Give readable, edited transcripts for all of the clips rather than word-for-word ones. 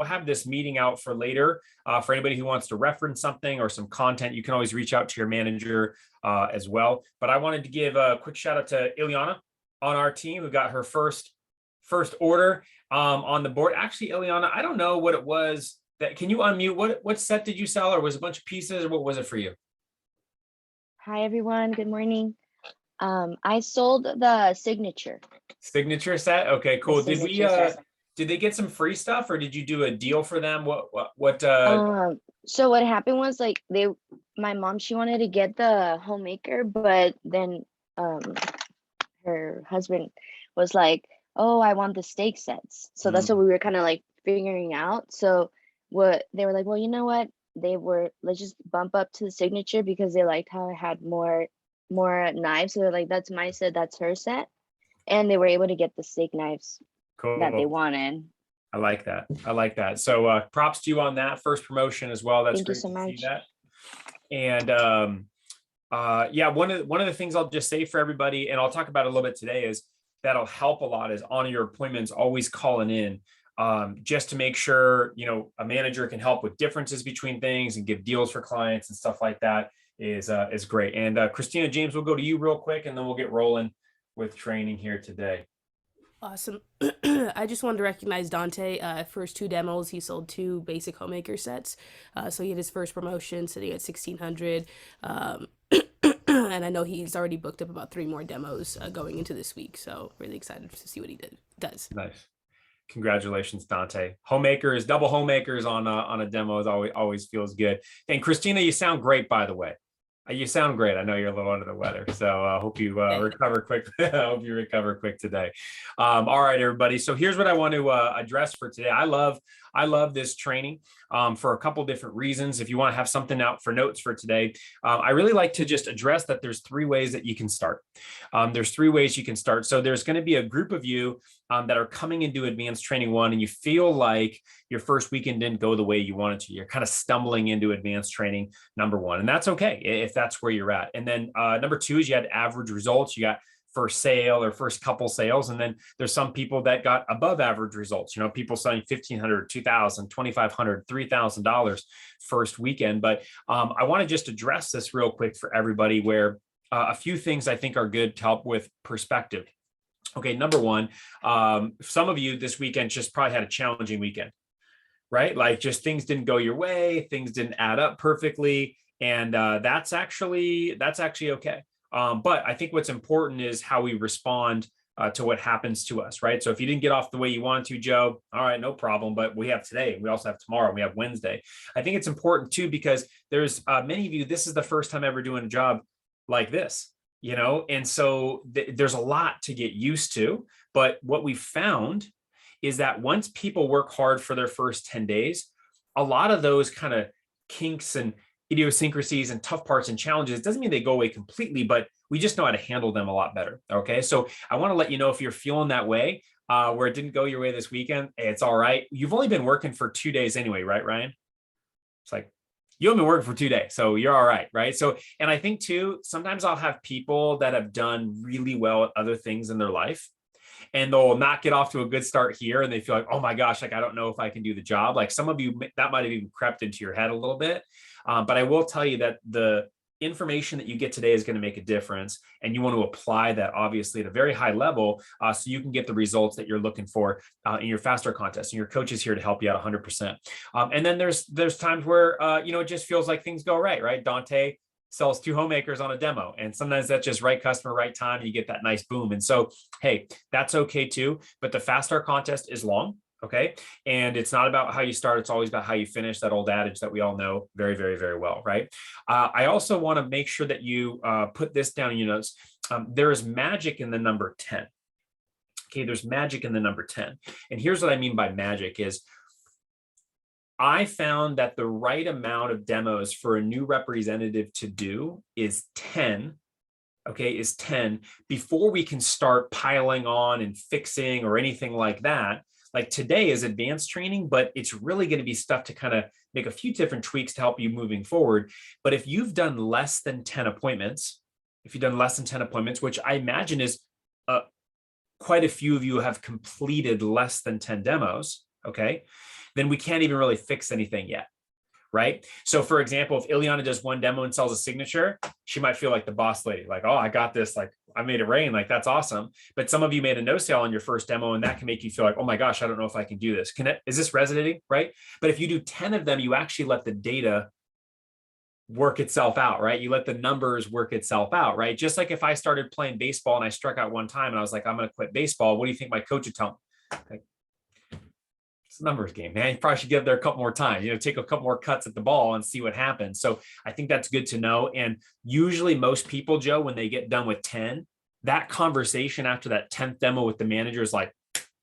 have this meeting out for later. For anybody who wants to reference something or some content, you can always reach out to your manager as well. But I wanted to give a quick shout out to Ileana on our team who got her first order on the board. Actually, Ileana, I don't know what it was. Can you unmute? What set did you sell, or was it a bunch of pieces, or what was it for you? Hi, everyone. Good morning. I sold the signature Set. Okay, cool. set. Did they get some free stuff, or did you do a deal for them? What So what happened was, like, my mom, she wanted to get the homemaker, but then her husband was like, oh, I want the steak sets. So that's what we were kind of like figuring out. So what they were like, well, you know what? Let's just bump up to the signature because they liked how I had more knives. So they're like, that's my set, that's her set. And they were able to get the steak knives that they wanted. I like that. So props to you on that first promotion as well. That's Thank you great so to much. see that. And yeah, one of the things I'll just say for everybody, and I'll talk about it a little bit today, is that'll help a lot is on your appointments, always calling in. Just to make sure, a manager can help with differences between things and give deals for clients and stuff like that is great. And Christina, James, we'll go to you real quick and then we'll get rolling with training here today. Awesome. I just wanted to recognize Dante. First 2 demos, he sold 2 basic homemaker sets. So he had his first promotion sitting at 1,600. And I know he's already booked up about 3 more demos going into this week. So really excited to see what he does. Nice. Congratulations, Dante. Double homemakers on a demo is always feels good. And Christina, you sound great, by the way. You sound great. I know you're a little under the weather, so I hope you recover quick. I hope you recover quick today. All right, everybody. So here's what I want to address for today. I love this training for a couple different reasons. If you want to have something out for notes for today, I really like to just address that there's 3 ways that you can start. There's 3 ways you can start. So there's going to be a group of you that are coming into Advanced Training 1, and you feel like your first weekend didn't go the way you wanted to. You're kind of stumbling into Advanced Training, number 1, and that's okay if that's where you're at. And then number 2 is you had average results. You got first sale or first couple sales. And then there's some people that got above average results, people selling $1,500, $2,000, $2,500, $3,000 first weekend. But I want to just address this real quick for everybody where a few things I think are good to help with perspective. Okay, number 1, some of you this weekend just probably had a challenging weekend, right? Like just things didn't go your way, things didn't add up perfectly. And that's actually okay. But I think what's important is how we respond to what happens to us, right? So if you didn't get off the way you wanted to, Joe, all right, no problem. But we have today, we also have tomorrow, we have Wednesday. I think it's important too, because there's many of you, this is the first time ever doing a job like this, and so there's a lot to get used to. But what we found is that once people work hard for their first 10 days, a lot of those kind of kinks and idiosyncrasies and tough parts and challenges, it doesn't mean they go away completely, but we just know how to handle them a lot better. Okay. So I want to let you know if you're feeling that way, where it didn't go your way this weekend, hey, it's all right. You've only been working for 2 days anyway, right, Ryan? It's like, you haven't been working for 2 days, so you're all right, right? So, and I think too, sometimes I'll have people that have done really well at other things in their life, and they'll not get off to a good start here, and they feel like, oh my gosh, like I don't know if I can do the job. Like some of you, that might have even crept into your head a little bit. But I will tell you that the information that you get today is going to make a difference, and you want to apply that obviously at a very high level so you can get the results that you're looking for in your faster contest, and your coach is here to help you out 100%. And then there's times where it just feels like things go right? Dante sells 2 homemakers on a demo, and sometimes that's just right customer, right time, and you get that nice boom. And so, hey, that's okay too. But the fast start contest is long. Okay. And it's not about how you start. It's always about how you finish, that old adage that we all know very, very, very well. Right. I also want to make sure that you put this down in your notes. There is magic in the number 10. Okay. There's magic in the number 10. And here's what I mean by magic is I found that the right amount of demos for a new representative to do is 10. Okay. Is 10 before we can start piling on and fixing or anything like that. Like today is advanced training, but it's really going to be stuff to kind of make a few different tweaks to help you moving forward. But if you've done less than 10 appointments, which I imagine is quite a few of you have completed less than 10 demos. Okay. then we can't even really fix anything yet. Right. So for example, if Ileana does one demo and sells a signature, she might feel like the boss lady, like, oh, I got this, like I made it rain, like that's awesome. But some of you made a no sale on your first demo, and that can make you feel like, oh my gosh, I don't know if I can do this. Is this resonating? Right. But if you do 10 of them, you actually let the data work itself out, right? You let the numbers work itself out, right? Just like if I started playing baseball and I struck out one time and I was like, I'm going to quit baseball. What do you think my coach would tell me? Like, it's a numbers game, man. You probably should get there a couple more times, take a couple more cuts at the ball and see what happens. So I think that's good to know. And usually most people, Joe, when they get done with 10, that conversation after that 10th demo with the manager is like,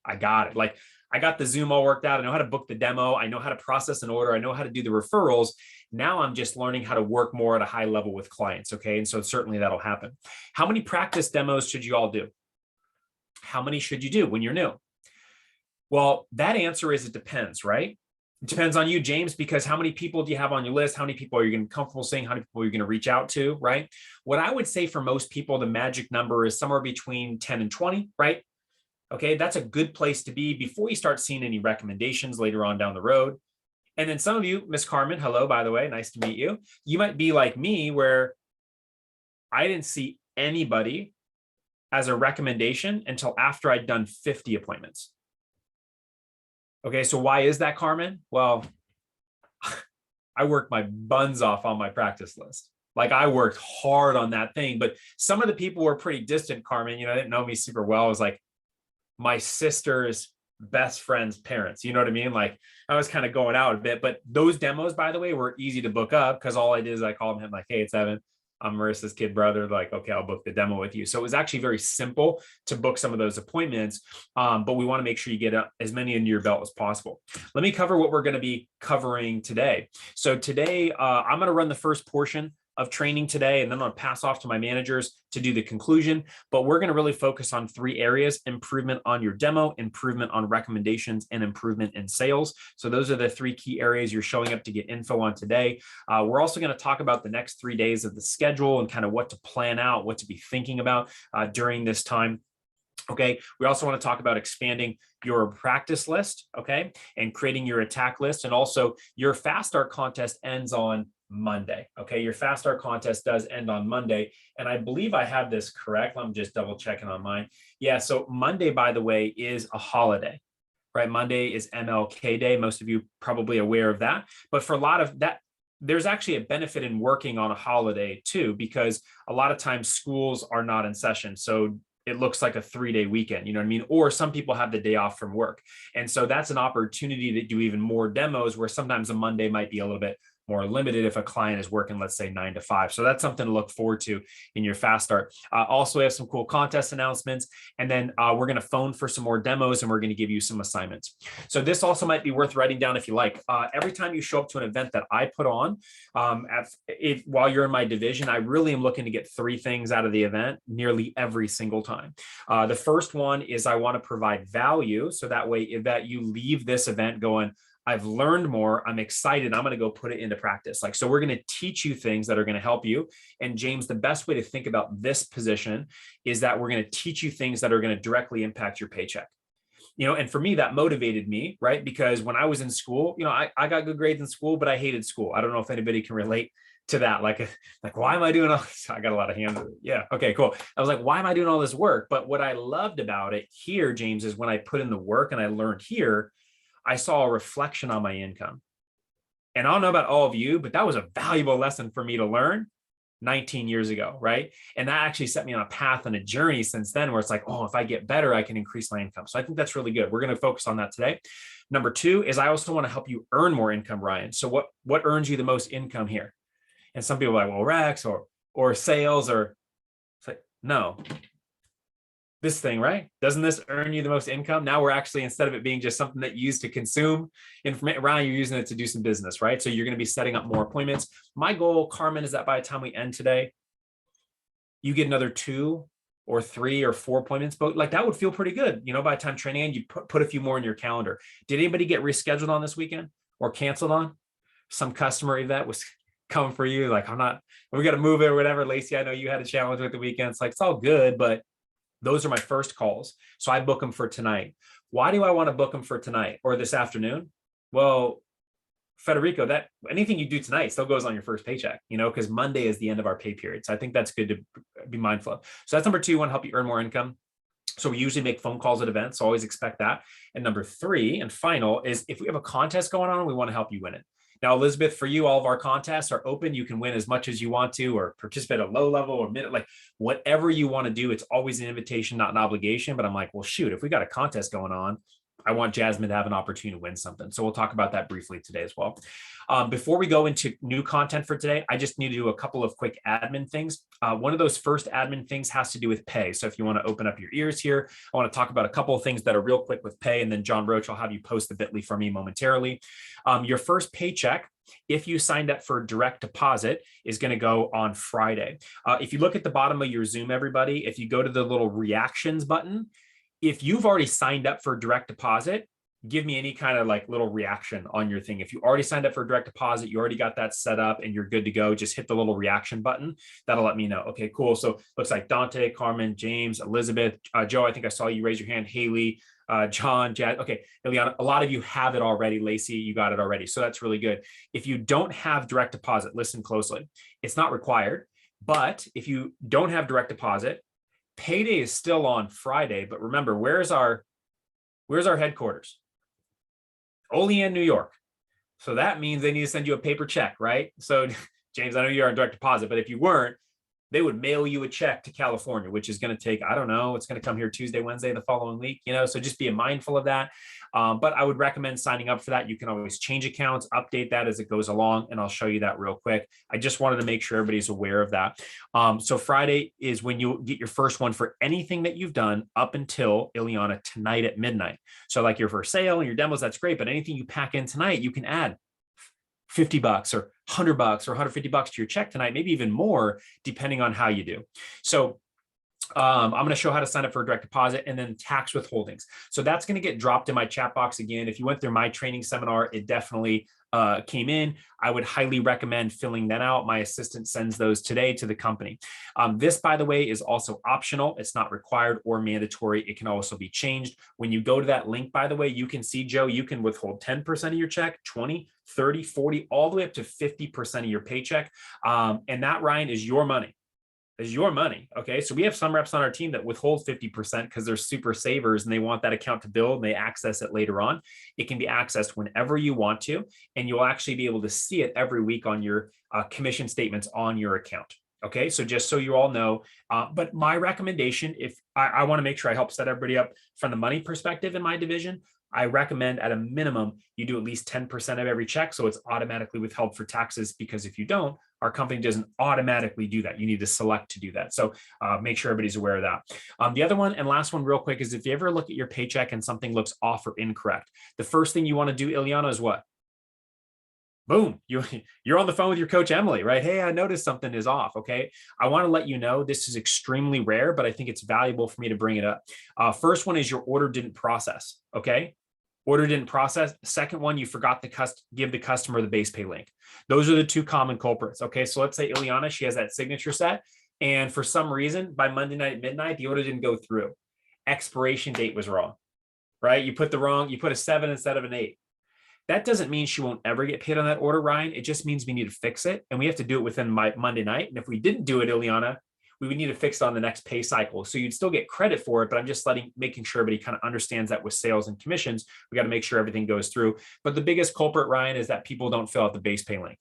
I got it. Like, I got the Zoom all worked out. I know how to book the demo. I know how to process an order. I know how to do the referrals. Now I'm just learning how to work more at a high level with clients. Okay. And so certainly that'll happen. How many practice demos should you all do? How many should you do when you're new? Well, that answer is it depends, right? It depends on you, James, because how many people do you have on your list? How many people are you going to be comfortable seeing? How many people are you going to reach out to, right? What I would say for most people, the magic number is somewhere between 10 and 20, right? Okay, that's a good place to be before you start seeing any recommendations later on down the road. And then some of you, Miss Carmen, hello, by the way, nice to meet you. You might be like me where I didn't see anybody as a recommendation until after I'd done 50 appointments. Okay, so why is that, Carmen? Well, I worked my buns off on my practice list. Like I worked hard on that thing, but some of the people were pretty distant, Carmen. They didn't know me super well. It was like my sister's best friend's parents. You know what I mean? Like I was kind of going out a bit, but those demos, by the way, were easy to book up because all I did is I called him like, hey, it's Evan. I'm Marissa's kid brother. Like, okay, I'll book the demo with you. So it was actually very simple to book some of those appointments. But we want to make sure you get as many into your belt as possible. Let me cover what we're going to be covering today. So today, I'm going to run the first portion of training today, and then I'm going to pass off to my managers to do the conclusion. But we're going to really focus on 3 areas: improvement on your demo, improvement on recommendations, and improvement in sales. So those are the 3 key areas you're showing up to get info on today. We're also going to talk about the next 3 days of the schedule and kind of what to plan out, what to be thinking about during this time. Okay. We also want to talk about expanding your practice list. Okay. And creating your attack list. And also your fast start contest ends on Monday. Okay. Your fast start contest does end on Monday. And I believe I have this correct. I'm just double checking on mine. Yeah. So Monday, by the way, is a holiday, right? Monday is MLK Day. Most of you probably aware of that, but for a lot of that, there's actually a benefit in working on a holiday too, because a lot of times schools are not in session. So it looks like a 3-day weekend, you know what I mean? Or some people have the day off from work. And so that's an opportunity to do even more demos where sometimes a Monday might be a little bit more limited if a client is working, let's say 9 to 5. So that's something to look forward to in your fast start. Also, we have some cool contest announcements, and then we're going to phone for some more demos, and we're going to give you some assignments. So this also might be worth writing down if you like. Every time you show up to an event that I put on, while you're in my division, I really am looking to get 3 things out of the event nearly every single time. The first one is I want to provide value. So that way, that you leave this event going, I've learned more. I'm excited. I'm going to go put it into practice. So we're going to teach you things that are going to help you. And James, the best way to think about this position is that we're going to teach you things that are going to directly impact your paycheck. And for me, that motivated me, right? Because when I was in school, I got good grades in school, but I hated school. I don't know if anybody can relate to that. Like, why am I doing all this? I got a lot of hands. Yeah. Okay, cool. I was like, why am I doing all this work? But what I loved about it here, James, is when I put in the work and I learned here, I saw a reflection on my income. And I don't know about all of you, but that was a valuable lesson for me to learn 19 years ago, right? And that actually set me on a path and a journey since then where it's like, oh, if I get better, I can increase my income. So I think that's really good. We're going to focus on that today. Number 2 is I also want to help you earn more income, Ryan. So what earns you the most income here? And some people are like, well, Rex or sales, or it's like, no. This thing, right? Doesn't this earn you the most income? Now we're actually, instead of it being just something that you use to consume information, Ryan, you're using it to do some business, right? So you're going to be setting up more appointments. My goal, Carmen, is that by the time we end today, you get another 2 or 3 or 4 appointments, but like that would feel pretty good. By the time training ends, you put a few more in your calendar. Did anybody get rescheduled on this weekend or canceled on? Some customer event was coming for you. Like, we got to move it or whatever. Lacey, I know you had a challenge with the weekend. It's like, it's all good, but those are my first calls. So I book them for tonight. Why do I want to book them for tonight or this afternoon? Well, Federico, that anything you do tonight still goes on your first paycheck, because Monday is the end of our pay period. So I think that's good to be mindful of. So that's number 2, want to help you earn more income. So we usually make phone calls at events. So always expect that. And number 3 and final is if we have a contest going on, we want to help you win it. Now, Elizabeth, for you, all of our contests are open. You can win as much as you want to, or participate at a low level or mid, like whatever you want to do. It's always an invitation, not an obligation. But I'm like, well, shoot, if we got a contest going on, I want Jasmine to have an opportunity to win something. So we'll talk about that briefly today as well. Before we go into new content for today, I just need to do a couple of quick admin things. One of those first admin things has to do with pay. So if you want to open up your ears here, I want to talk about a couple of things that are real quick with pay. And then John Roach, I'll have you post the bit.ly for me momentarily. Your first paycheck, if you signed up for direct deposit, is going to go on Friday. If you look at the bottom of your Zoom, everybody, if you go to the little reactions button, if you've already signed up for direct deposit, give me any kind of like little reaction on your thing. If you already signed up for direct deposit, you already got that set up and you're good to go, just hit the little reaction button. That'll let me know. Okay, cool. So looks like Dante, Carmen, James, Elizabeth, Joe, I think I saw you raise your hand, Haley, John, Jad. Okay, Ileana, a lot of you have it already. Lacey, you got it already. So that's really good. If you don't have direct deposit, listen closely. It's not required, but if you don't have direct deposit, payday is still on Friday, but remember, where's our headquarters? Olean, New York. So that means they need to send you a paper check, right? So James, I know you are on direct deposit, but if you weren't, they would mail you a check to California, which is going to take, I don't know, it's going to come here Tuesday, Wednesday, the following week, so just be mindful of that. But I would recommend signing up for that. You can always change accounts, update that as it goes along, and I'll show you that real quick. I just wanted to make sure everybody's aware of that. So Friday is when you get your first one for anything that you've done up until, Ileana, tonight at midnight. So like your first sale and your demos, that's great. But anything you pack in tonight, you can add $50 or $100 or $150 to your check tonight, maybe even more, depending on how you do. So I'm going to show how to sign up for a direct deposit and then tax withholdings. So that's going to get dropped in my chat box again. If you went through my training seminar, it definitely came in. I would highly recommend filling that out. My assistant sends those today to the company. This, by the way, is also optional. It's not required or mandatory. It can also be changed. When you go to that link, by the way, you can see, Joe, you can withhold 10% of your check, 20, 30, 40, all the way up to 50% of your paycheck. And that, Ryan, is your money. Is your money. Okay. So we have some reps on our team that withhold 50% because they're super savers and they want that account to build and they access it later on. It can be accessed whenever you want to, and you'll actually be able to see it every week on your commission statements on your account. Okay. So just so you all know, but my recommendation, if I want to make sure I help set everybody up from the money perspective in my division, I recommend at a minimum, you do at least 10% of every check. So it's automatically withheld for taxes, because if you don't, our company doesn't automatically do that. You need to select to do that. So make sure everybody's aware of that. The other one and last one real quick is if you ever look at your paycheck and something looks off or incorrect, the first thing you want to do, Ileana, is what? Boom, you're on the phone with your coach, Emily, right? Hey, I noticed something is off. Okay. I want to let you know this is extremely rare, but I think it's valuable for me to bring it up. First one is your order didn't process. Okay. Order didn't process. Second one, you forgot to give the customer the base pay link. Those are the two common culprits. Okay. So let's say Ileana, she has that signature set. And for some reason, by Monday night at midnight, the order didn't go through. Expiration date was wrong, right? You put a 7 instead of an 8. That doesn't mean she won't ever get paid on that order, Ryan. It just means we need to fix it. And we have to do it within Monday night. And if we didn't do it, Ileana, we would need to fix it on the next pay cycle. So you'd still get credit for it, but I'm just making sure everybody kind of understands that with sales and commissions, we got to make sure everything goes through. But the biggest culprit, Ryan, is that people don't fill out the base pay link.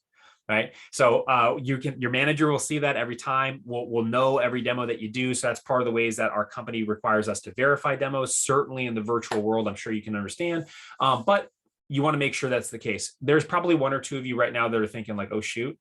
Right. So your manager will see that every time. We'll know every demo that you do. So that's part of the ways that our company requires us to verify demos. Certainly in the virtual world, I'm sure you can understand. But you want to make sure that's the case. There's probably one or two of you right now that are thinking like, oh, shoot,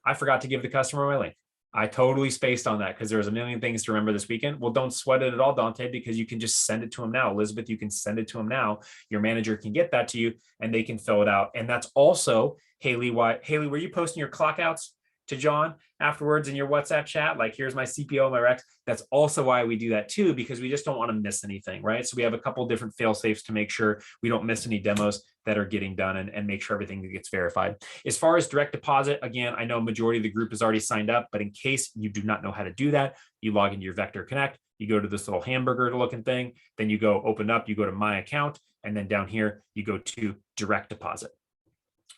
I forgot to give the customer my link. I totally spaced on that because there was a million things to remember this weekend. Well, don't sweat it at all, Dante, because you can just send it to them now. Elizabeth, you can send it to them now. Your manager can get that to you and they can fill it out. And that's also, Haley, Haley, were you posting your clock outs to John afterwards in your WhatsApp chat? Like, here's my CPO, my Rex. That's also why we do that too, because we just don't want to miss anything, right? So we have a couple different fail safes to make sure we don't miss any demos that are getting done and make sure everything gets verified. As far as direct deposit, again, I know majority of the group is already signed up, but in case you do not know how to do that, you log into your Vector Connect, you go to this little hamburger looking thing, then you go open up, you go to my account, And then down here, you go to direct deposit.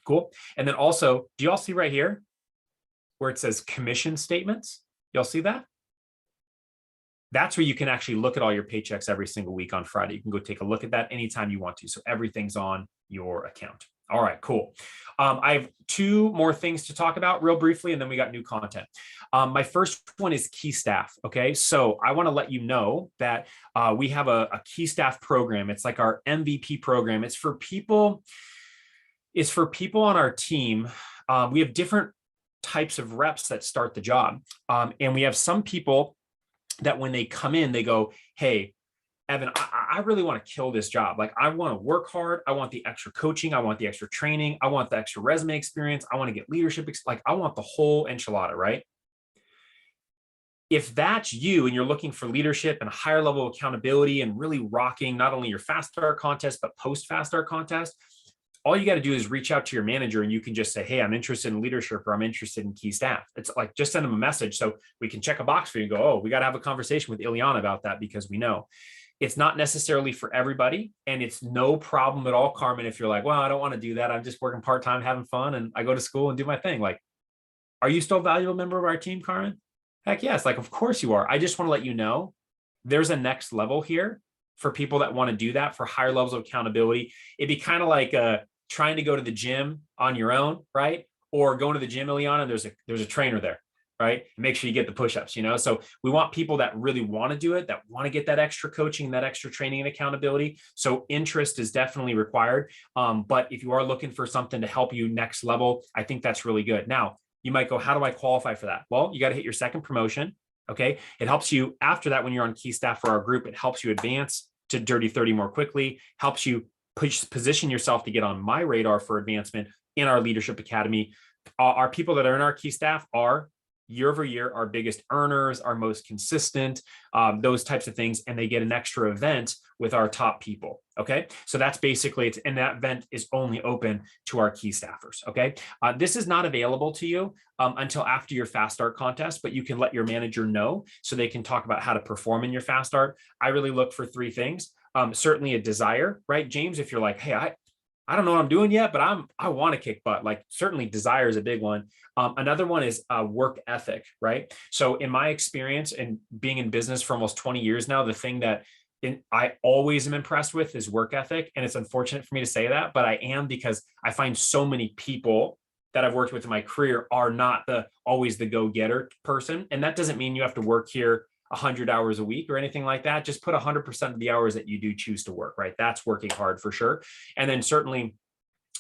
Cool. And then also, do you all see right here where it says commission statements? Y'all see that? That's where you can actually look at all your paychecks every single week on Friday. You can go take a look at that anytime you want to. So everything's on your account. All right, cool. I have two more things to talk about real briefly, and then we got new content. My first one is Key Staff. Okay, so I want to let you know that we have a Key Staff program. It's like our MVP program. It's for people on our team. We have different types of reps that start the job, and we have some people that when they come in, they go, hey, Evan, I really want to kill this job. Like, I want to work hard. I want the extra coaching. I want the extra training. I want the extra resume experience. I want to get leadership. Like, I want the whole enchilada, right? If that's you and you're looking for leadership and a higher level of accountability and really rocking not only your fast start contest, but post fast start contest, all you got to do is reach out to your manager and you can just say, hey, I'm interested in leadership or I'm interested in Key Staff. It's like, just send them a message so we can check a box for you and go, oh, we got to have a conversation with Ileana about that, because we know it's not necessarily for everybody. And it's no problem at all, Carmen, if you're like, well, I don't want to do that. I'm just working part-time, having fun, and I go to school and do my thing. Like, are you still a valuable member of our team, Carmen? Heck yes. Like, of course you are. I just want to let you know there's a next level here for people that want to do that, for higher levels of accountability. It'd be kind of like trying to go to the gym on your own, right? Or going to the gym, Ileana, and there's a trainer there, right? Make sure you get the push-ups, So we want people that really want to do it, that want to get that extra coaching, that extra training and accountability. So interest is definitely required. But if you are looking for something to help you next level, I think that's really good. Now, you might go, how do I qualify for that? Well, you got to hit your second promotion. Okay. It helps you after that when you're on Key Staff for our group. It helps you advance to Dirty 30 more quickly, helps you position yourself to get on my radar for advancement in our Leadership Academy. Our people that are in our Key Staff are year over year our biggest earners, our most consistent, those types of things, and they get an extra event with our top people. Okay, so that's basically and that event is only open to our Key Staffers. Okay, this is not available to you until after your Fast Start contest, but you can let your manager know so they can talk about how to perform in your Fast Start. I really look for three things. Certainly a desire, right, James? If you're like, hey, I don't know what I'm doing yet, but I want to kick butt. Like, certainly desire is a big one. Another one is work ethic, right? So in my experience and being in business for almost 20 years now, the thing that I always am impressed with is work ethic. And it's unfortunate for me to say that, but I am, because I find so many people that I've worked with in my career are not always the go-getter person. And that doesn't mean you have to work here 100 hours a week or anything like that. Just put 100% of the hours that you do choose to work, right? That's working hard for sure. And then certainly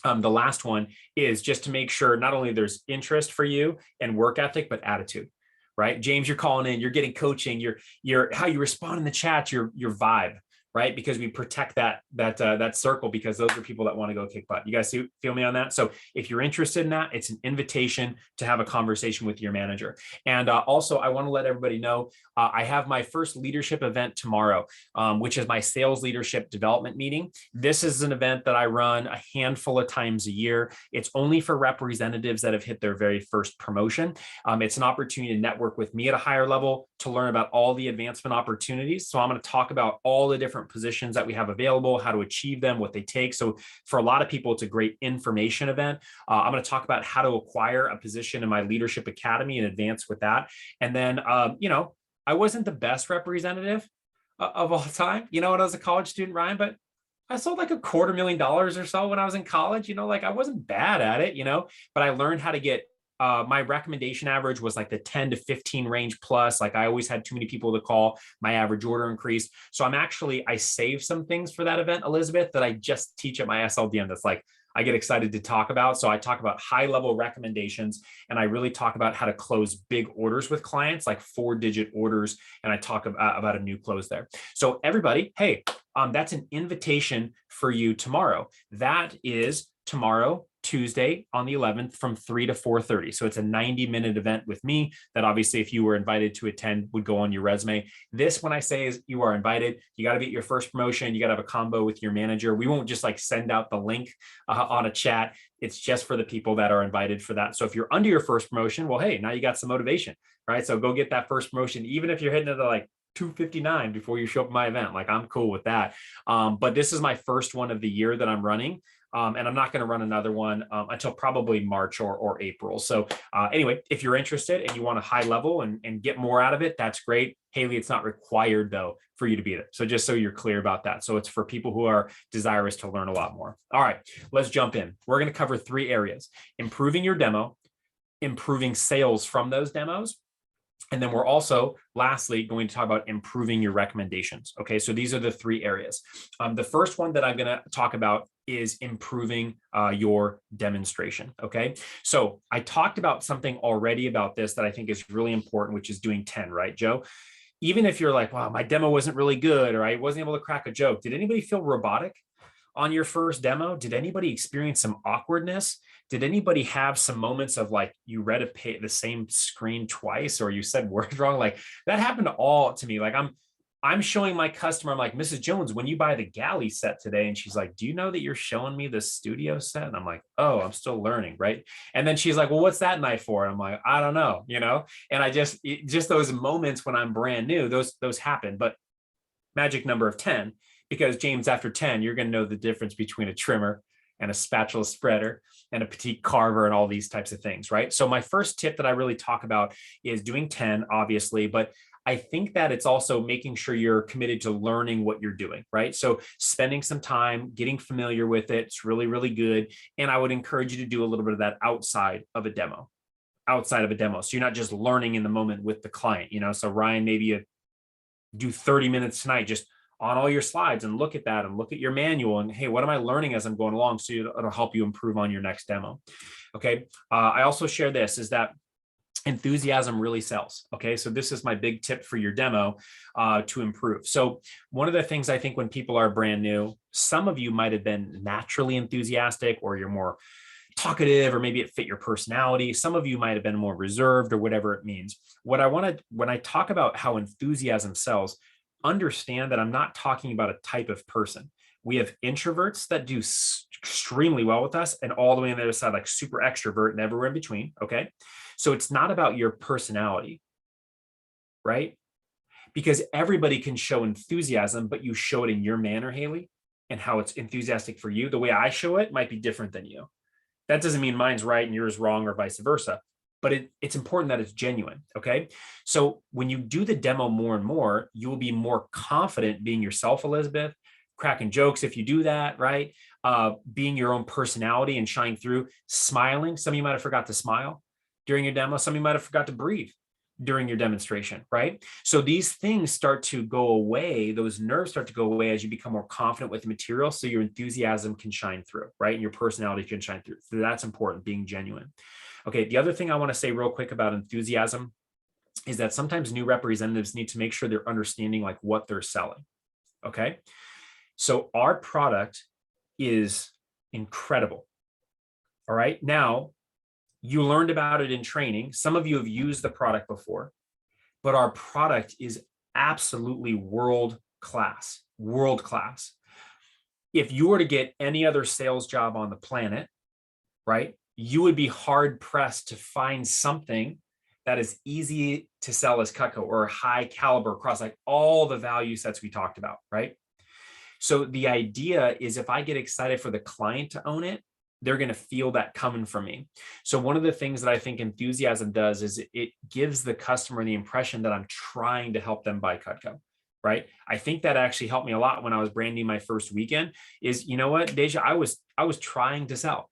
the last one is just to make sure not only there's interest for you and work ethic, but attitude, right? James, you're calling in, you're getting coaching, you're how you respond in the chat, your vibe, right? Because we protect that circle, because those are people that want to go kick butt. You guys feel me on that? So if you're interested in that, it's an invitation to have a conversation with your manager. And also, I want to let everybody know I have my first leadership event tomorrow, which is my sales leadership development meeting. This is an event that I run a handful of times a year. It's only for representatives that have hit their very first promotion. It's an opportunity to network with me at a higher level, to learn about all the advancement opportunities. So I'm going to talk about all the different positions that we have available, how to achieve them, what they take. So for a lot of people, it's a great information event. I'm going to talk about how to acquire a position in my Leadership Academy and advance with that. And then, I wasn't the best representative of all time, when I was a college student, Ryan, but I sold like $250,000 or so when I was in college. Like, I wasn't bad at it, but I learned how to get my recommendation average was like the 10 to 15 range plus. Like, I always had too many people to call. My average order increased. So I saved some things for that event, Elizabeth, that I just teach at my SLDM. That's like, I get excited to talk about. So I talk about high level recommendations, and I really talk about how to close big orders with clients, like 4-digit orders. And I talk about a new close there. So everybody, hey, that's an invitation for you tomorrow. That is tomorrow, Tuesday on the 11th from 3 to 4:30. So it's a 90-minute event with me that obviously, if you were invited to attend, would go on your resume. This, when I say is you are invited, you got to be at your first promotion. You got to have a combo with your manager. We won't just like send out the link on a chat. It's just for the people that are invited for that. So if you're under your first promotion, well, hey, now you got some motivation, right? So go get that first promotion. Even if you're hitting it at like $259 before you show up at my event. Like, I'm cool with that. But this is my first one of the year that I'm running. And I'm not going to run another one until probably March or April. So anyway, if you're interested and you want a high level and get more out of it, that's great. Haley, it's not required though for you to be there. So just so you're clear about that. So it's for people who are desirous to learn a lot more. All right, let's jump in. We're going to cover 3 areas: improving your demo, improving sales from those demos, and then we're also, lastly, going to talk about improving your recommendations. Okay, so these are the 3 areas. The first one that I'm going to talk about is improving your demonstration. Okay, so I talked about something already about this that I think is really important, which is doing 10, right, Joe? Even if you're like, wow, my demo wasn't really good, or I wasn't able to crack a joke. Did anybody feel robotic on your first demo? Did anybody experience some awkwardness? Did anybody have some moments of like, you read the same screen twice, or you said words wrong? Like, that happened all to me. Like, I'm showing my customer, I'm like, Mrs. Jones, when you buy the galley set today, and she's like, do you know that you're showing me the studio set? And I'm like, oh, I'm still learning, right? And then she's like, well, what's that knife for? And I'm like, I don't know, And I just those moments when I'm brand new, those happen. But magic number of 10, because James, after 10, you're going to know the difference between a trimmer and a spatula spreader and a petite carver and all these types of things, right? So my first tip that I really talk about is doing 10, obviously, but I think that it's also making sure you're committed to learning what you're doing, right? So spending some time getting familiar with it, it's really, really good. And I would encourage you to do a little bit of that outside of a demo. So you're not just learning in the moment with the client, So Ryan, maybe you do 30 minutes tonight, just on all your slides, and look at that and look at your manual and, hey, what am I learning as I'm going along? So it'll help you improve on your next demo. Okay. I also share this, is that enthusiasm really sells. Okay. So this is my big tip for your demo to improve. So one of the things I think when people are brand new, some of you might have been naturally enthusiastic, or you're more talkative, or maybe it fit your personality. Some of you might have been more reserved, or whatever it means. When I talk about how enthusiasm sells, understand that I'm not talking about a type of person. We have introverts that do extremely well with us, and all the way on the other side, like super extrovert and everywhere in between. Okay. So it's not about your personality, right? Because everybody can show enthusiasm, but you show it in your manner, Haley, and how it's enthusiastic for you. The way I show it might be different than you. That doesn't mean mine's right and yours wrong, or vice versa. But it's important that it's genuine, okay? So when you do the demo more and more, you will be more confident being yourself, Elizabeth, cracking jokes if you do that, right? Being your own personality and shining through, smiling. Some of you might have forgot to smile during your demo. Some of you might have forgot to breathe during your demonstration, right? So these things start to go away. Those nerves start to go away as you become more confident with the material, so your enthusiasm can shine through, right? And your personality can shine through. So that's important, being genuine. Okay, the other thing I want to say real quick about enthusiasm is that sometimes new representatives need to make sure they're understanding like what they're selling. Okay, so our product is incredible. All right, now you learned about it in training. Some of you have used the product before, but our product is absolutely world class. If you were to get any other sales job on the planet, right, you would be hard pressed to find something that is easy to sell as Cutco, or high caliber across like all the value sets we talked about, right? So the idea is, if I get excited for the client to own it, they're going to feel that coming from me. So one of the things that I think enthusiasm does is it gives the customer the impression that I'm trying to help them buy Cutco, right? I think that actually helped me a lot when I was brand new my first weekend. Is, you know what, Deja, I was trying to sell.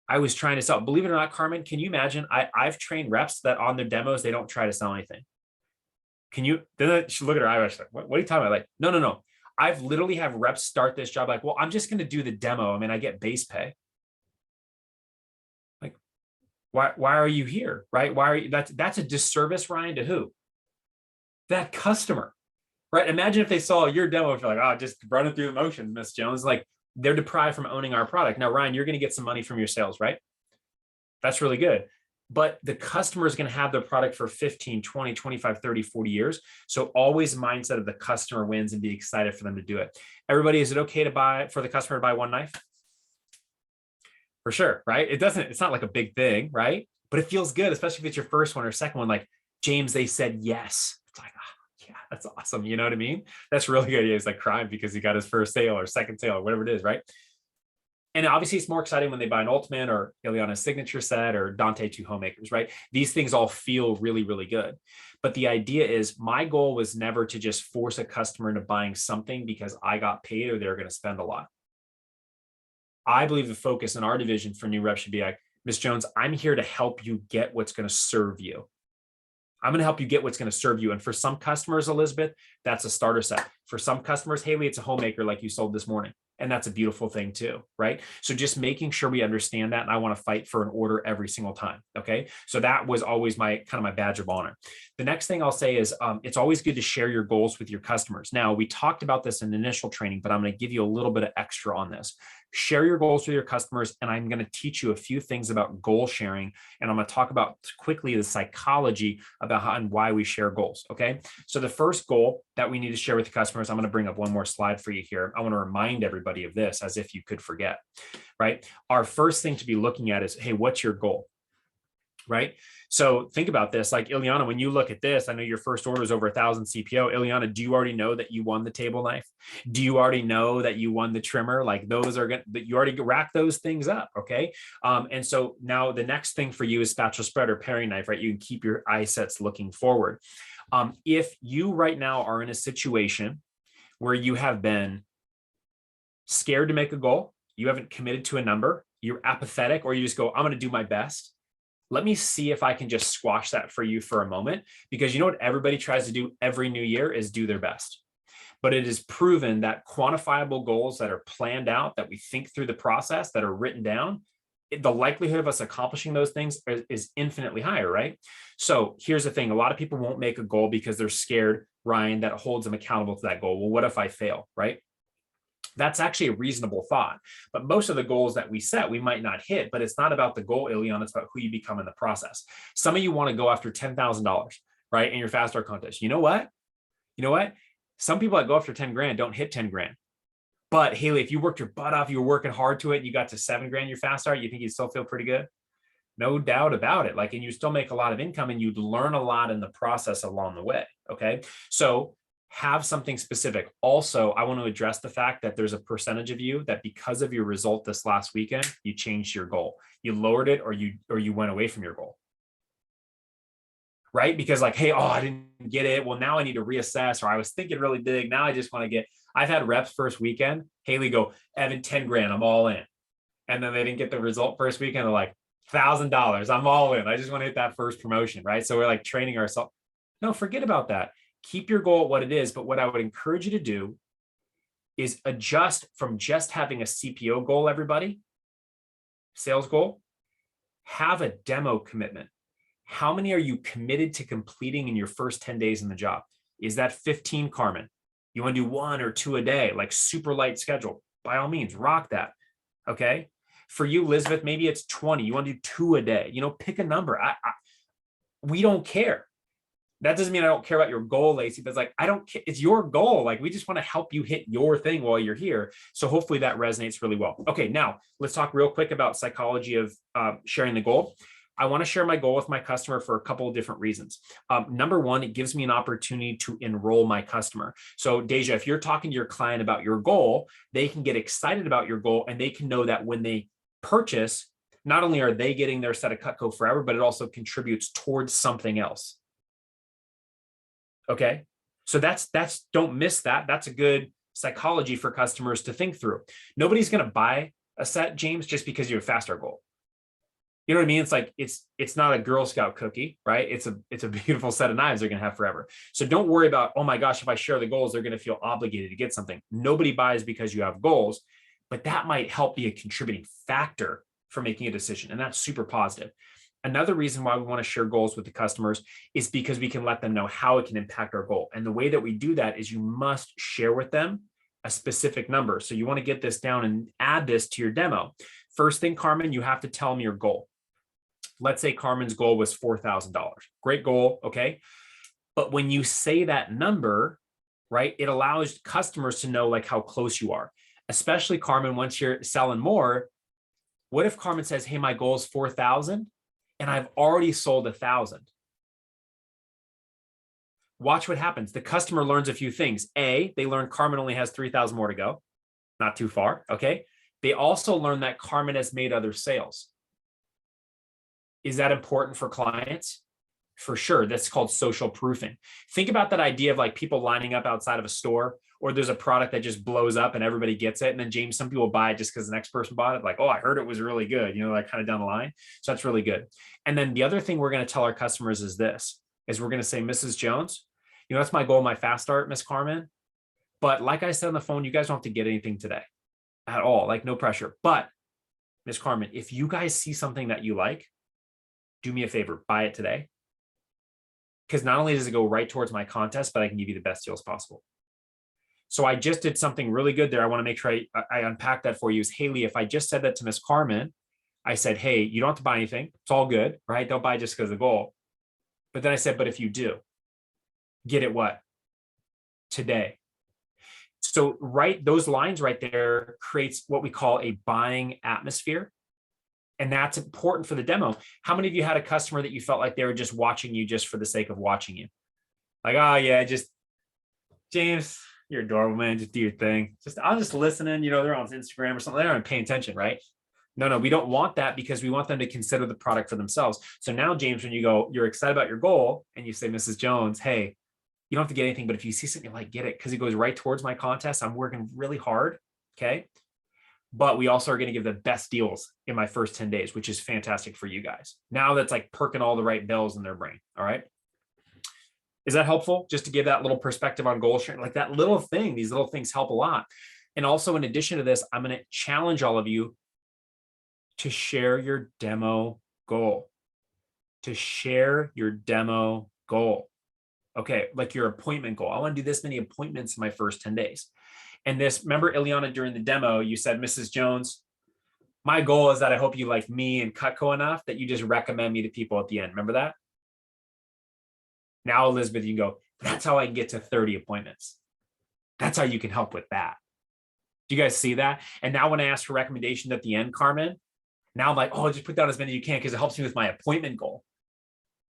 Believe it or not, Carmen, can you imagine? I've trained reps that on their demos, they don't try to sell anything. Then she look at her eyelash like, what are you talking about? Like, no. I've literally have reps start this job like, well, I'm just going to do the demo. I mean, I get base pay. Like, why are you here? Right? Why are you, that's a disservice, Ryan, to who? That customer, right? Imagine if they saw your demo, if you're like, oh, just running through the motions, Miss Jones. Like, they're deprived from owning our product. Now, Ryan, you're going to get some money from your sales, right? That's really good. But the customer is going to have their product for 15, 20, 25, 30, 40 years. So always mindset of the customer wins, and be excited for them to do it. Everybody, is it okay for the customer to buy one knife? For sure, right? It's not like a big thing, right? But it feels good, especially if it's your first one or second one. Like, James, they said yes. It's like, Yeah, that's awesome. You know what I mean? That's really good. He's like crying because he got his first sale or second sale or whatever it is, right? And obviously it's more exciting when they buy an Ultimate or Ileana's signature set or Dante 2 homemakers, right? These things all feel really, really good. But the idea is my goal was never to just force a customer into buying something because I got paid or they're going to spend a lot. I believe the focus in our division for new reps should be like, Ms. Jones, I'm here to help you get what's going to serve you. I'm going to help you get what's going to serve you. And for some customers, Elizabeth, that's a starter set. For some customers, Haley, it's a homemaker like you sold this morning. And that's a beautiful thing too, right? So just making sure we understand that. And I want to fight for an order every single time. Okay. So that was always my kind of my badge of honor. The next thing I'll say is it's always good to share your goals with your customers. Now, we talked about this in initial training, but I'm going to give you a little bit of extra on this. Share your goals with your customers. And I'm going to teach you a few things about goal sharing. And I'm going to talk about quickly the psychology about how and why we share goals. Okay. So the first goal that we need to share with the customers, I'm going to bring up one more slide for you here. I want to remind everybody of this as if you could forget, right? Our first thing to be looking at is, hey, what's your goal? Right? So think about this, like Ileana, when you look at this, I know your first order is over 1,000 CPO. Ileana, do you already know that you won the table knife? Do you already know that you won the trimmer? Like those are going that you already rack those things up. Okay. And so now the next thing for you is spatula spread or paring knife, right? You can keep your eye sets looking forward. If you right now are in a situation where you have been scared to make a goal, you haven't committed to a number, you're apathetic, or you just go, I'm going to do my best. Let me see if I can just squash that for you for a moment, because you know what everybody tries to do every new year is do their best. But it is proven that quantifiable goals that are planned out, that we think through the process, that are written down, the likelihood of us accomplishing those things is infinitely higher, right? So here's the thing. A lot of people won't make a goal because they're scared, Ryan, that holds them accountable to that goal. Well, what if I fail, right? That's actually a reasonable thought. But most of the goals that we set, we might not hit, but it's not about the goal, Ileana, it's about who you become in the process. Some of you want to go after $10,000, right? In your fast start contest. You know what? Some people that go after 10 grand don't hit 10 grand. But Haley, if you worked your butt off, you were working hard to it, and you got to 7 grand your fast start, you think you still feel pretty good? No doubt about it. Like, and you still make a lot of income and you'd learn a lot in the process along the way. Okay. So have something specific. Also, I want to address the fact that there's a percentage of you that because of your result this last weekend, you changed your goal. You lowered it or you went away from your goal. Right? Because like, hey, I didn't get it. Well, now I need to reassess, or I was thinking really big. Now I just want to get, I've had reps first weekend, Haley go, Evan, 10 grand, I'm all in. And then they didn't get the result first weekend. They're like, $1,000, I'm all in. I just want to hit that first promotion. Right? So we're like training ourselves. No, forget about that. Keep your goal at what it is. But what I would encourage you to do is adjust from just having a CPO goal, everybody, sales goal, have a demo commitment. How many are you committed to completing in your first 10 days in the job? Is that 15, Carmen? You want to do 1 or 2 a day, like super light schedule? By all means, rock that. Okay. For you, Elizabeth, maybe it's 20. You want to do 2 a day, pick a number. We don't care. That doesn't mean I don't care about your goal, Lacey, but it's like, I don't care. It's your goal. Like, we just want to help you hit your thing while you're here. So hopefully that resonates really well. Okay. Now let's talk real quick about psychology of sharing the goal. I want to share my goal with my customer for a couple of different reasons. Number one, it gives me an opportunity to enroll my customer. So Deja, if you're talking to your client about your goal, they can get excited about your goal, and they can know that when they purchase, not only are they getting their set of Cutco Forever, but it also contributes towards something else. Okay. So that's, don't miss that. That's a good psychology for customers to think through. Nobody's going to buy a set, James, just because you have a fast start goal. You know what I mean? It's like, it's not a Girl Scout cookie, right? It's a beautiful set of knives they're going to have forever. So don't worry about, oh my gosh, if I share the goals, they're going to feel obligated to get something. Nobody buys because you have goals, but that might help be a contributing factor for making a decision. And that's super positive. Another reason why we want to share goals with the customers is because we can let them know how it can impact our goal. And the way that we do that is you must share with them a specific number. So you want to get this down and add this to your demo. First thing, Carmen, you have to tell them your goal. Let's say Carmen's goal was $4,000. Great goal. Okay. But when you say that number, right, it allows customers to know like how close you are, especially Carmen, once you're selling more. What if Carmen says, hey, my goal is 4,000 and I've already sold 1,000? watch what happens. The customer learns a few things. A, they learn Carmen only has 3,000 more to go. Not too far. Okay. They also learn that Carmen has made other sales. Is that important for clients? For sure. That's called social proofing. Think about that idea of like people lining up outside of a store, or there's a product that just blows up and everybody gets it. And then James, some people buy it just because the next person bought it. Like, oh, I heard it was really good, like kind of down the line. So that's really good. And then the other thing we're going to tell our customers is this, is we're going to say, Mrs. Jones, that's my goal, my fast start, Miss Carmen. But like I said on the phone, you guys don't have to get anything today at all. Like no pressure. But Miss Carmen, if you guys see something that you like, do me a favor, buy it today. Because not only does it go right towards my contest, but I can give you the best deals possible. So I just did something really good there. I want to make sure I unpack that for you. Is Haley, if I just said that to Miss Carmen, I said, hey, you don't have to buy anything. It's all good, right? Don't buy just because of the goal. But then I said, but if you do, get it what? Today. So those lines right there creates what we call a buying atmosphere. And that's important for the demo. How many of you had a customer that you felt like they were just watching you just for the sake of watching you? Like, oh yeah, just James, you're adorable, man. Just do your thing. I'll just listening, they're on Instagram or something. They're not paying attention, right? No, we don't want that because we want them to consider the product for themselves. So now, James, when you go, you're excited about your goal and you say, Mrs. Jones, hey, you don't have to get anything, but if you see something you like, get it because it goes right towards my contest. I'm working really hard. Okay. But we also are going to give the best deals in my first 10 days, which is fantastic for you guys. Now that's like perking all the right bells in their brain. All right. Is that helpful? Just to give that little perspective on goal sharing, like that little thing, these little things help a lot. And also in addition to this, I'm going to challenge all of you to share your demo goal, Okay. Like your appointment goal. I want to do this many appointments in my first 10 days. And remember, Ileana, during the demo, you said, Mrs. Jones, my goal is that I hope you like me and Cutco enough that you just recommend me to people at the end. Remember that? Now, Elizabeth, you can go, that's how I can get to 30 appointments. That's how you can help with that. Do you guys see that? And now when I ask for recommendations at the end, Carmen, now I'm like, oh, just put down as many as you can because it helps me with my appointment goal.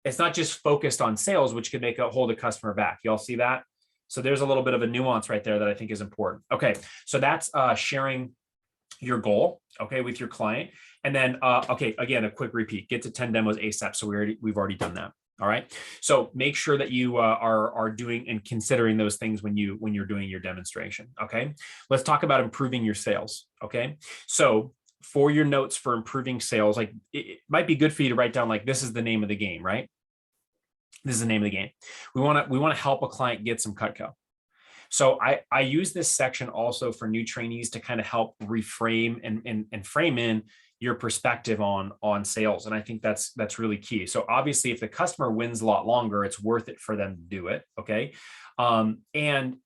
It's not just focused on sales, which could hold a customer back. You all see that? So there's a little bit of a nuance right there that I think is important. Okay, so that's sharing your goal, okay, with your client. And then, okay, again, a quick repeat, get to 10 demos ASAP. So we've already done that. All right. So make sure that you are doing and considering those things when you're doing your demonstration. Okay. Let's talk about improving your sales. Okay. So for your notes for improving sales, like it might be good for you to write down, like, this is the name of the game, right? This is the name of the game. We want to help a client get some Cutco. So I use this section also for new trainees to kind of help reframe and frame in your perspective on sales. And I think that's really key. So obviously, if the customer wins a lot longer, it's worth it for them to do it. Okay. And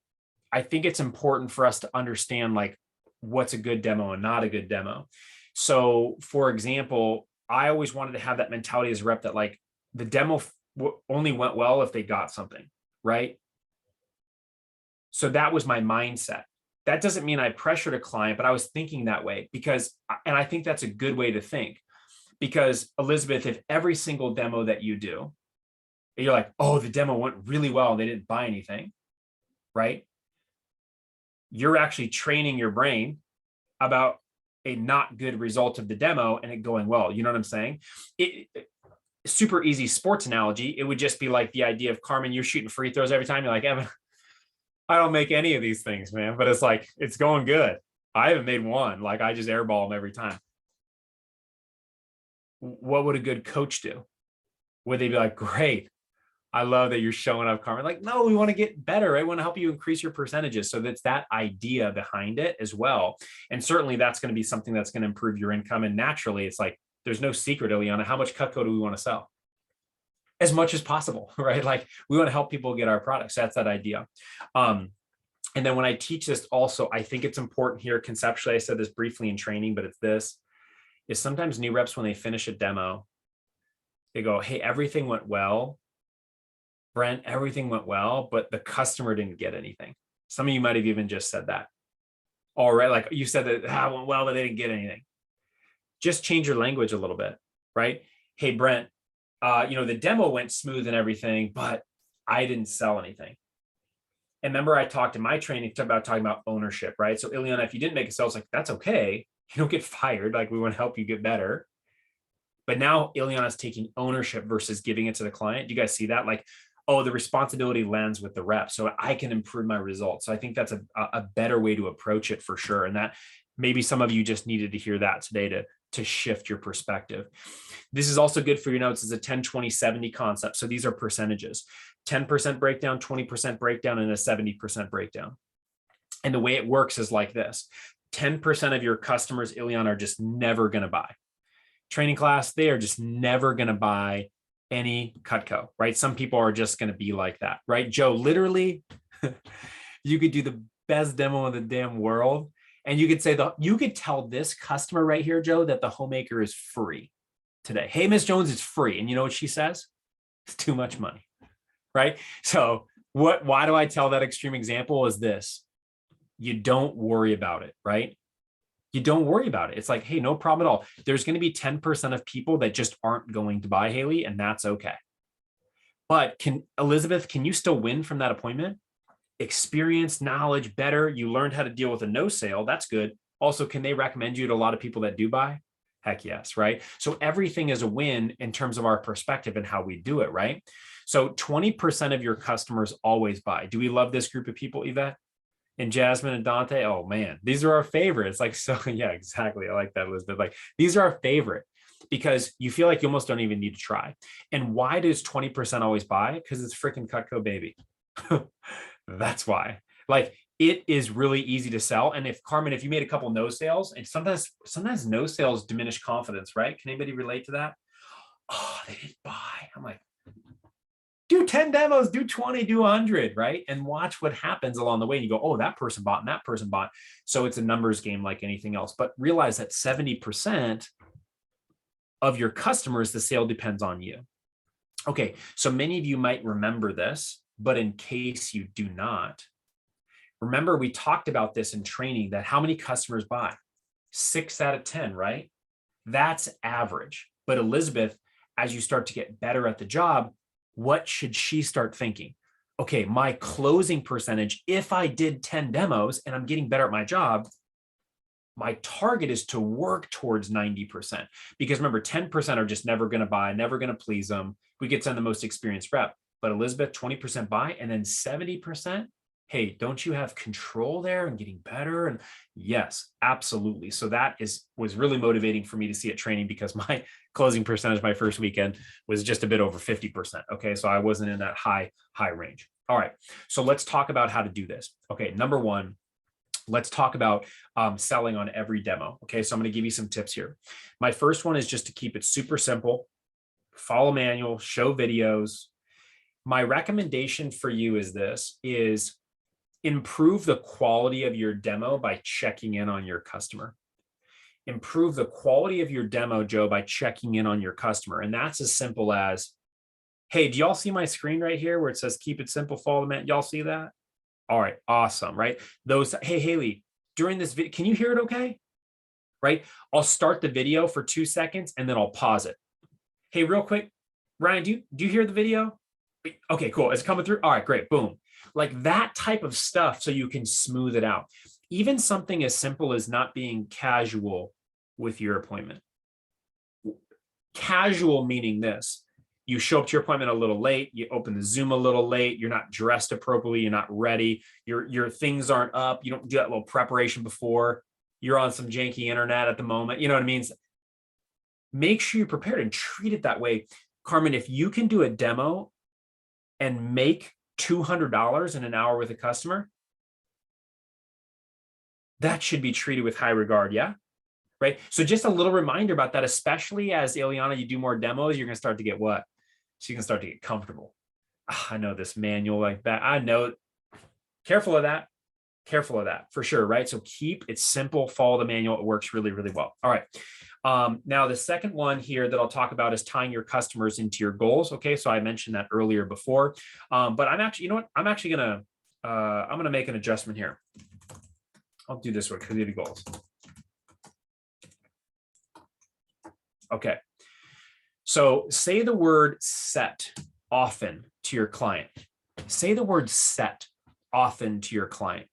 I think it's important for us to understand like what's a good demo and not a good demo. So for example, I always wanted to have that mentality as a rep that like the demo only went well if they got something, right? So that was my mindset. That doesn't mean I pressured a client, but I was thinking that way and I think that's a good way to think, because Elizabeth, if every single demo that you do, you're like, oh, the demo went really well, they didn't buy anything, right? You're actually training your brain about a not good result of the demo and it going well. You know what I'm saying? Super easy sports analogy. It would just be like the idea of, Carmen, you're shooting free throws every time. You're like, Evan, I don't make any of these things, man, but it's like, it's going good. I haven't made one. Like I just airball them every time. What would a good coach do? Would they be like, great, I love that you're showing up, Carmen? Like, no, we want to get better. I want to help you increase your percentages. So that's that idea behind it as well. And certainly that's going to be something that's going to improve your income. And naturally, it's like, there's no secret, Ileana, how much Cutco do we want to sell? As much as possible, right? Like we want to help people get our products. That's that idea. And then when I teach this also, I think it's important here conceptually, I said this briefly in training, but it's this, is sometimes new reps, when they finish a demo, they go, hey, everything went well. Brent, everything went well, but the customer didn't get anything. Some of you might have even just said that. All right. Like you said that it went well, but they didn't get anything. Just change your language a little bit, right? Hey, Brent, the demo went smooth and everything, but I didn't sell anything. And remember, I talked in my training about talking about ownership, right? So Ileana, if you didn't make a sale, it's like, that's okay. You don't get fired. Like, we want to help you get better. But now Ileana's taking ownership versus giving it to the client. Do you guys see that? Like, oh, the responsibility lands with the rep, so I can improve my results. So I think that's a better way to approach it for sure. And that maybe some of you just needed to hear that today to shift your perspective. This is also good for your notes as a 10, 20, 70 concept. So these are percentages, 10% breakdown, 20% breakdown, and a 70% breakdown. And the way it works is like this. 10% of your customers, Ileana, are just never going to buy. Training class, they are just never going to buy any Cutco, right? Some people are just going to be like that, right? Joe, literally, you could do the best demo in the damn world. And you could say you could tell this customer right here, Joe, that the homemaker is free today. Hey, Miss Jones, it's free. And you know what she says? It's too much money, right? So why do I tell that extreme example is this? You don't worry about it, right? You don't worry about it. It's like, hey, no problem at all. There's going to be 10% of people that just aren't going to buy, Haley, and that's okay. But Elizabeth, can you still win from that appointment? Experience, knowledge, better. You learned how to deal with a no sale. That's good. Also, can they recommend you to a lot of people that do buy? Heck yes, right? So everything is a win in terms of our perspective and how we do it, right? So 20% of your customers always buy. Do we love this group of people, Yvette? And Jasmine and Dante, oh man, these are our favorites. Like, so yeah, exactly. I like that, Elizabeth. Like, these are our favorite because you feel like you almost don't even need to try. And why does 20% always buy? Because it's freaking Cutco, baby. That's why. Like, it is really easy to sell. And if Carmen, if you made a couple no sales, and sometimes no sales diminish confidence, right? Can anybody relate to that? Oh, they didn't buy. I'm like, do 10 demos, do 20, do 100, right? And watch what happens along the way. And you go, oh, that person bought and that person bought. So it's a numbers game like anything else. But realize that 70% of your customers, the sale depends on you. Okay, so many of you might remember this, but in case you do not, remember we talked about this in training that how many customers buy? 6 out of 10, right? That's average. But Elizabeth, as you start to get better at the job, what should she start thinking? Okay, my closing percentage, if I did 10 demos and I'm getting better at my job, my target is to work towards 90%. Because remember, 10% are just never going to buy, never going to please them. We get send the most experienced rep. But Elizabeth, 20% buy, and then 70%, hey, don't you have control there and getting better? And yes, absolutely. So that was really motivating for me to see at training because my closing percentage my first weekend was just a bit over 50%. Okay, so I wasn't in that high range. All right, so let's talk about how to do this. Okay, number one, let's talk about selling on every demo. Okay, so I'm going to give you some tips here. My first one is just to keep it super simple, follow manual, show videos. My recommendation for you is improve the quality of your demo by checking in on your customer. Improve the quality of your demo, Joe, by checking in on your customer. And that's as simple as, hey, do y'all see my screen right here where it says keep it simple, follow the man? Y'all see that? All right, awesome, right? Hey, Haley, during this video, can you hear it okay? Right? I'll start the video for 2 seconds and then I'll pause it. Hey, real quick, Ryan, do you hear the video? Okay, cool. It's coming through. All right, great. Boom. Like that type of stuff so you can smooth it out. Even something as simple as not being casual with your appointment. Casual meaning this. You show up to your appointment a little late, you open the Zoom a little late, you're not dressed appropriately, you're not ready, your things aren't up, you don't do that little preparation before, you're on some janky internet at the moment, you know what I mean? Make sure you're prepared and treat it that way. Carmen, if you can do a demo and make $200 in an hour with a customer, that should be treated with high regard, yeah? Right? So just a little reminder about that, especially as Ileana, you do more demos, you're going to start to get what? So you can start to get comfortable. I know this manual like that. I know. Careful of that. Careful of that for sure, right? So keep it simple, follow the manual. It works really, really well. All right. Now the second one here that I'll talk about is tying your customers into your goals. Okay. So I mentioned that earlier before, but I'm actually, you know what? I'm actually going to make an adjustment here. I'll do this one, community goals. Okay. So say the word set often to your client. Say the word set often to your client.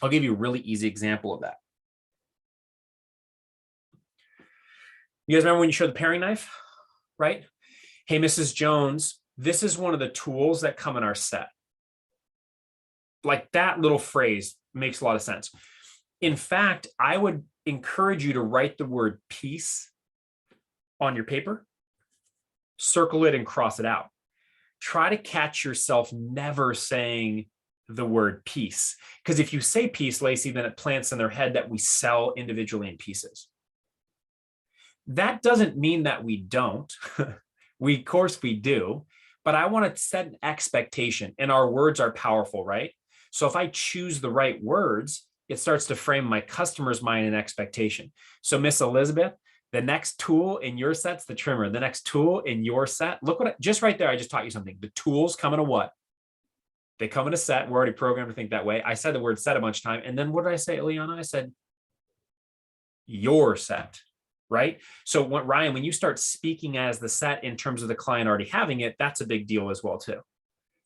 I'll give you a really easy example of that. You guys remember when you showed the paring knife, right? Hey, Mrs. Jones, this is one of the tools that come in our set. Like that little phrase makes a lot of sense. In fact, I would encourage you to write the word piece on your paper, circle it and cross it out. Try to catch yourself never saying the word piece. Because if you say piece, Lacey, then it plants in their head that we sell individually in pieces. That doesn't mean that we don't. Of course we do, but I want to set an expectation, and our words are powerful, right? So if I choose the right words, it starts to frame my customer's mind and expectation. So Miss Elizabeth, the next tool in your set's the trimmer. The next tool in your set, look what, just right there, I just taught you something. The tools come in a what? They come in a set. We're already programmed to think that way. I said the word set a bunch of time. And then what did I say, Ileana? I said, your set, right? So Ryan, when you start speaking as the set in terms of the client already having it, that's a big deal as well too,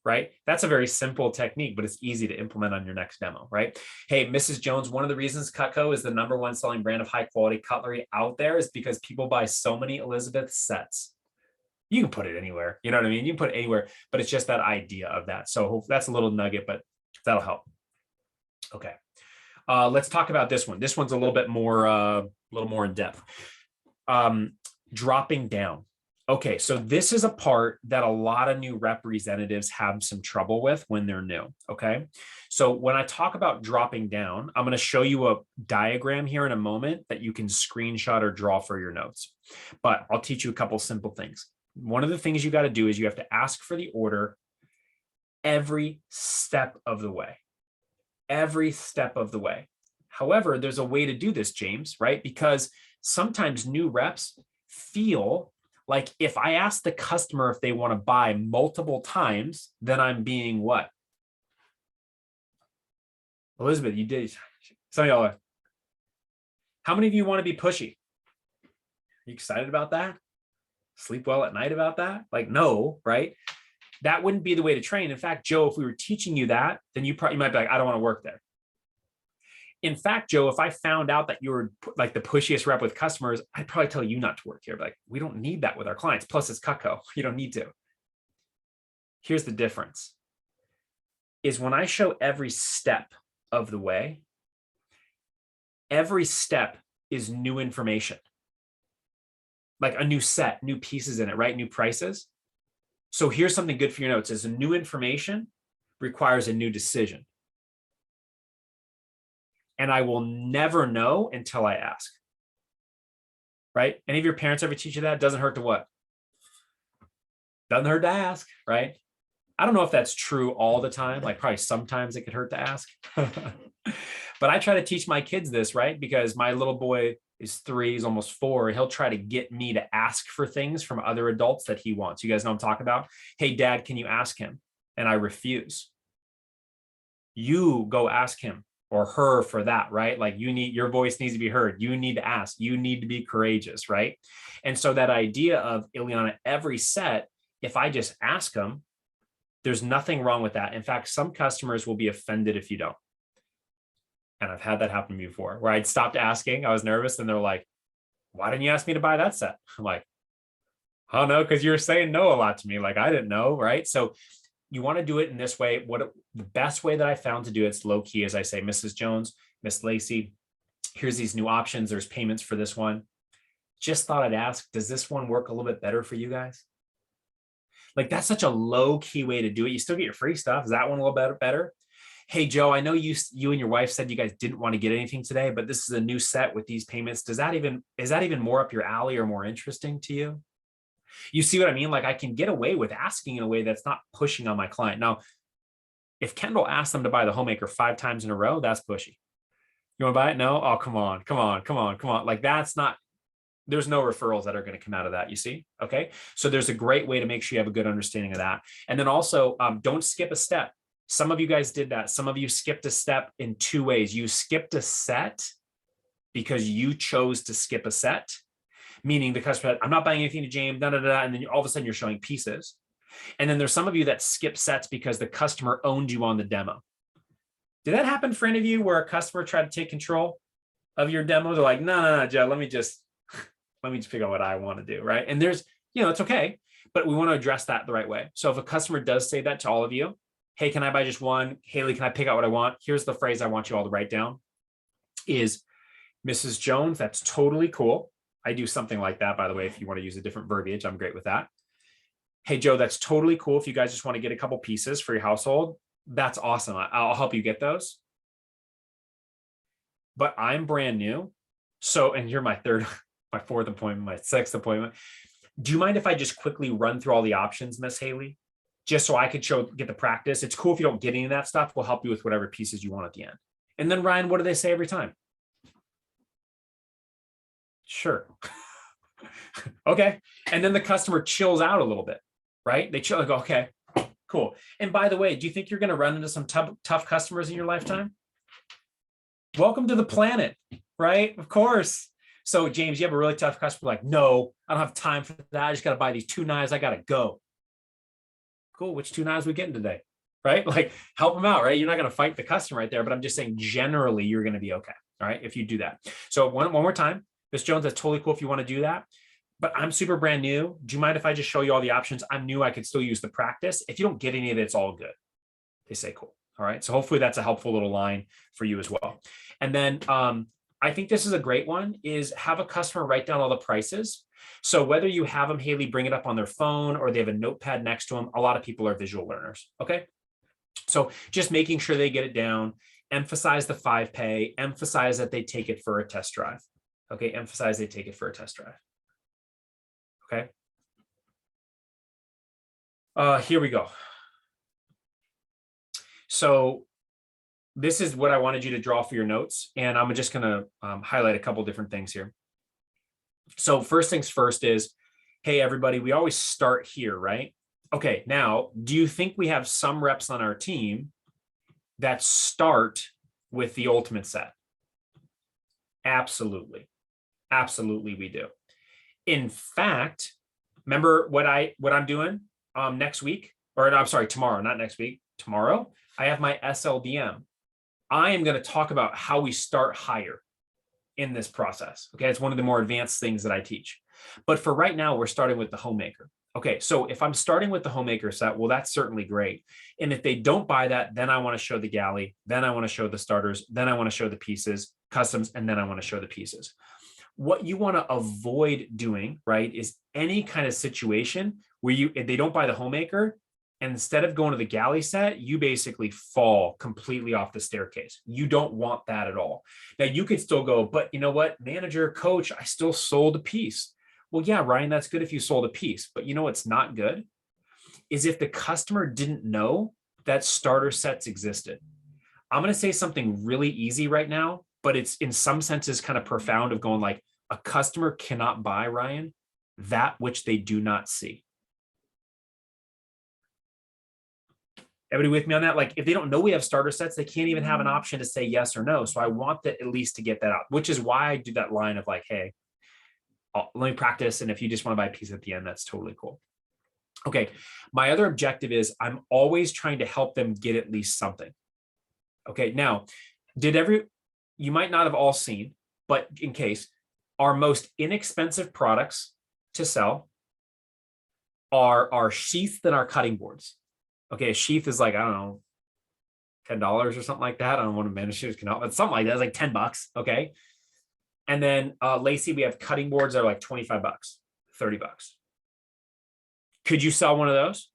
right? That's a very simple technique, but it's easy to implement on your next demo, right? Hey, Mrs. Jones, one of the reasons Cutco is the #1 selling brand of high quality cutlery out there is because people buy so many Elizabeth sets. You can put it anywhere, you know what I mean? You can put it anywhere, but it's just that idea of that. So that's a little nugget, but that'll help. Okay, let's talk about this one. This one's a little more in depth. Dropping down. Okay, so this is a part that a lot of new representatives have some trouble with when they're new, okay? So when I talk about dropping down, I'm gonna show you a diagram here in a moment that you can screenshot or draw for your notes, but I'll teach you a couple simple things. One of the things you gotta do is you have to ask for the order every step of the way, every step of the way. However, there's a way to do this, James, right? Because sometimes new reps feel like if I ask the customer if they want to buy multiple times, then I'm being what? Elizabeth, you did. Some of y'all are. How many of you want to be pushy? Are you excited about that? Sleep well at night about that? Like, no, right? That wouldn't be the way to train. In fact, Joe, if we were teaching you that, then you might be like, I don't want to work there. In fact, Joe, if I found out that you were like the pushiest rep with customers, I'd probably tell you not to work here. Like, we don't need that with our clients. Plus, it's Cutco. You don't need to. Here's the difference. Is when I show every step of the way, every step is new information. Like a new set, new pieces in it, right? New prices. So here's something good for your notes is a new information requires a new decision. And I will never know until I ask, right? Any of your parents ever teach you that? Doesn't hurt to what? Doesn't hurt to ask, right? I don't know if that's true all the time. Like probably sometimes it could hurt to ask. But I try to teach my kids this, right? Because my little boy is 3, he's almost 4. He'll try to get me to ask for things from other adults that he wants. You guys know what I'm talking about? Hey, Dad, can you ask him? And I refuse. You go ask him or her for that, right? Like your voice needs to be heard. You need to ask. You need to be courageous, right? And so that idea of Ileana, every set, if I just ask them, there's nothing wrong with that. In fact, some customers will be offended if you don't. And I've had that happen before where I'd stopped asking. I was nervous and they're like, why didn't you ask me to buy that set? I'm like, oh no, because you were saying no a lot to me. Like I didn't know, right? So you want to do it in this way. The best way that I found to do it's low key, as I say, Mrs. Jones, Miss Lacey, here's these new options. There's payments for this one. Just thought I'd ask, does this one work a little bit better for you guys? Like that's such a low key way to do it. You still get your free stuff. Is that one a little better? Hey, Joe, I know you and your wife said you guys didn't want to get anything today, but this is a new set with these payments. Is that even more up your alley or more interesting to you? You see what I mean? Like I can get away with asking in a way that's not pushing on my client. Now, if Kendall asked them to buy the homemaker 5 times in a row, that's pushy. You want to buy it? No? Oh, come on. Like that's not, there's no referrals that are going to come out of that, you see? Okay. So there's a great way to make sure you have a good understanding of that. And then also don't skip a step. Some of you guys did that. Some of you skipped a step in 2 ways. You skipped a set because you chose to skip a set, meaning the customer said, I'm not buying anything to James, and then all of a sudden you're showing pieces. And then there's some of you that skip sets because the customer owned you on the demo. Did that happen for any of you where a customer tried to take control of your demo? They're like, no, Joe, let me just figure out what I want to do, right? And there's, it's okay, but we want to address that the right way. So if a customer does say that to all of you, hey, can I buy just one? Haley, can I pick out what I want? Here's the phrase I want you all to write down is, Mrs. Jones, that's totally cool. I do something like that, by the way, if you want to use a different verbiage, I'm great with that. Hey, Joe, that's totally cool. If you guys just want to get a couple pieces for your household, that's awesome. I'll help you get those. But I'm brand new. So, and you're my fourth appointment, my sixth appointment. Do you mind if I just quickly run through all the options, Miss Haley? Just so I could get the practice. It's cool if you don't get any of that stuff. We'll help you with whatever pieces you want at the end. And then Ryan, what do they say every time? Sure. Okay. And then the customer chills out a little bit, right? They chill and go, okay, cool. And by the way, do you think you're going to run into some tough customers in your lifetime? Welcome to the planet, right? Of course. So James, you have a really tough customer, like, no, I don't have time for that. I just got to buy these 2 knives. I got to go. Cool. Which 2 knives we getting today? Right? Like, help them out, right? You're not going to fight the customer right there, but I'm just saying generally you're going to be okay. All right. If you do that. So one more time, Ms. Jones, that's totally cool if you want to do that, but I'm super brand new. Do you mind if I just show you all the options? I'm new. I could still use the practice. If you don't get any of it, it's all good. They say, cool. All right. So hopefully that's a helpful little line for you as well. And then I think this is a great one, is have a customer write down all the prices. So whether you have them, Haley, bring it up on their phone or they have a notepad next to them, a lot of people are visual learners. Okay. So just making sure they get it down, emphasize the 5-pay, emphasize that they take it for a test drive. Okay. Emphasize they take it for a test drive. Okay. Here we go. So this is what I wanted you to draw for your notes. And I'm just going to highlight a couple different things here. So first things first is, hey, everybody, we always start here, right? Okay, now, do you think we have some reps on our team that start with the ultimate set? Absolutely. Absolutely, we do. In fact, remember what I'm doing next week, or I'm sorry, tomorrow, not next week, tomorrow, I have my SLDM. I am going to talk about how we start higher in this process. Okay, it's one of the more advanced things that I teach. But for right now, we're starting with the homemaker. Okay, so if I'm starting with the homemaker set, well, that's certainly great. And if they don't buy that, then I want to show the galley, then I want to show the starters, then I want to show the pieces, customs, and then I want to show the pieces. What you want to avoid doing, right, is any kind of situation where if they don't buy the homemaker, and instead of going to the galley set, you basically fall completely off the staircase. You don't want that at all. Now you could still go, but you know what, manager, coach, I still sold a piece. Well, yeah, Ryan, that's good if you sold a piece, but you know what's not good is if the customer didn't know that starter sets existed. I'm going to say something really easy right now, but it's in some senses kind of profound, of going like, a customer cannot buy, Ryan, that which they do not see. Everybody with me on that? Like, if they don't know we have starter sets, they can't even have an option to say yes or no. So I want that at least to get that out, which is why I do that line of like, hey, let me practice. And if you just want to buy a piece at the end, that's totally cool. Okay. My other objective is I'm always trying to help them get at least something. Okay. Now, you might not have all seen, but in case, our most inexpensive products to sell are our sheaths and our cutting boards. Okay. A sheath is like, I don't know, $10 or something like that. I don't want to manage it, but something like that. It's like $10. Okay. And then Lacey, we have cutting boards that are like $25, $30. Could you sell one of those?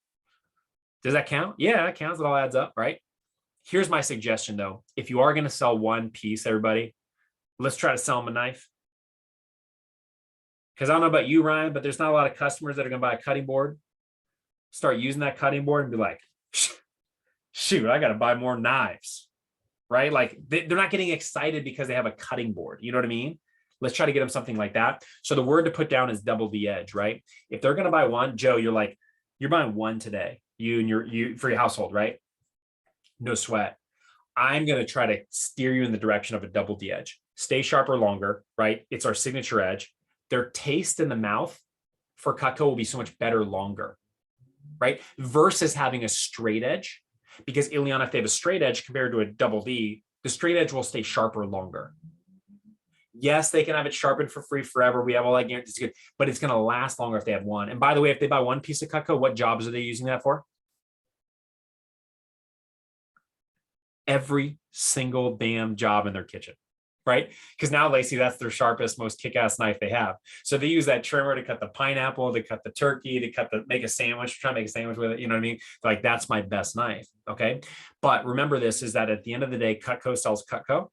Does that count? Yeah, it counts. It all adds up, right? Here's my suggestion though. If you are going to sell one piece, everybody, let's try to sell them a knife. Because I don't know about you, Ryan, but there's not a lot of customers that are going to buy a cutting board, start using that cutting board and be like, shoot, I got to buy more knives, right? Like they're not getting excited because they have a cutting board. You know what I mean? Let's try to get them something like that. So the word to put down is double the edge, right? If they're going to buy one, Joe, you're buying one today, you for your household, right? No sweat. I'm going to try to steer you in the direction of a double the edge. Stay sharper longer, right? It's our signature edge. Their taste in the mouth for Cutco will be so much better longer. right? Versus having a straight edge, because Ileana, if they have a straight edge compared to a double D, the straight edge will stay sharper longer. Yes, they can have it sharpened for free forever. We have all that guarantees, good, but it's going to last longer if they have one. And by the way, if they buy one piece of Cutco, what jobs are they using that for? Every single damn job in their kitchen, right? Because now, Lacey, that's their sharpest, most kick-ass knife they have. So they use that trimmer to cut the pineapple, to cut the turkey, to make a sandwich, try to make a sandwich with it. You know what I mean? Like, that's my best knife. Okay. But remember this is that at the end of the day, Cutco sells Cutco.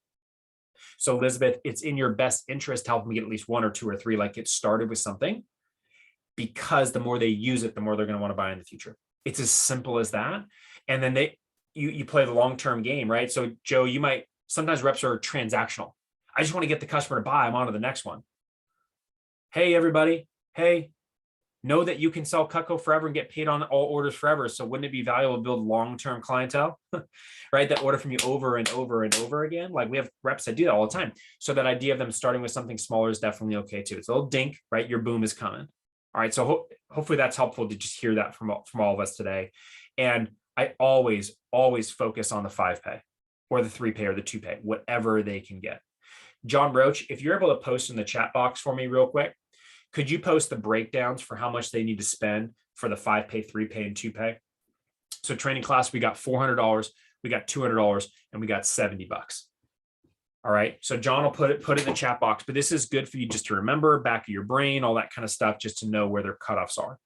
So Elizabeth, it's in your best interest to help them get at least one or two or three, like get started with something, because the more they use it, the more they're going to want to buy in the future. It's as simple as that. And then you play the long-term game, right? So Joe, you might, sometimes reps are transactional. I just want to get the customer to buy. I'm on to the next one. Hey, everybody. Hey, know that you can sell Cutco forever and get paid on all orders forever. So wouldn't it be valuable to build long-term clientele, right? That order from you over and over and over again. Like, we have reps that do that all the time. So that idea of them starting with something smaller is definitely okay too. It's a little dink, right? Your boom is coming. All right. So hopefully that's helpful to just hear that from all of us today. And I always focus on the 5-pay or the 3-pay or the 2-pay, whatever they can get. John Roach, if you're able to post in the chat box for me real quick, could you post the breakdowns for how much they need to spend for the 5-pay, 3-pay, and 2-pay? So training class, we got $400, we got $200, and we got $70. All right. So John will put it in the chat box, but this is good for you just to remember, back of your brain, all that kind of stuff, just to know where their cutoffs are.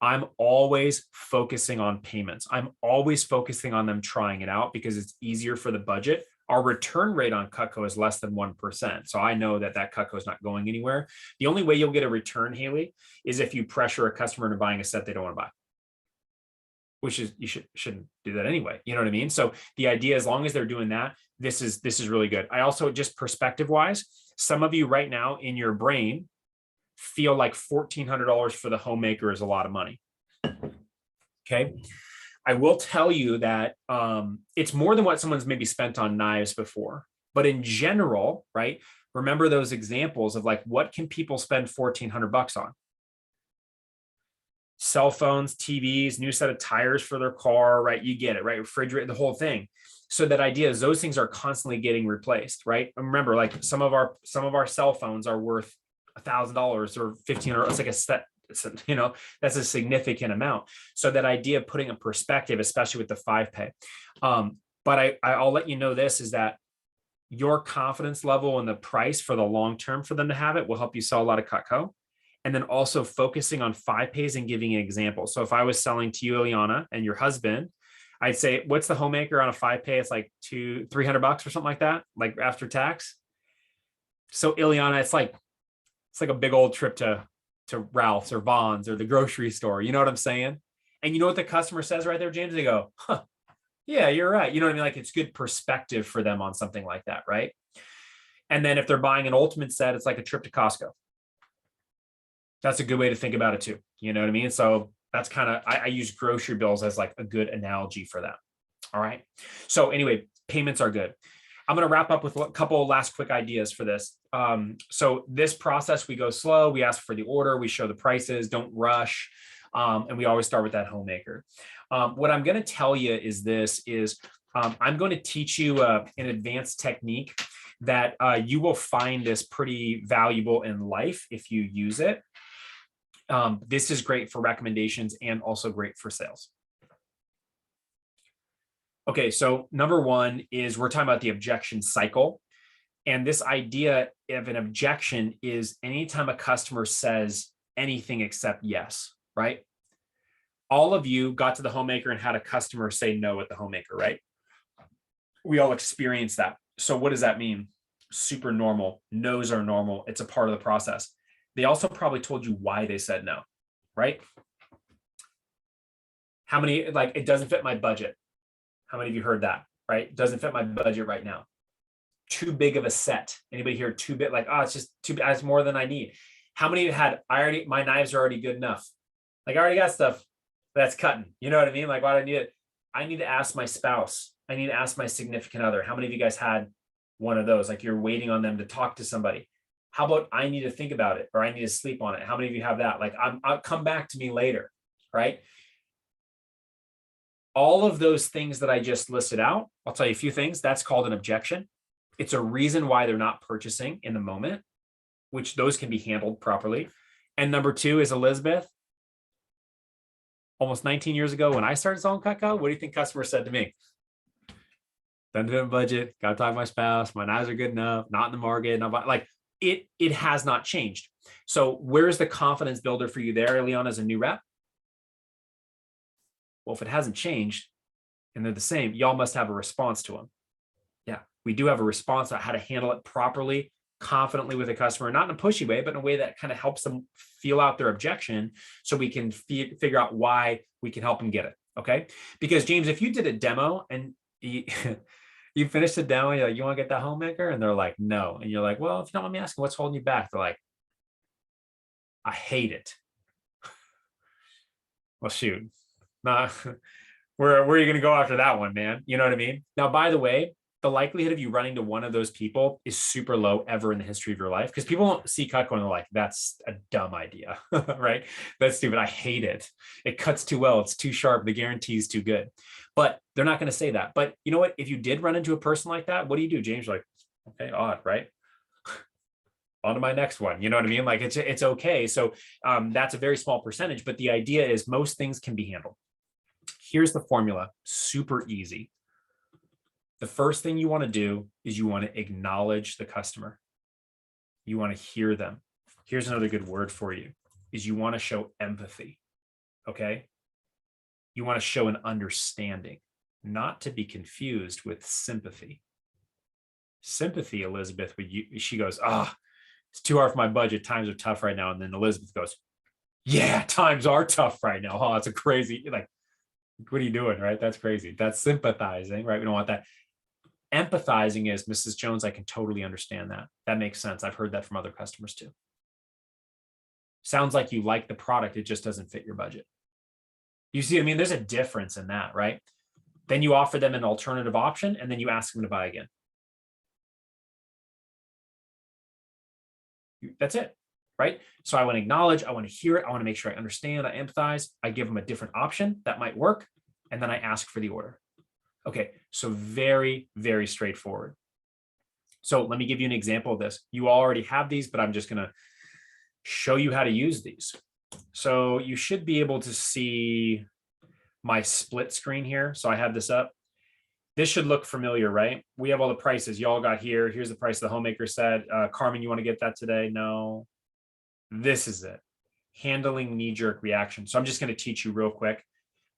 I'm always focusing on payments. I'm always focusing on them trying it out because it's easier for the budget. Our return rate on Cutco is less than 1%. So I know that Cutco is not going anywhere. The only way you'll get a return, Haley, is if you pressure a customer into buying a set they don't want to buy, which is, you shouldn't do that anyway. You know what I mean? So the idea, as long as they're doing that, this is really good. I also, just perspective wise, some of you right now in your brain feel like $1,400 for the homemaker is a lot of money. Okay. I will tell you that it's more than what someone's maybe spent on knives before, but in general, right? Remember those examples of like, what can people spend $1,400 on? Cell phones, TVs, new set of tires for their car, right? You get it, right? Refrigerator, the whole thing. So that idea is those things are constantly getting replaced, right? And remember, like some of our cell phones are worth $1,000 or $1,500. It's like a set. You know, that's a significant amount. So that idea of putting a perspective, especially with the 5-pay. But I'll let you know this is that your confidence level and the price for the long term for them to have it will help you sell a lot of Cutco. And then also focusing on 5-pays and giving an example. So if I was selling to you, Ileana, and your husband, I'd say, what's the homemaker on a 5-pay? It's like $300 or something like that, like after tax. So Ileana, it's like a big old trip to Ralph's or Vaughn's or the grocery store. You know what I'm saying? And you know what the customer says right there, James? They go, huh, yeah, you're right. You know what I mean? Like, it's good perspective for them on something like that, right? And then if they're buying an ultimate set, it's like a trip to Costco. That's a good way to think about it too. You know what I mean? So that's kind of, I use grocery bills as like a good analogy for that. All right. So anyway, payments are good. I'm going to wrap up with a couple of last quick ideas for this. So this process, we go slow, we ask for the order, we show the prices, don't rush. And we always start with that homemaker. What I'm going to tell you is I'm going to teach you an advanced technique that you will find this pretty valuable in life if you use it. This is great for recommendations and also great for sales. Okay, so number one is we're talking about the objection cycle. And this idea of an objection is anytime a customer says anything except yes, right? All of you got to the homemaker and had a customer say no at the homemaker, right? We all experience that. So what does that mean? Super normal. No's are normal. It's a part of the process. They also probably told you why they said no, right? How many, like, it doesn't fit my budget. How many of you heard that, right? Doesn't fit my budget right now. Too big of a set. Anybody here too big? Like, oh, it's just too big. It's more than I need. How many of you had, my knives are already good enough. Like, I already got stuff that's cutting. You know what I mean? Like, why do I need it? I need to ask my spouse. I need to ask my significant other. How many of you guys had one of those? Like, you're waiting on them to talk to somebody. How about I need to think about it or I need to sleep on it? How many of you have that? Like, I'll come back to me later, right? All of those things that I just listed out, I'll tell you a few things. That's called an objection. It's a reason why they're not purchasing in the moment, which those can be handled properly. And number two is Elizabeth. Almost 19 years ago, when I started selling Cutco, what do you think customers said to me? Done budget, got to talk to my spouse. My knives are good enough, not in the market. Not like it has not changed. So where's the confidence builder for you there, Eliana, as a new rep? Well, if it hasn't changed and they're the same, y'all must have a response to them. Yeah, we do have a response on how to handle it properly, confidently with a customer, not in a pushy way, but in a way that kind of helps them feel out their objection so we can figure out why we can help them get it. Okay. Because James, if you did a demo and you finished the demo, you're like, you want to get that homemaker? And they're like, no. And you're like, well, if you don't mind me asking, what's holding you back? They're like, I hate it. Well, shoot. Nah, where are you going to go after that one, man? You know what I mean? Now, by the way, the likelihood of you running to one of those people is super low ever in the history of your life, because people don't see Cutco and they're like, that's a dumb idea, right? That's stupid. I hate it. It cuts too well. It's too sharp. The guarantee is too good. But they're not going to say that. But you know what? If you did run into a person like that, what do you do, James? You're like, okay, odd, right? On to my next one. You know what I mean? Like it's okay. So that's a very small percentage, but the idea is most things can be handled. Here's the formula, super easy. The first thing you want to do is you want to acknowledge the customer. You want to hear them. Here's another good word for you, is you want to show empathy, okay? You want to show an understanding, not to be confused with sympathy. Sympathy, Elizabeth, she goes, it's too hard for my budget. Times are tough right now. And then Elizabeth goes, yeah, times are tough right now. Oh, it's a crazy, like, what are you doing, right? That's crazy. That's sympathizing, right? We don't want that. Empathizing is, Mrs. Jones, I can totally understand that. That makes sense. I've heard that from other customers too. Sounds like you like the product. It just doesn't fit your budget. You see, I mean, there's a difference in that, right? Then you offer them an alternative option and then you ask them to buy again. That's it, right? So I want to acknowledge, I want to hear it. I want to make sure I understand, I empathize. I give them a different option that might work. And then I ask for the order. Okay, so very, very straightforward. So let me give you an example of this. You already have these, but I'm just going to show you how to use these. So you should be able to see my split screen here. So I have this up. This should look familiar, right? We have all the prices y'all got here. Here's the price the homemaker said. Carmen, you want to get that today? No. This is it. Handling knee-jerk reaction. So I'm just going to teach you real quick.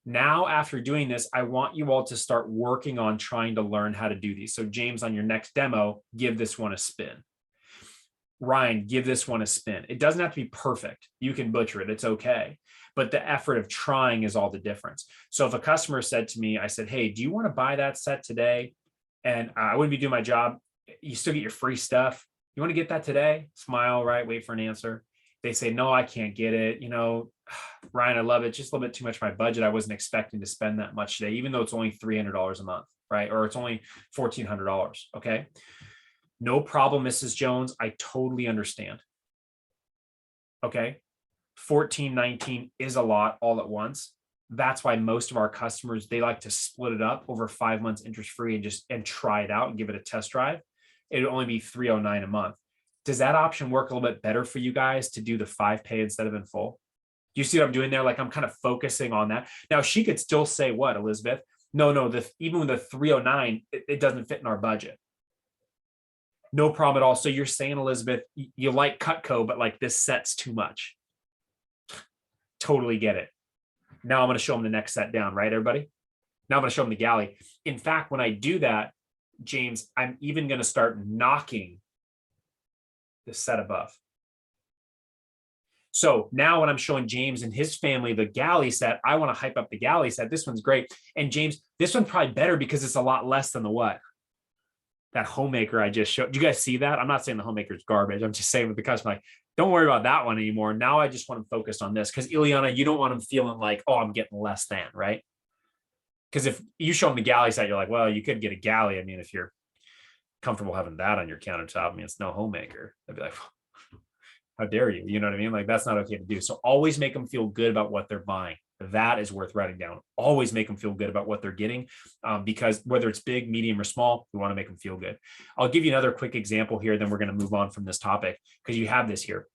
Now, after doing this, I want you all to start working on trying to learn how to do these. So James, on your next demo, give this one a spin. Ryan, give this one a spin. It doesn't have to be perfect. You can butcher it. It's okay. But the effort of trying is all the difference. So if a customer said to me, I said, hey, do you want to buy that set today? And I wouldn't be doing my job. You still get your free stuff. You want to get that today? Smile, right? Wait for an answer. They say, no, I can't get it. You know, Ryan, I love it. Just a little bit too much of my budget. I wasn't expecting to spend that much today, even though it's only $300 a month, right? Or it's only $1,400. Okay. No problem, Mrs. Jones. I totally understand. Okay. 1419 is a lot all at once. That's why most of our customers, they like to split it up over 5 months interest free and try it out and give it a test drive. It would only be $309 a month. Does that option work a little bit better for you guys to do the 5 pay instead of in full? Do you see what I'm doing there? Like I'm kind of focusing on that. Now she could still say what, Elizabeth? No, even with the 309, it doesn't fit in our budget. No problem at all. So you're saying, Elizabeth, you like Cutco, but like this set's too much. Totally get it. Now I'm going to show them the next set down, right, everybody? Now I'm going to show them the galley. In fact, when I do that, James, I'm even going to start knocking the set above. So now when I'm showing James and his family the galley set, I want to hype up the galley set. This one's great. And James, this one's probably better because it's a lot less than the what? That homemaker I just showed. Do you guys see that? I'm not saying the homemaker's garbage. I'm just saying with the customer, like, don't worry about that one anymore. Now I just want them focused on this. Because Ileana, you don't want them feeling like, oh, I'm getting less than, right? Because if you show them the galley set, you're like, well, you could get a galley. I mean, if you're comfortable having that on your countertop, I mean, it's no homemaker. They'd be like, how dare you? You know what I mean? Like, that's not okay to do. So always make them feel good about what they're buying. That is worth writing down. Always make them feel good about what they're getting, because whether it's big, medium, or small, we want to make them feel good. I'll give you another quick example here, then we're going to move on from this topic because you have this here.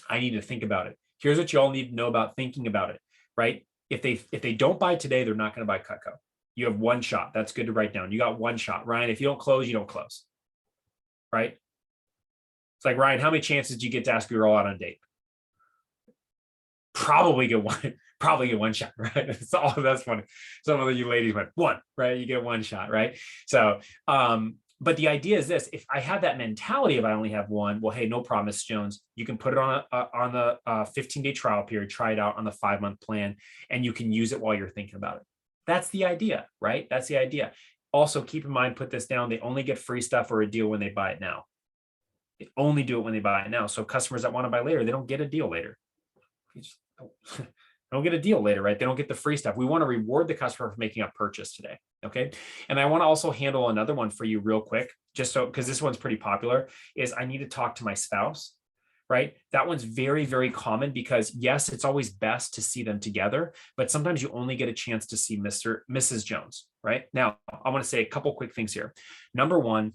I need to think about it. Here's what you all need to know about thinking about it, right? If they don't buy today, they're not going to buy Cutco. You have one shot. That's good to write down. You got one shot. Ryan, if you don't close, you don't close, right? It's like, Ryan, how many chances did you get to ask your girl out on a date? Probably get one shot, right? So that's funny. Some of you ladies went one, right? You get one shot, right? So, but the idea is this: if I have that mentality of I only have one, well, hey, no problem, Ms. Jones. You can put it on the 15-day trial period, try it out on the 5-month plan, and you can use it while you're thinking about it. That's the idea, right? That's the idea. Also, keep in mind, put this down: they only get free stuff or a deal when they buy it now. They only do it when they buy it now. So customers that want to buy later, they don't get a deal later. You just don't get a deal later, right? They don't get the free stuff. We want to reward the customer for making a purchase today. Okay. And I want to also handle another one for you real quick, just so, because this one's pretty popular, is I need to talk to my spouse, right? That one's very, very common because yes, it's always best to see them together, but sometimes you only get a chance to see Mrs. Jones, right? Now, I want to say a couple quick things here. Number one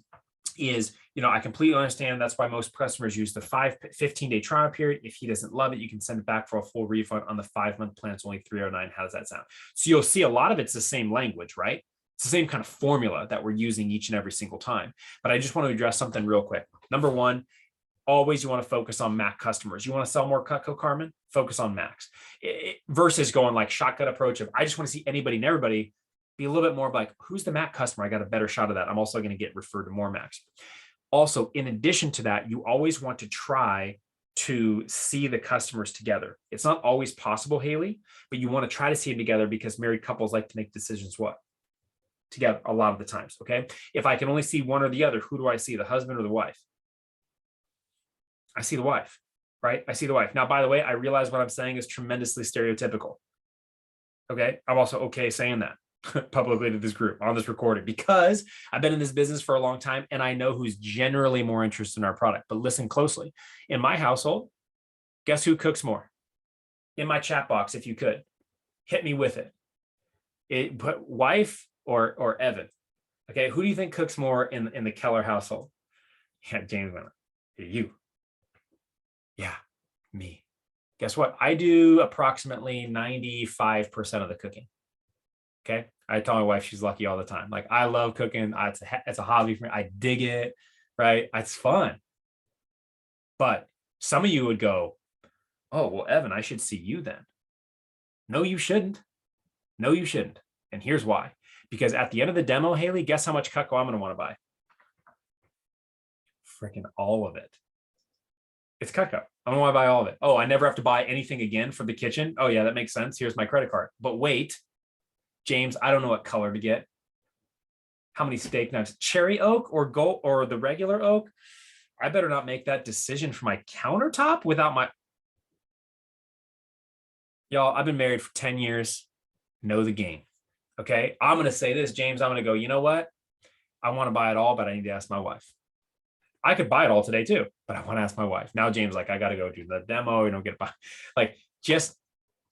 is, I completely understand. That's why most customers use the 15-day trial period. If he doesn't love it, you can send it back for a full refund. On the 5-month plan, it's only $309. How does that sound? So you'll see a lot of it's the same language, right? It's the same kind of formula that we're using each and every single time. But I just want to address something real quick. Number one, always you want to focus on Mac customers. You want to sell more Cutco, Carmen? Focus on Macs. Versus going like shotgun approach of I just want to see anybody and everybody. Be a little bit more like, who's the Mac customer? I got a better shot of that. I'm also going to get referred to more Macs. Also, in addition to that, you always want to try to see the customers together. It's not always possible, Haley, but you want to try to see them together because married couples like to make decisions together a lot of the times, okay? If I can only see one or the other, who do I see, the husband or the wife? I see the wife, right? I see the wife. Now, by the way, I realize what I'm saying is tremendously stereotypical, okay? I'm also okay saying that publicly to this group on this recording because I've been in this business for a long time and I know who's generally more interested in our product. But listen closely. In my household, guess who cooks more? In my chat box, if you could, hit me with it. Put wife or Evan. Okay, who do you think cooks more in the Keller household? Yeah, James went, you. Yeah, me. Guess what? I do approximately 95% of the cooking. Okay. I tell my wife she's lucky all the time. Like, I love cooking. It's a hobby for me. I dig it, right? It's fun. But some of you would go, oh, well, Evan, I should see you then. No, you shouldn't. No, you shouldn't. And here's why. Because at the end of the demo, Haley, guess how much Cutco I'm going to want to buy? Freaking all of it. It's Cutco. I don't want to buy all of it. Oh, I never have to buy anything again for the kitchen. Oh, yeah, that makes sense. Here's my credit card. But wait. James, I don't know what color to get. How many steak knives? Cherry oak or gold or the regular oak? I better not make that decision for my countertop without my... Y'all, I've been married for 10 years. Know the game. Okay. I'm going to say this, James. I'm going to go, you know what? I want to buy it all, but I need to ask my wife. I could buy it all today too, but I want to ask my wife. Now, James, like, I got to go do the demo. Get it by. Like, just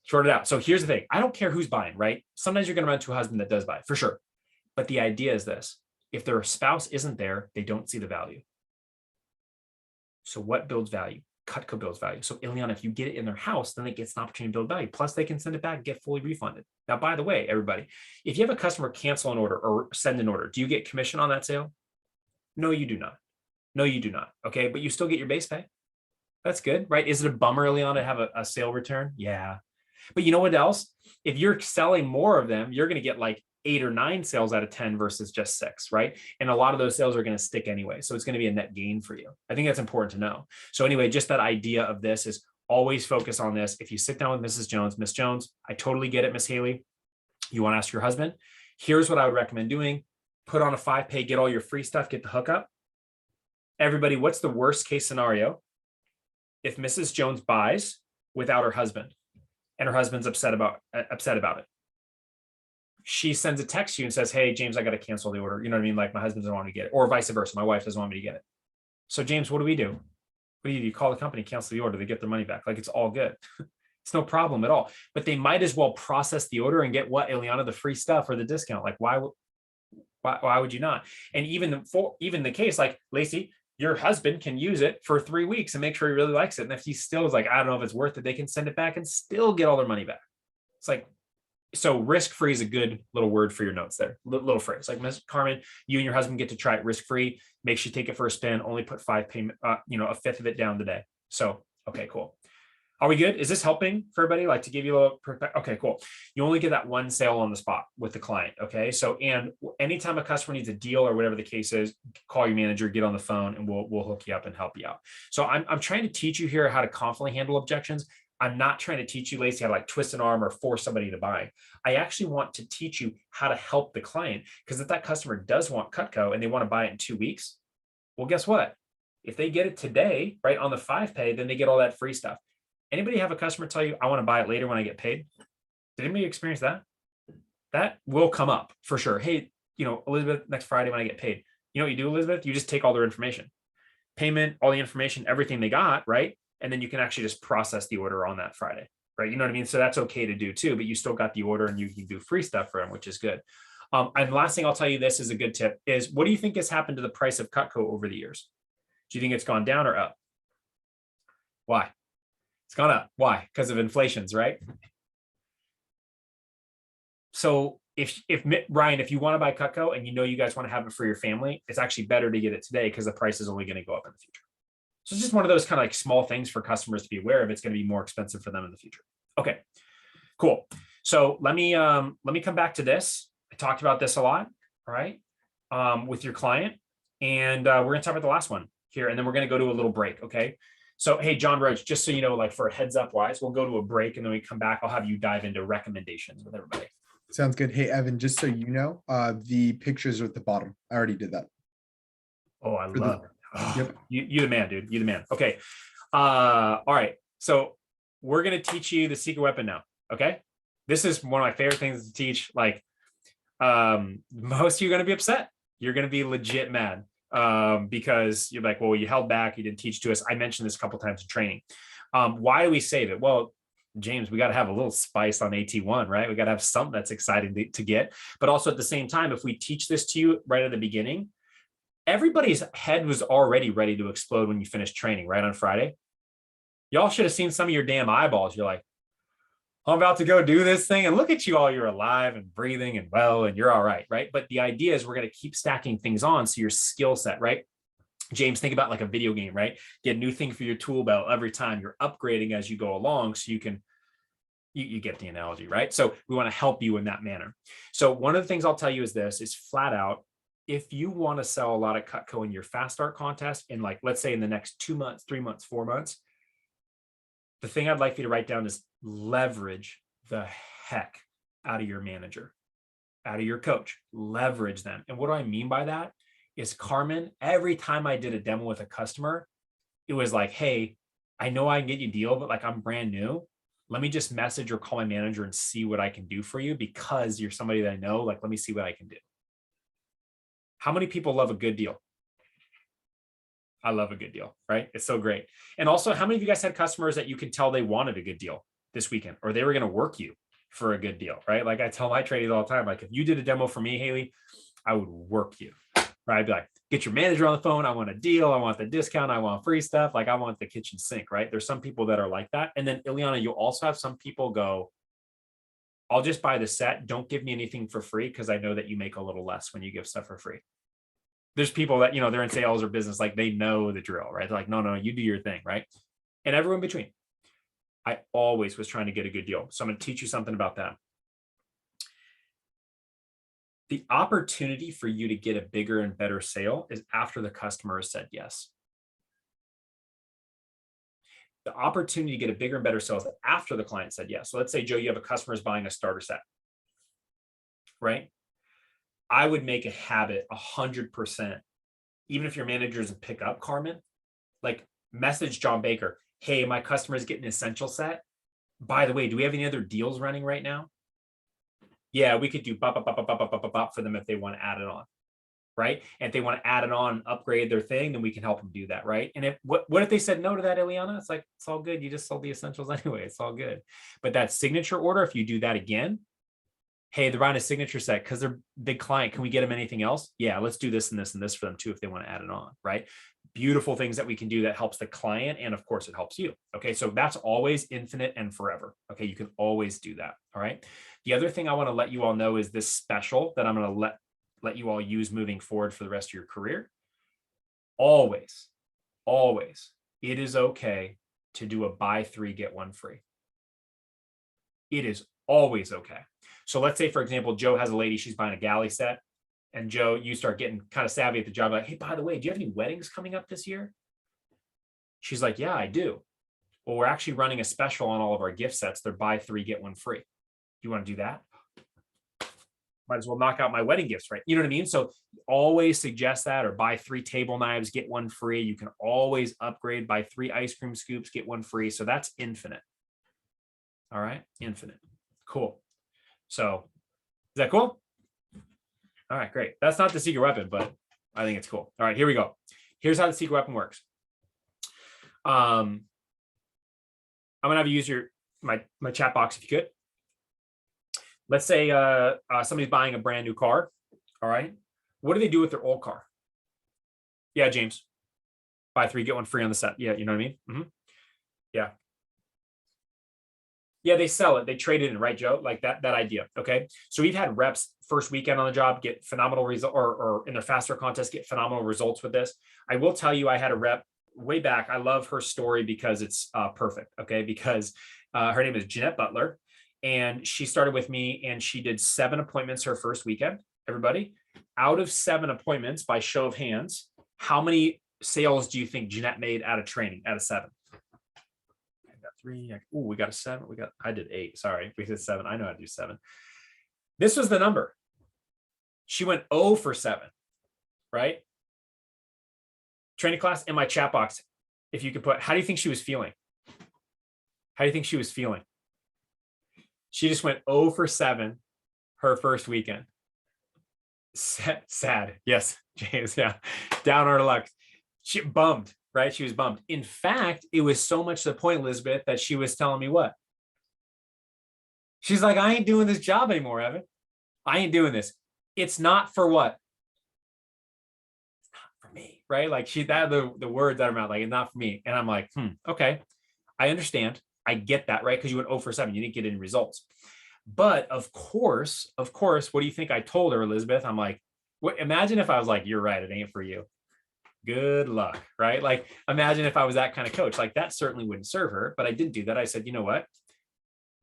sort it out. So here's the thing. I don't care who's buying, right? Sometimes you're going to run into a husband that does buy, for sure. But the idea is this. If their spouse isn't there, they don't see the value. So what builds value? Cutco builds value. So Ileana, if you get it in their house, then it gets an opportunity to build value. Plus they can send it back and get fully refunded. Now, by the way, everybody, if you have a customer cancel an order or send an order, do you get commission on that sale? No, you do not. No, you do not. Okay. But you still get your base pay. That's good, right? Is it a bummer, Ileana, to have a sale return? Yeah. But you know what else? If you're selling more of them, you're going to get like 8 or 9 sales out of 10 versus just 6, right? And a lot of those sales are going to stick anyway. So it's going to be a net gain for you. I think that's important to know. So anyway, just that idea of this is always focus on this. If you sit down with Mrs. Jones, Miss Jones, I totally get it, Miss Haley. You want to ask your husband, here's what I would recommend doing. Put on a 5-pay, get all your free stuff, get the hookup. Everybody, what's the worst case scenario? If Mrs. Jones buys without her husband and her husband's upset about it, she sends a text to you and says, hey, James, I got to cancel the order. You know what I mean? Like, my husband doesn't want me to get it, or vice versa. My wife doesn't want me to get it. So James, what do we do? What do? You call the company, cancel the order, they get their money back. Like, it's all good. It's no problem at all. But they might as well process the order and get what, Ileana, the free stuff or the discount. Like, why would you not? And even the case, like Lacey, your husband can use it for 3 weeks and make sure he really likes it. And if he still is like, I don't know if it's worth it, they can send it back and still get all their money back. It's like, so risk-free is a good little word for your notes there. Little phrase like, Ms. Carmen, you and your husband get to try it risk-free. Make sure you take it for a spin, only put 5 payment, a fifth of it down today. So, okay, cool. Are we good? Is this helping for everybody? Like to give you a little perspective? Okay, cool. You only get that one sale on the spot with the client. Okay. So, and anytime a customer needs a deal or whatever the case is, call your manager, get on the phone, and we'll hook you up and help you out. So I'm trying to teach you here how to confidently handle objections. I'm not trying to teach you, Lacey, how to like twist an arm or force somebody to buy. I actually want to teach you how to help the client, because if that customer does want Cutco and they want to buy it in 2 weeks, well, guess what? If they get it today, right on the 5-pay, then they get all that free stuff. Anybody have a customer tell you, I want to buy it later when I get paid? Did anybody experience that? That will come up for sure. Hey, Elizabeth, next Friday when I get paid, you know what you do, Elizabeth? You just take all their information, payment, all the information, everything they got, right? And then you can actually just process the order on that Friday, right? You know what I mean? So that's okay to do too, but you still got the order and you can do free stuff for them, which is good. And last thing I'll tell you, this is a good tip, is what do you think has happened to the price of Cutco over the years? Do you think it's gone down or up? Why? It's gone up. Why? Because of inflations, right? So if Ryan, if you want to buy Cutco and you guys want to have it for your family, it's actually better to get it today because the price is only going to go up in the future. So it's just one of those kind of like small things for customers to be aware of. It's going to be more expensive for them in the future. Okay, cool. So let me come back to this. I talked about this a lot, all right, with your client, and we're going to talk about the last one here, and then we're going to go to a little break. Okay. So, hey, John Roach, just so you know, like for a heads up wise, we'll go to a break and then we come back. I'll have you dive into recommendations with everybody. Sounds good. Hey, Evan, just so you know, the pictures are at the bottom. I already did that. Oh, I love it. Oh, Yep. You the man, dude. You the man. Okay. All right. So we're going to teach you the secret weapon now. Okay. This is one of my favorite things to teach. Like, most of you are going to be upset. You're going to be legit mad. Because you're like, well, you held back, you didn't teach to us. I mentioned this a couple of times in training. Why do we save it? Well, James, we got to have a little spice on AT-1, right? We got to have something that's exciting to get. But also at the same time, if we teach this to you right at the beginning, everybody's head was already ready to explode when you finished training, right, on Friday. Y'all should have seen some of your damn eyeballs. You're like, I'm about to go do this thing, and look at you all, you're alive and breathing and well, and you're all right, right? But the idea is we're going to keep stacking things on. So your skill set, right? James, think about like a video game, right? Get a new thing for your tool belt every time. You're upgrading as you go along, so you can, you get the analogy, right? So we want to help you in that manner. So one of the things I'll tell you is this, is flat out, if you want to sell a lot of Cutco in your fast start contest in, like, let's say in the next 2 months, 3 months, 4 months, the thing I'd like you to write down is leverage the heck out of your manager, out of your coach, leverage them. And what do I mean by that is, Carmen, every time I did a demo with a customer, it was like, hey, I know I can get you a deal, but like, I'm brand new. Let me just message or call my manager and see what I can do for you, because you're somebody that I know. Like, let me see what I can do. How many people love a good deal? I love a good deal, right? It's so great. And also, how many of you guys had customers that you could tell they wanted a good deal this weekend, or they were going to work you for a good deal, right? Like I tell my trainees all the time, like if you did a demo for me, Haley, I would work you, right? I'd be like, get your manager on the phone. I want a deal. I want the discount. I want free stuff. Like I want the kitchen sink, right? There's some people that are like that. And then Ileana, you'll also have some people go, I'll just buy the set. Don't give me anything for free, because I know that you make a little less when you give stuff for free. There's people that, they're in sales or business, like they know the drill, right? They're like, no, you do your thing, right? And everyone in between. I always was trying to get a good deal. So I'm going to teach you something about that. The opportunity for you to get a bigger and better sale is after the customer has said yes. The opportunity to get a bigger and better sale is after the client said yes. So let's say, Joe, you have a customer who's buying a starter set, right? I would make a habit 100%, even if your manager doesn't pick up, Carmen, like message John Baker, hey, my customer is getting an essential set. By the way, do we have any other deals running right now? Yeah, we could do bop for them if they want to add it on. right? And if they want to add it on, upgrade their thing, then we can help them do that, right? And if what if they said no to that, Ileana? It's like, it's all good. You just sold the essentials anyway. It's all good. But that signature order, if you do that again, hey, they're buying a signature set because they're big client. Can we get them anything else? Yeah, let's do this and this and this for them too if they want to add it on, right? Beautiful things that we can do that helps the client. And of course, it helps you. Okay, so that's always infinite and forever. Okay, you can always do that. All right. The other thing I want to let you all know is this special that I'm going to let you all use moving forward for the rest of your career. Always, always, it is okay to do a buy 3, get 1 free. It is always okay. So let's say, for example, Joe has a lady, she's buying a galley set. And Joe, you start getting kind of savvy at the job, like, hey, by the way, do you have any weddings coming up this year? She's like, yeah, I do. Well, we're actually running a special on all of our gift sets. They're buy 3, get 1 free. Do you want to do that? Might as well knock out my wedding gifts, right? You know what I mean? So always suggest that, or buy 3 table knives, get 1 free. You can always upgrade, buy 3 ice cream scoops, get 1 free. So that's infinite. All right, infinite. Cool. So is that cool? All right, great. That's not the secret weapon, but I think it's cool. All right, here we go. Here's how the secret weapon works. I'm gonna have you use my chat box if you could. Let's say somebody's buying a brand new car. All right, what do they do with their old car? Yeah, James, buy 3, get 1 free on the set. Yeah, you know what I mean? Mm-hmm. Yeah. Yeah, they sell it. They trade it in, right, Joe? Like that idea. Okay. So we've had reps first weekend on the job get phenomenal results, or in their faster contest get phenomenal results with this. I will tell you, I had a rep way back. I love her story because it's perfect. Okay. Because her name is Jeanette Butler, and she started with me and she did 7 appointments her first weekend. Everybody, out of 7 appointments, by show of hands, how many sales do you think Jeanette made out of training out of 7? 3. Oh, we got a 7. I did 8. Sorry, we did 7. I know how to do 7. This was the number. She went 0 for 7, right? Training class in my chat box. If you could put, how do you think she was feeling? How do you think she was feeling? She just went 0 for 7 her first weekend. Sad. Yes, James. Yeah. Down on her luck. She bummed. Right? She was bummed. In fact, it was so much to the point, Elizabeth, that she was telling me what? She's like, I ain't doing this job anymore, Evan. I ain't doing this. It's not for what? It's not for me, right? Like the words that are out, like, it's not for me. And I'm like, okay, I understand. I get that, right? Because you went 0 for 7. You didn't get any results. But of course, what do you think I told her, Elizabeth? I'm like, what? Imagine if I was like, you're right, it ain't for you. Good luck, right? Like, imagine if I was that kind of coach. Like, that certainly wouldn't serve her, but I didn't do that. I said, you know what?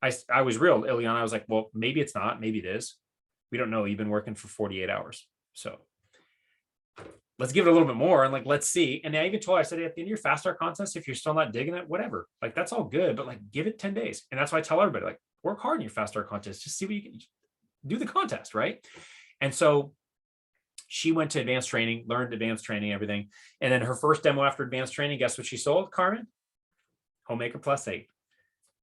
I was real, Ileana. I was like, well, maybe it's not, maybe it is. We don't know. You've been working for 48 hours. So let's give it a little bit more and like, let's see. And I even told her, I said, at the end of your fast start contest, if you're still not digging it, whatever, like, that's all good, but like, give it 10 days. And that's why I tell everybody, like, work hard in your fast start contest, just see what you can do, the contest, right? And so she went to advanced training, learned advanced training, everything. And then her first demo after advanced training, guess what she sold, Carmen? Homemaker Plus 8.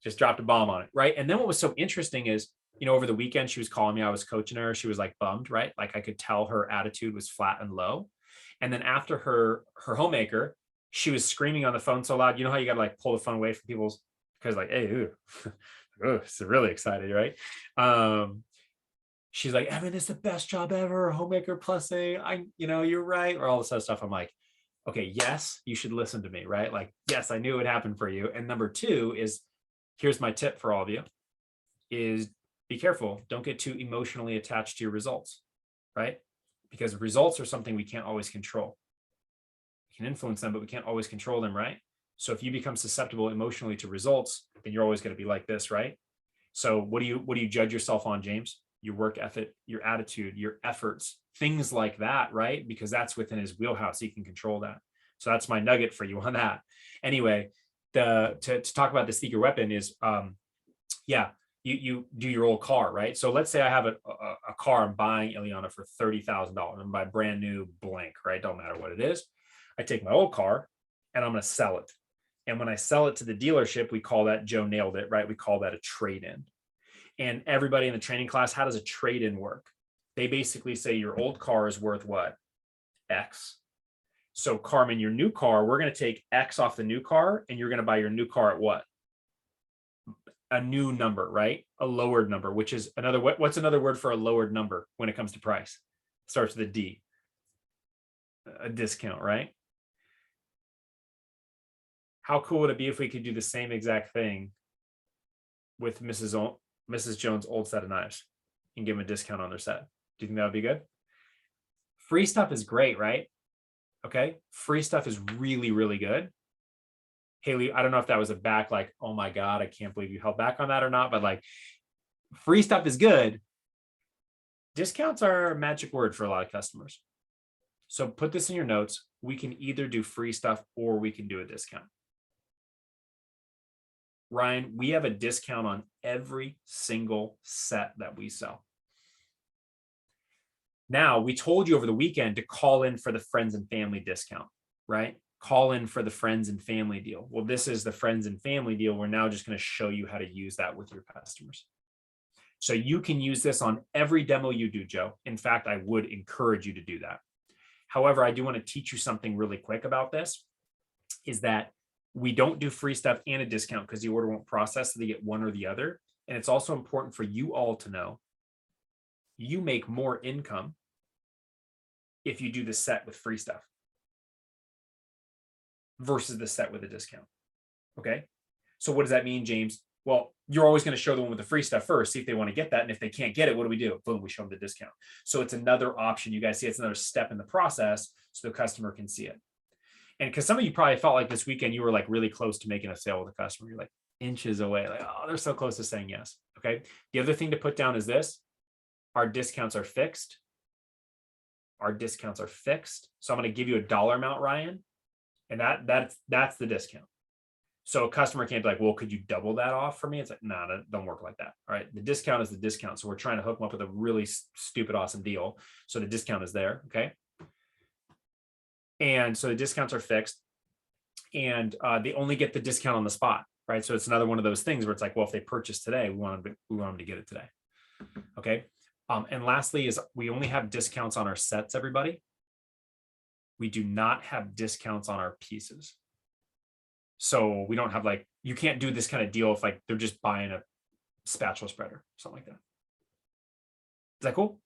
Just dropped a bomb on it, right? And then what was so interesting is, over the weekend, she was calling me, I was coaching her. She was like bummed, right? Like, I could tell her attitude was flat and low. And then after her homemaker, she was screaming on the phone so loud. You know how you got to like pull the phone away from people's, because like, hey, ooh, it's really excited, right? She's like, Evan, it's the best job ever. Homemaker Plus 8. You're right. Or all this other stuff. I'm like, okay, yes, you should listen to me, right? Like, yes, I knew it would happen for you. And number 2 is, here's my tip for all of you, is be careful. Don't get too emotionally attached to your results, right? Because results are something we can't always control. We can influence them, but we can't always control them, right? So if you become susceptible emotionally to results, then you're always going to be like this, right? So what do you judge yourself on, James? Your work ethic, your attitude, your efforts, things like that, right? Because that's within his wheelhouse. He can control that. So that's my nugget for you on that. Anyway, to talk about the secret weapon is, you do your old car, right? So let's say I have a car I'm buying, Ileana, for $30,000. I'm buying brand new blank, right? Don't matter what it is. I take my old car and I'm going to sell it. And when I sell it to the dealership, we call that, Joe nailed it, right? We call that a trade-in. And everybody in the training class, how does a trade-in work? They basically say your old car is worth what? X. So Carmen, your new car, we're going to take X off the new car, and you're going to buy your new car at what? A new number, right? A lowered number, which is another, what's another word for a lowered number when it comes to price? Starts with a D. A discount, right? How cool would it be if we could do the same exact thing with Mrs. Jones' old set of knives and give them a discount on their set? Do you think that would be good? Free stuff is great, right? Okay. Free stuff is really, really good. Haley, I don't know if that was a back, like, oh my God, I can't believe you held back on that or not, but like, free stuff is good. Discounts are a magic word for a lot of customers. So put this in your notes. We can either do free stuff or we can do a discount. Ryan, we have a discount on every single set that we sell. Now, we told you over the weekend to call in for the friends and family discount, right? Call in for the friends and family deal. Well, this is the friends and family deal. We're now just going to show you how to use that with your customers. So you can use this on every demo you do, Joe. In fact, I would encourage you to do that. However, I do want to teach you something really quick about this, is that we don't do free stuff and a discount because the order won't process, so they get one or the other. And it's also important for you all to know you make more income if you do the set with free stuff versus the set with a discount. Okay. So what does that mean, James? Well, you're always going to show the one with the free stuff first, see if they want to get that. And if they can't get it, what do? Boom, we show them the discount. So it's another option. You guys see, it's another step in the process so the customer can see it. And because some of you probably felt like this weekend, you were like really close to making a sale with a customer. You're like inches away, like, oh, they're so close to saying yes. Okay. The other thing to put down is this: our discounts are fixed. Our discounts are fixed. So I'm going to give you a dollar amount, Ryan, and that's the discount. So a customer can't be like, well, could you double that off for me? It's like, no, that don't work like that. All right. The discount is the discount. So we're trying to hook them up with a really stupid, awesome deal. So the discount is there. Okay. And so the discounts are fixed, and they only get the discount on the spot, right? So it's another one of those things where it's like, well, if they purchase today, we want them to get it today. Okay. And lastly is we only have discounts on our sets, everybody. We do not have discounts on our pieces. So we don't have, like, you can't do this kind of deal if like they're just buying a spatula spreader, something like that. Is that cool?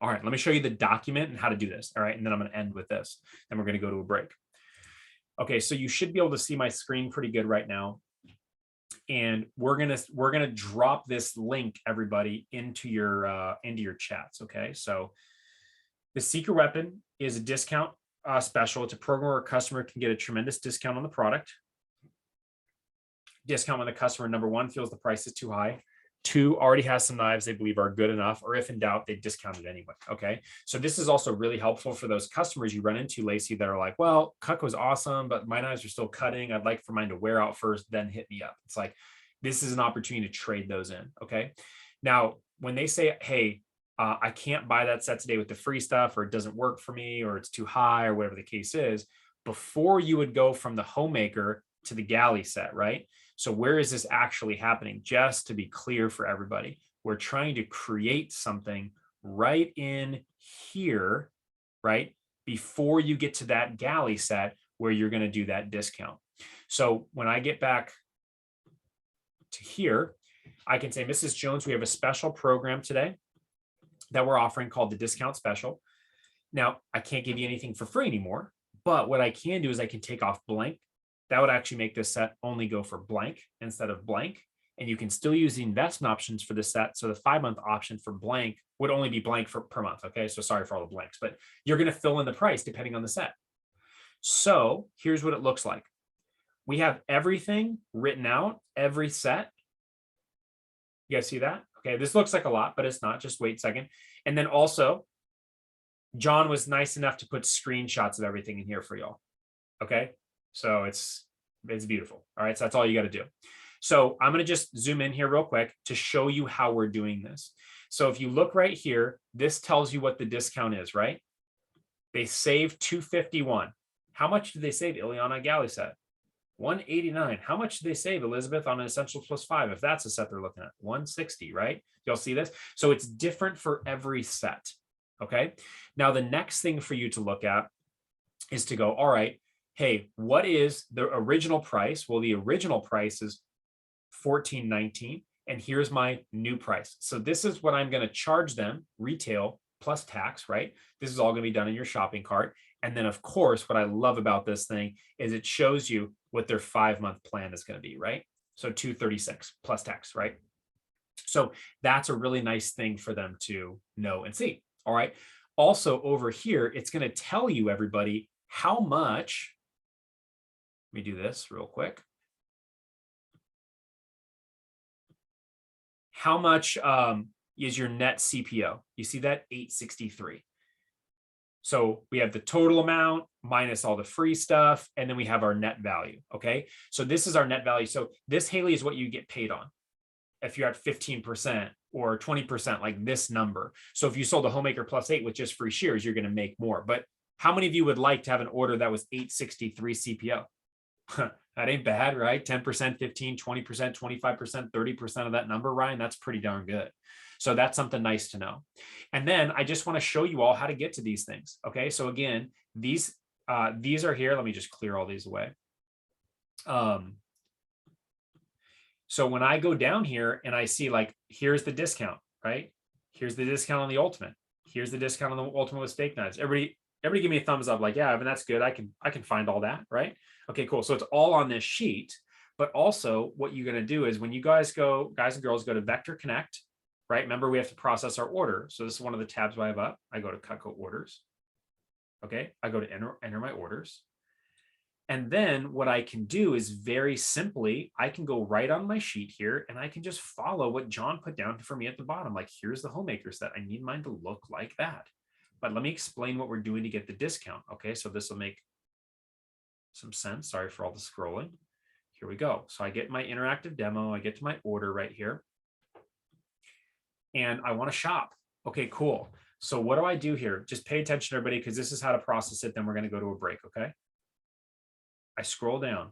All right, let me show you the document and how to do this. All right, and then I'm going to end with this. Then we're going to go to a break. Okay, so you should be able to see my screen pretty good right now. And we're gonna drop this link, everybody, into your chats. Okay, so the secret weapon is a discount special. It's a program where a customer can get a tremendous discount on the product. Discount when the customer, number one, feels the price is too high. Two, already has some knives they believe are good enough, or if in doubt, they discount it anyway. Okay. So this is also really helpful for those customers you run into, Lacey, that are like, well, Cutco's awesome, but my knives are still cutting. I'd like for mine to wear out first, then hit me up. It's like, this is an opportunity to trade those in. Okay. Now, when they say, hey, I can't buy that set today with the free stuff, or it doesn't work for me, or it's too high, or whatever the case is, before you would go from the homemaker to the galley set, right? So where is this actually happening? Just to be clear for everybody, we're trying to create something right in here, right? Before you get to that galley set where you're going to do that discount. So when I get back to here, I can say, Mrs. Jones, we have a special program today that we're offering called the discount special. Now, I can't give you anything for free anymore, but what I can do is I can take off blank. That would actually make this set only go for blank instead of blank. And you can still use the investment options for this set. So the 5-month option for blank would only be blank per month. Okay. So sorry for all the blanks, but you're going to fill in the price depending on the set. So here's what it looks like. We have everything written out, every set. You guys see that? Okay. This looks like a lot, but it's not. Just wait a second. And then also, John was nice enough to put screenshots of everything in here for y'all. Okay. So it's beautiful. All right. So that's all you got to do. So I'm going to just zoom in here real quick to show you how we're doing this. So if you look right here, this tells you what the discount is, right? They save $251. How much did they save, Ileana, galley set? $189. How much did they save, Elizabeth, on an Essentials Plus 5? If that's a set they're looking at, $160, right? Y'all see this? So it's different for every set. Okay. Now, the next thing for you to look at is to go, all right, hey, what is the original price? Well, the original price is $14.19, and here's my new price. So this is what I'm going to charge them retail plus tax, right? This is all going to be done in your shopping cart. And then of course, what I love about this thing is it shows you what their 5-month plan is going to be, right? So 236 plus tax, right? So that's a really nice thing for them to know and see. All right. Also over here, it's going to tell you, everybody, how much. Let me do this real quick. How much is your net CPO? You see that? 863. So we have the total amount minus all the free stuff, and then we have our net value. Okay. So this is our net value. So this, Haley, is what you get paid on if you're at 15% or 20%, like this number. So if you sold a Homemaker plus 8 with just free shears, you're going to make more. But how many of you would like to have an order that was 863 CPO? That ain't bad, right? 10%, 15, 20%, 25%, 30% of that number, Ryan, that's pretty darn good. So that's something nice to know. And then I just want to show you all how to get to these things. Okay. So again, these are here. Let me just clear all these away. So when I go down here and I see, like, here's the discount, right? Here's the discount on the Ultimate. Here's the discount on the Ultimate with steak knives. Everybody give me a thumbs up. Like, yeah, Evan, that's good. I can find all that, right? Okay, cool. So it's all on this sheet. But also what you're going to do is when you guys and girls go to Vector Connect, right? Remember, we have to process our order. So this is one of the tabs I have up. I go to Cutco orders. Okay. I go to enter my orders. And then what I can do is very simply, I can go right on my sheet here and I can just follow what John put down for me at the bottom. Like, here's the Homemaker set. I need mine to look like that. But let me explain what we're doing to get the discount. Okay, so this will make some sense. Sorry for all the scrolling. Here we go. So I get my interactive demo. I get to my order right here. And I want to shop. Okay, cool. So what do I do here? Just pay attention, everybody, because this is how to process it. Then we're going to go to a break, okay? I scroll down.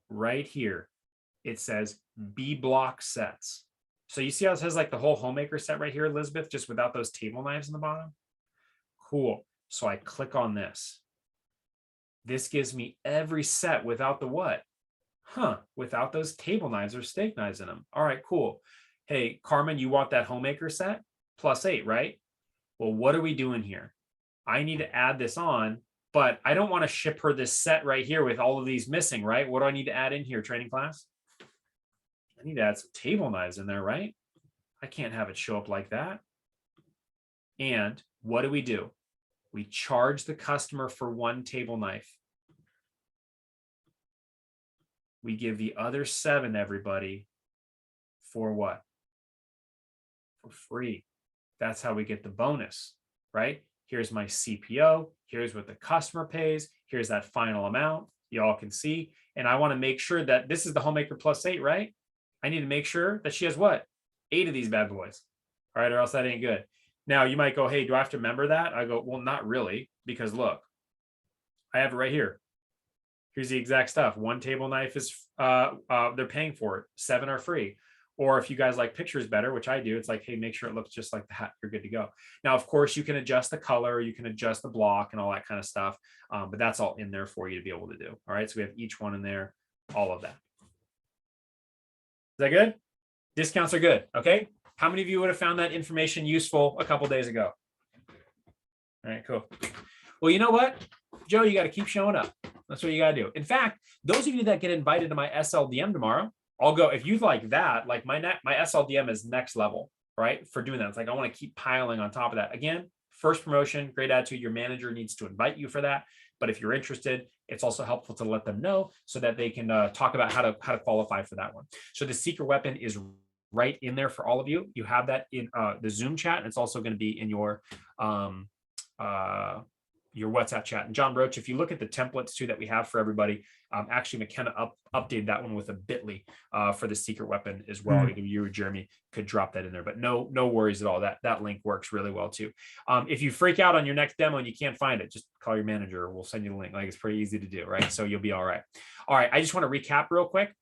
Right here, it says B block sets. So you see how it says like the whole Homemaker set right here, Elizabeth, just without those table knives in the bottom? Cool. So I click on this. This gives me every set without the what? Without those table knives or steak knives in them. All right, cool. Hey, Carmen, you want that Homemaker set? Plus 8, right? Well, what are we doing here? I need to add this on, but I don't want to ship her this set right here with all of these missing, right? What do I need to add in here, training class? I need to add some table knives in there, right? I can't have it show up like that. And what do? We charge the customer for one table knife. We give the other 7, everybody, for what? For free. That's how we get the bonus, right? Here's my CPO. Here's what the customer pays. Here's that final amount. You all can see. And I want to make sure that this is the Homemaker plus 8, right? I need to make sure that she has what? 8 of these bad boys. All right, or else that ain't good. Now you might go, hey, do I have to remember that? I go, well, not really, because look, I have it right here. Here's the exact stuff. One table knife is, they're paying for it. 7 are free. Or if you guys like pictures better, which I do, it's like, hey, make sure it looks just like that. You're good to go. Now, of course, you can adjust the color, you can adjust the block and all that kind of stuff. But that's all in there for you to be able to do. All right. So we have each one in there, all of that. Is that good? Discounts are good. Okay. How many of you would have found that information useful a couple days ago? All right, cool. Well, you know what, Joe, you got to keep showing up. That's what you got to do. In fact, those of you that get invited to my SLDM tomorrow, I'll go, if you like that, like my SLDM is next level, right? For doing that. It's like, I want to keep piling on top of that. Again, first promotion, great attitude. Your manager needs to invite you for that. But if you're interested, it's also helpful to let them know so that they can talk about how to qualify for that one. So the secret weapon is right in there for all of you. You have that in the Zoom chat, and it's also going to be in your WhatsApp chat. And John Roach, if you look at the templates too that we have for everybody, actually McKenna updated that one with a bit.ly for the secret weapon as well. You or Jeremy could drop that in there, but no worries at all. That link works really well too. If you freak out on your next demo and you can't find it, just call your manager. We'll send you the link. Like, it's pretty easy to do, right? So you'll be all right. All right. I just want to recap real quick.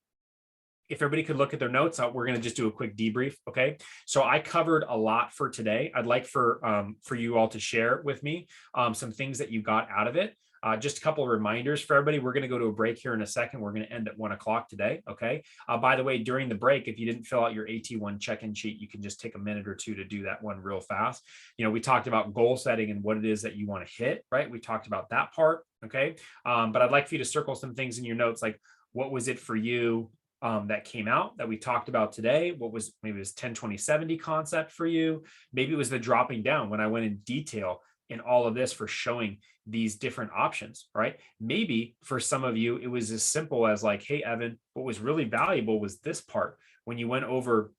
if everybody could look at their notes, we're going to just do a quick debrief. Okay. So I covered a lot for today. I'd like for you all to share with me some things that you got out of it. Just a couple of reminders for everybody. We're going to go to a break here in a second. We're going to end at 1 o'clock today. Okay. By the way, during the break, if you didn't fill out your AT-1 check-in sheet, you can just take a minute or two to do that one real fast. You know, we talked about goal setting and what it is that you want to hit, right? We talked about that part. Okay. But I'd like for you to circle some things in your notes, like what was it for you that came out that we talked about today? What was, maybe it was 10, 20, 70 concept for you. Maybe it was the dropping down when I went in detail in all of this for showing these different options, right? Maybe for some of you, it was as simple as like, hey, Evan, what was really valuable was this part when you went over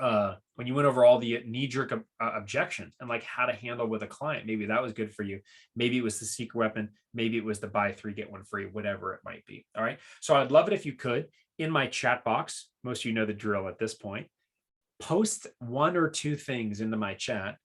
all the knee-jerk objections and like how to handle with a client. Maybe that was good for you. Maybe it was the secret weapon. Maybe it was the buy 3 get 1 free, whatever it might be. All right. So I'd love it if you could, in my chat box, most of you know the drill at this point, post 1 or 2 things into my chat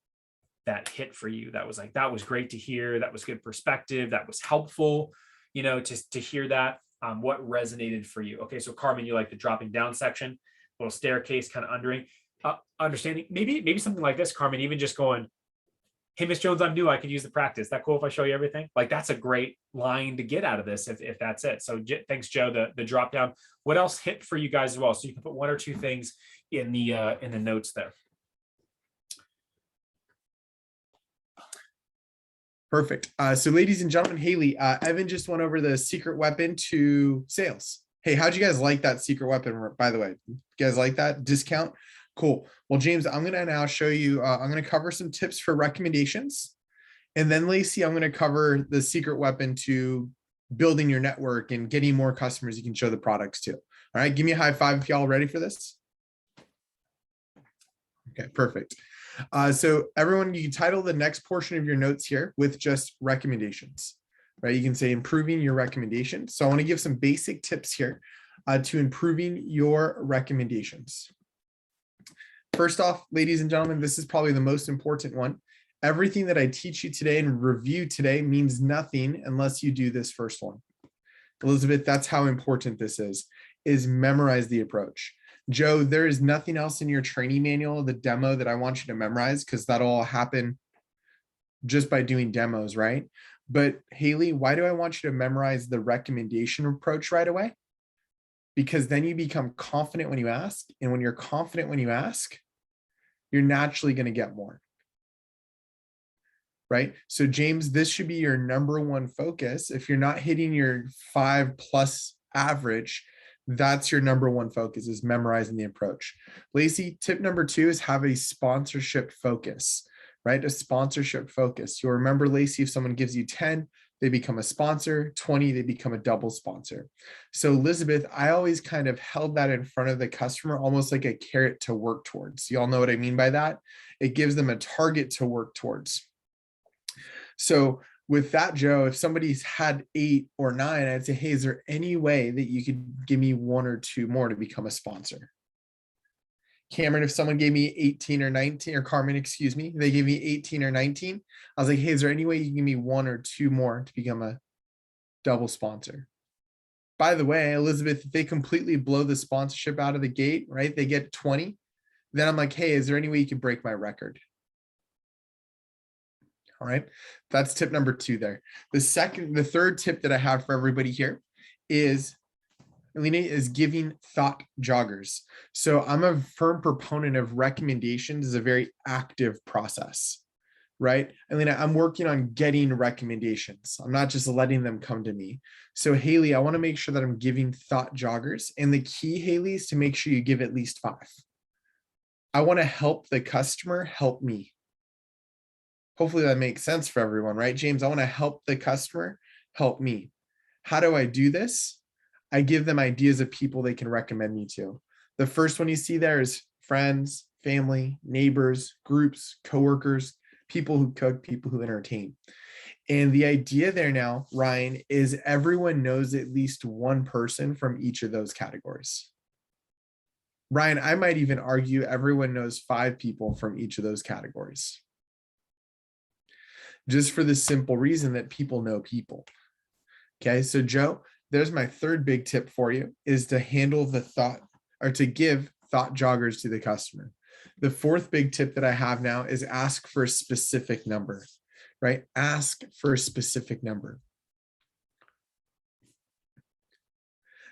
that hit for you. That was like, that was great to hear. That was good perspective. That was helpful, you know, to hear that. What resonated for you? Okay. So Carmen, you like the dropping down section, little staircase kind of understanding, maybe something like this, Carmen, even just going, hey, Miss Jones, I'm new. I could use the practice. That cool if I show you everything? Like, that's a great line to get out of this if that's it. So thanks, Joe, the drop down. What else hit for you guys as well? So you can put 1 or 2 things in the notes there. Perfect. So ladies and gentlemen, Haley, Evan just went over the secret weapon to sales. Hey, how'd you guys like that secret weapon, by the way? You guys like that discount? Cool. Well, James, I'm going to now show you, I'm going to cover some tips for recommendations. And then Lacey, I'm going to cover the secret weapon to building your network and getting more customers you can show the products to. All right. Give me a high five if y'all ready for this. Okay, perfect. So everyone, you can title the next portion of your notes here with just recommendations, right? You can say improving your recommendations. So I want to give some basic tips here to improving your recommendations. First off, ladies and gentlemen, this is probably the most important one. Everything that I teach you today and review today means nothing unless you do this first one. Elizabeth, that's how important this is memorize the approach. Joe, there is nothing else in your training manual, the demo, that I want you to memorize, because that'll all happen just by doing demos, right? But Haley, why do I want you to memorize the recommendation approach right away? Because then you become confident when you ask. And when you're confident when you ask, you're naturally going to get more. Right? So James, this should be your #1 focus. If you're not hitting your 5+ average, that's your #1 focus, is memorizing the approach. Lacey, tip #2 is have a sponsorship focus, right? A sponsorship focus. You'll remember, Lacey, if someone gives you 10, they become a sponsor, 20, they become a double sponsor. So Elizabeth, I always kind of held that in front of the customer, almost like a carrot to work towards. You all know what I mean by that? It gives them a target to work towards. So with that, Joe, if somebody's had 8 or 9, I'd say, hey, is there any way that you could give me 1 or 2 more to become a sponsor? Cameron, if someone gave me 18 or 19, or Carmen, excuse me, they gave me 18 or 19, I was like, hey, is there any way you can give me 1 or 2 more to become a double sponsor? By the way, Elizabeth, if they completely blow the sponsorship out of the gate, right, they get 20, then I'm like, hey, is there any way you can break my record? All right, that's tip #2 there. The third tip that I have for everybody here is, Alina, is giving thought joggers. So I'm a firm proponent of recommendations as a very active process, right? Alina, I'm working on getting recommendations. I'm not just letting them come to me. So Haley, I want to make sure that I'm giving thought joggers. And the key, Haley, is to make sure you give at least 5. I want to help the customer help me. Hopefully that makes sense for everyone, right? James, I want to help the customer help me. How do I do this? I give them ideas of people they can recommend me to. The first one you see there is friends, family, neighbors, groups, coworkers, people who cook, people who entertain. And the idea there now, Ryan, is everyone knows at least 1 person from each of those categories. Ryan, I might even argue everyone knows 5 people from each of those categories. Just for the simple reason that people know people. Okay, so Joe, there's my third big tip for you, is to handle the thought or to give thought joggers to the customer. The fourth big tip that I have now is ask for a specific number, right? Ask for a specific number.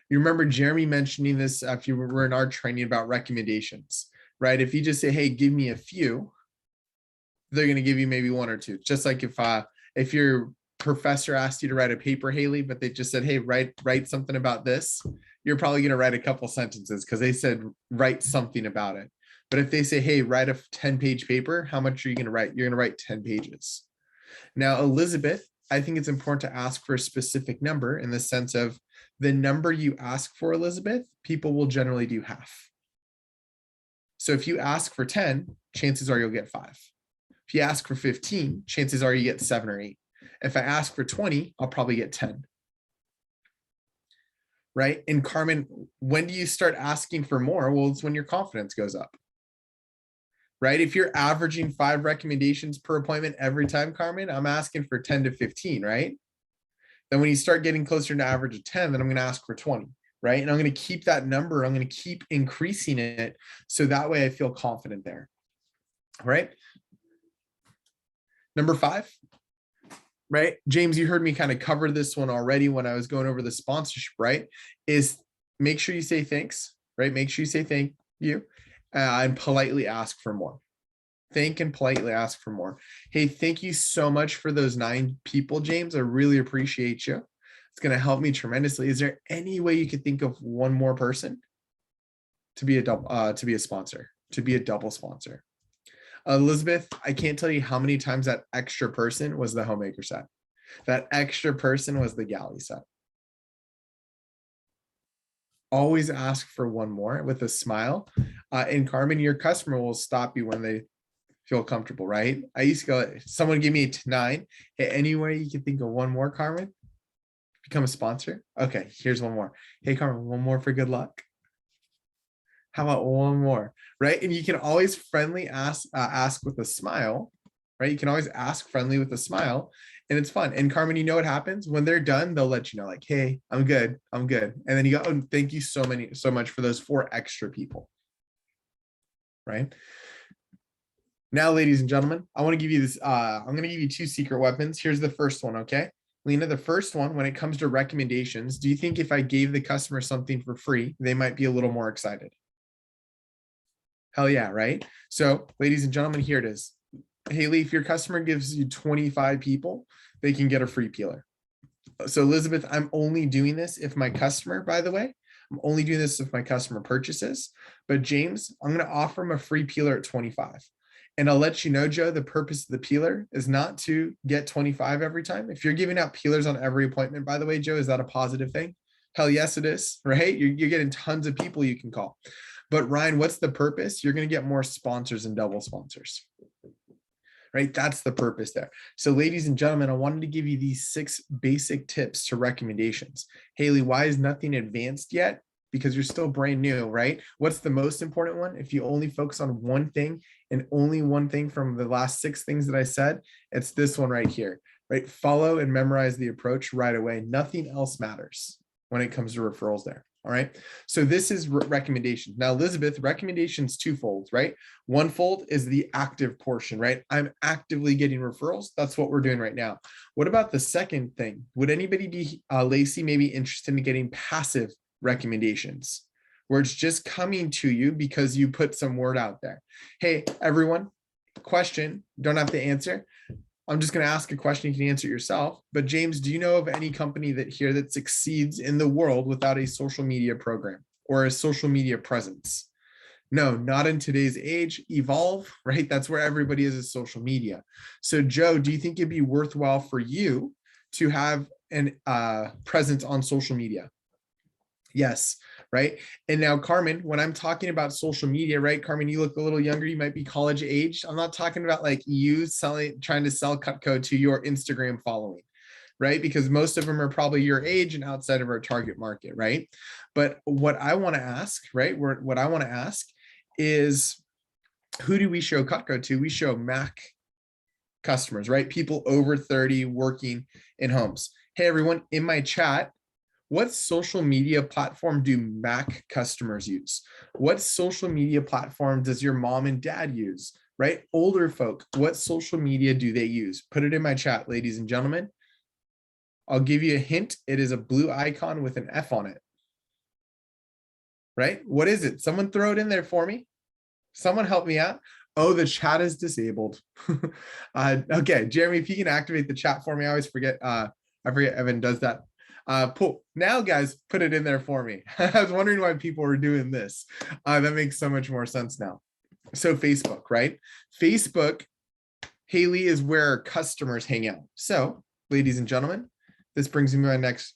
You remember Jeremy mentioning this if you were in our training about recommendations, right? If you just say, hey, give me a few, they're going to give you maybe one or two. Just like if your professor asked you to write a paper, Haley, but they just said, hey, write something about this, you're probably going to write a couple sentences because they said write something about it. But if they say, hey, write a 10-page paper, how much are you going to write? You're going to write 10 pages. Now, Elizabeth, I think it's important to ask for a specific number in the sense of the number you ask for, Elizabeth, people will generally do half. So if you ask for 10, chances are you'll get 5. If you ask for 15, chances are you get 7 or 8. If I ask for 20, I'll probably get 10. Right? And Carmen, when do you start asking for more? Well, it's when your confidence goes up. Right? If you're averaging 5 recommendations per appointment every time, Carmen, I'm asking for 10 to 15, right? Then when you start getting closer to average of 10, then I'm going to ask for 20, right? And I'm going to keep that number. I'm going to keep increasing it. So that way I feel confident there. All right. Number 5, right? James, you heard me kind of cover this one already when I was going over the sponsorship, right? Is make sure you say thanks, right? Make sure you say thank you and politely ask for more. Thank and politely ask for more. Hey, thank you so much for those 9 people, James. I really appreciate you. It's going to help me tremendously. Is there any way you could think of one more person to be a sponsor, to be a double sponsor? Elizabeth, I can't tell you how many times that extra person was the homemaker set. That extra person was the galley set. Always ask for one more with a smile. And Carmen, your customer will stop you when they feel comfortable, right? I used to go, someone give me a 9. Hey, any way you can think of one more, Carmen? Become a sponsor? Okay, here's one more. Hey, Carmen, one more for good luck. How about one more, right? And you can always friendly ask with a smile, right? You can always ask friendly with a smile, and it's fun. And Carmen, you know what happens when they're done? They'll let you know, like, "Hey, I'm good, I'm good." And then you go, "Oh, thank you so much for those 4 extra people," right? Now, ladies and gentlemen, I want to give you this. I'm going to give you 2 secret weapons. Here's the first one, okay? Lena, the first one, when it comes to recommendations, do you think if I gave the customer something for free, they might be a little more excited? Hell yeah, right? So, ladies and gentlemen, here it is. Haley, if your customer gives you 25 people, they can get a free peeler. So, Elizabeth, I'm only doing this if my customer, by the way, I'm only doing this if my customer purchases. But James, I'm going to offer him a free peeler at 25. And I'll let you know, Joe, the purpose of the peeler is not to get 25 every time. If you're giving out peelers on every appointment, by the way, Joe, is that a positive thing? Hell yes, it is, right? You're getting tons of people you can call. But Ryan, what's the purpose? You're going to get more sponsors and double sponsors, right? That's the purpose there. So ladies and gentlemen, I wanted to give you these 6 basic tips to recommendations. Haley, why is nothing advanced yet? Because you're still brand new, right? What's the most important one? If you only focus on one thing and only one thing from the last 6 things that I said, it's this one right here, right? Follow and memorize the approach right away. Nothing else matters when it comes to referrals there. All right. So this is recommendations. Now, Elizabeth, recommendations 2-fold, right? 1-fold is the active portion, right? I'm actively getting referrals. That's what we're doing right now. What about the second thing? Would anybody be, Lacey, maybe interested in getting passive recommendations where it's just coming to you because you put some word out there? Hey, everyone, question, don't have to answer. I'm just going to ask a question. You can answer it yourself. But James, do you know of any company that succeeds in the world without a social media program or a social media presence? No, not in today's age. Evolve, right? That's where everybody is social media. So Joe, do you think it'd be worthwhile for you to have an presence on social media? Yes, right. And now, Carmen, when I'm talking about social media, right, Carmen, you look a little younger, you might be college aged. I'm not talking about like you trying to sell Cutco to your Instagram following, right? Because most of them are probably your age and outside of our target market, right? But what I want to ask, right, what I want to ask is, who do we show Cutco to? We show Mac customers, right? People over 30 working in homes. Hey, everyone, in my chat, What social media platform do Mac customers use? What social media platform does your mom and dad use, right? Older folk, what social media do they use? Put it in my chat, ladies and gentlemen. I'll give you a hint. It is a blue icon with an F on it. Right? What is it? Someone throw it in there for me. Someone help me out. Oh, the chat is disabled. Okay, Jeremy, if you can activate the chat for me. I always forget. I forget Evan does that. Cool. Now, guys, put it in there for me. I was wondering why people were doing this. That makes so much more sense now. So Facebook, right? Facebook, Haley, is where customers hang out. So, ladies and gentlemen, this brings me to my next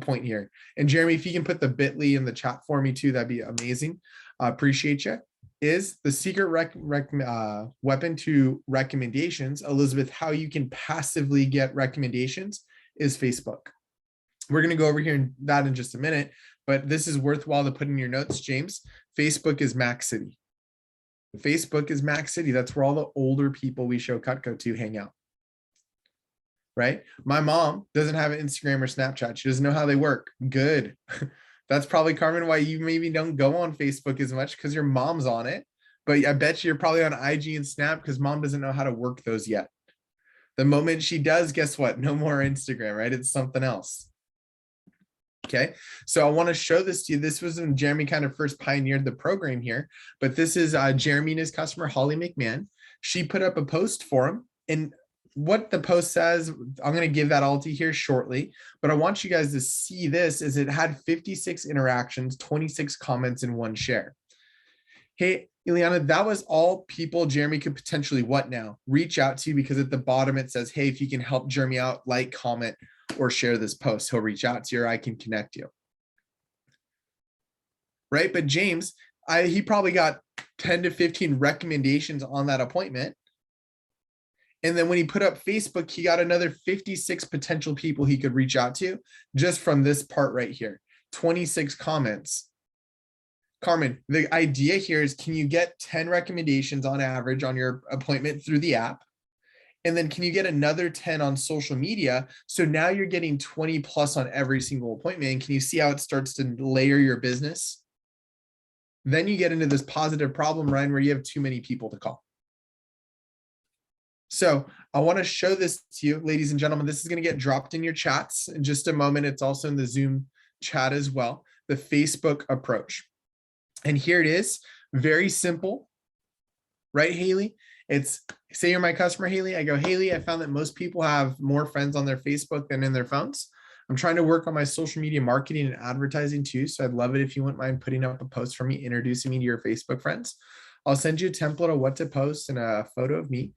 point here. And Jeremy, if you can put the bit.ly in the chat for me too, that'd be amazing. Appreciate you. Is the secret weapon to recommendations, Elizabeth, how you can passively get recommendations is Facebook. We're going to go over here and that in just a minute, but this is worthwhile to put in your notes, James. Facebook is Mac City. Facebook is Mac City. That's where all the older people we show Cutco to hang out. Right? My mom doesn't have an Instagram or Snapchat. She doesn't know how they work. Good. That's probably, Carmen, why you maybe don't go on Facebook as much, because your mom's on it. But I bet you're probably on IG and Snap because mom doesn't know how to work those yet. The moment she does, guess what? No more Instagram, right? It's something else. Okay, so I want to show this to you. This was when Jeremy kind of first pioneered the program here, but this is Jeremy and his customer, Holly McMahon. She put up a post for him, and what the post says, I'm going to give that all to you here shortly, but I want you guys to see this is it had 56 interactions, 26 comments, and 1 share. Hey, Ileana, that was all people Jeremy could potentially what now? Reach out to you, because at the bottom it says, hey, if you can help Jeremy out, like, comment, or share this post, he'll reach out to you or I can connect you. Right? But James, he probably got 10 to 15 recommendations on that appointment. And then when he put up Facebook, he got another 56 potential people he could reach out to just from this part right here. 26 comments. Carmen, the idea here is, can you get 10 recommendations on average on your appointment through the app? And then can you get another 10 on social media? So now you're getting 20 plus on every single appointment. And can you see how it starts to layer your business? Then you get into this positive problem, Ryan, where you have too many people to call. So I want to show this to you, ladies and gentlemen. This is going to get dropped in your chats in just a moment. It's also in the Zoom chat as well, the Facebook approach. And here it is, very simple, right, Haley? It's, say you're my customer, Haley. I go, Haley, I found that most people have more friends on their Facebook than in their phones. I'm trying to work on my social media marketing and advertising too. So I'd love it if you wouldn't mind putting up a post for me, introducing me to your Facebook friends. I'll send you a template of what to post and a photo of me.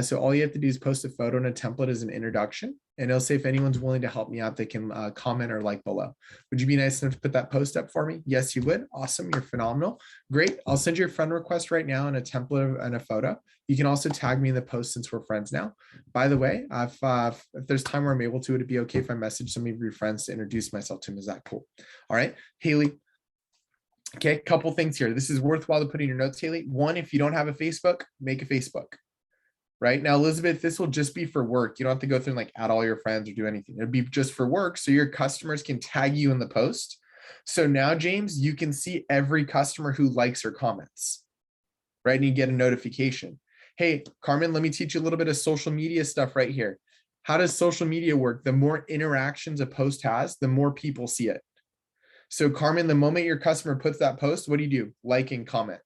So all you have to do is post a photo and a template as an introduction. And it'll say if anyone's willing to help me out, they can comment or like below. Would you be nice enough to put that post up for me? Yes, you would. Awesome. You're phenomenal. Great. I'll send you a friend request right now and a template and a photo. You can also tag me in the post since we're friends now. By the way, if there's time where I'm able to, would it be okay if I message some of your friends to introduce myself to them? Is that cool? All right, Haley. Okay, couple things here. This is worthwhile to put in your notes, Haley. One, if you don't have a Facebook, make a Facebook. Right now, Elizabeth, this will just be for work. You don't have to go through and like add all your friends or do anything. It'll be just for work. So your customers can tag you in the post. So now, James, you can see every customer who likes or comments, right? And you get a notification. Hey, Carmen, let me teach you a little bit of social media stuff right here. How does social media work? The more interactions a post has, the more people see it. So Carmen, the moment your customer puts that post, what do? Like and comment.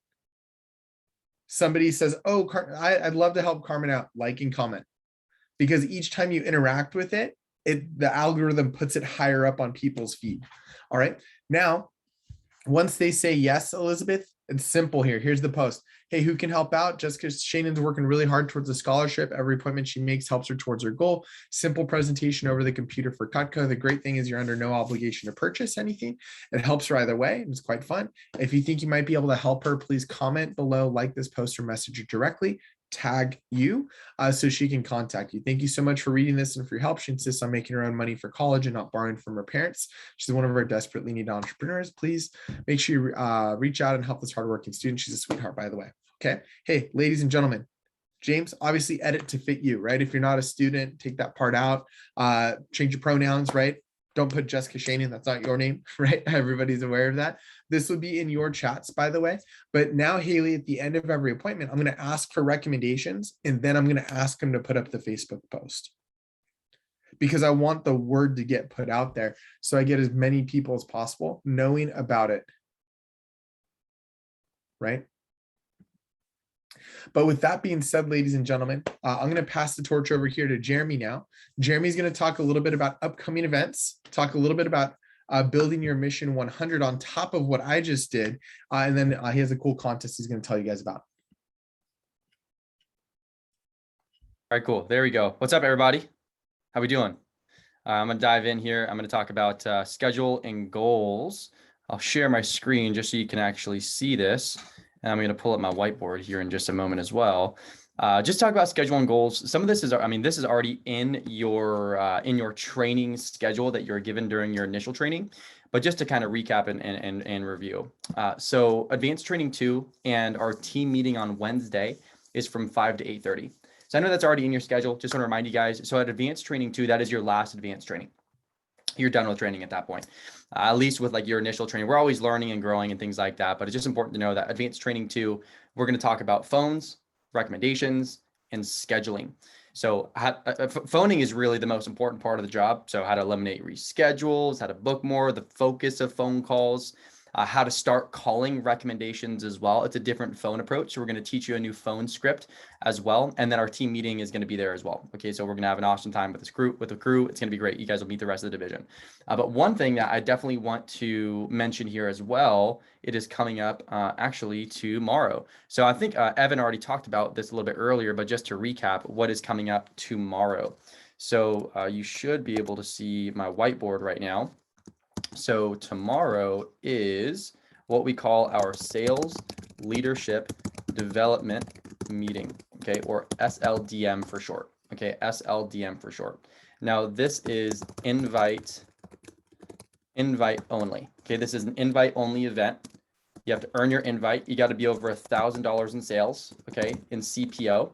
Somebody says, oh, I'd love to help Carmen out, like and comment. Because each time you interact with it, the algorithm puts it higher up on people's feed. All right. Now, once they say yes, Elizabeth, it's simple here. Here's the post. Hey, who can help out? Jessica Shannon's working really hard towards a scholarship. Every appointment she makes helps her towards her goal. Simple presentation over the computer for Cutco. The great thing is you're under no obligation to purchase anything. It helps her either way. It's quite fun. If you think you might be able to help her, please comment below, like this post or message her directly. Tag you so she can contact you. Thank you so much for reading this and for your help. She insists on making her own money for college and not borrowing from her parents. She's one of our desperately needed entrepreneurs. Please make sure you reach out and help this hardworking student. She's a sweetheart, by the way. Okay. Hey, ladies and gentlemen, James, obviously edit to fit you, right? If you're not a student, take that part out, change your pronouns, right? Don't put Jessica Shannon. That's not your name, right? Everybody's aware of that. This will be in your chats, by the way. But now, Haley, at the end of every appointment, I'm going to ask for recommendations, and then I'm going to ask them to put up the Facebook post, because I want the word to get put out there so I get as many people as possible knowing about it, right? But with that being said, ladies and gentlemen, I'm going to pass the torch over here to Jeremy now. Jeremy's going to talk a little bit about upcoming events, talk a little bit about building your mission 100 on top of what I just did. And then he has a cool contest he's going to tell you guys about. All right, cool. There we go. What's up, everybody? How we doing? I'm going to dive in here. I'm going to talk about schedule and goals. I'll share my screen just so you can actually see this. And I'm going to pull up my whiteboard here in just a moment as well. Just talk about schedule and goals. Some of this is, I mean, this is already in your training schedule that you're given during your initial training, but just to kind of recap and review. So advanced training 2 and our team meeting on Wednesday is from 5 to 8:30. So I know that's already in your schedule. Just want to remind you guys. So at advanced training 2, that is your last advanced training. You're done with training at that point, at least with like your initial training. We're always learning and growing and things like that, but it's just important to know that advanced training 2, we're going to talk about phones, recommendations, and scheduling. So phoning is really the most important part of the job. So how to eliminate reschedules, how to book more, the focus of phone calls, how to start calling recommendations as well. It's a different phone approach. So we're going to teach you a new phone script as well. And then our team meeting is going to be there as well. Okay. So we're going to have an awesome time with the crew. It's going to be great. You guys will meet the rest of the division. But one thing that I definitely want to mention here as well, it is coming up actually tomorrow. So I think Evan already talked about this a little bit earlier, but just to recap what is coming up tomorrow. So you should be able to see my whiteboard right now. So tomorrow is what we call our sales leadership development meeting, okay, or SLDM for short. Okay, SLDM for short. Now this is invite only. Okay, this is an invite only event. You have to earn your invite. You got to be over $1,000 in sales, okay, in CPO.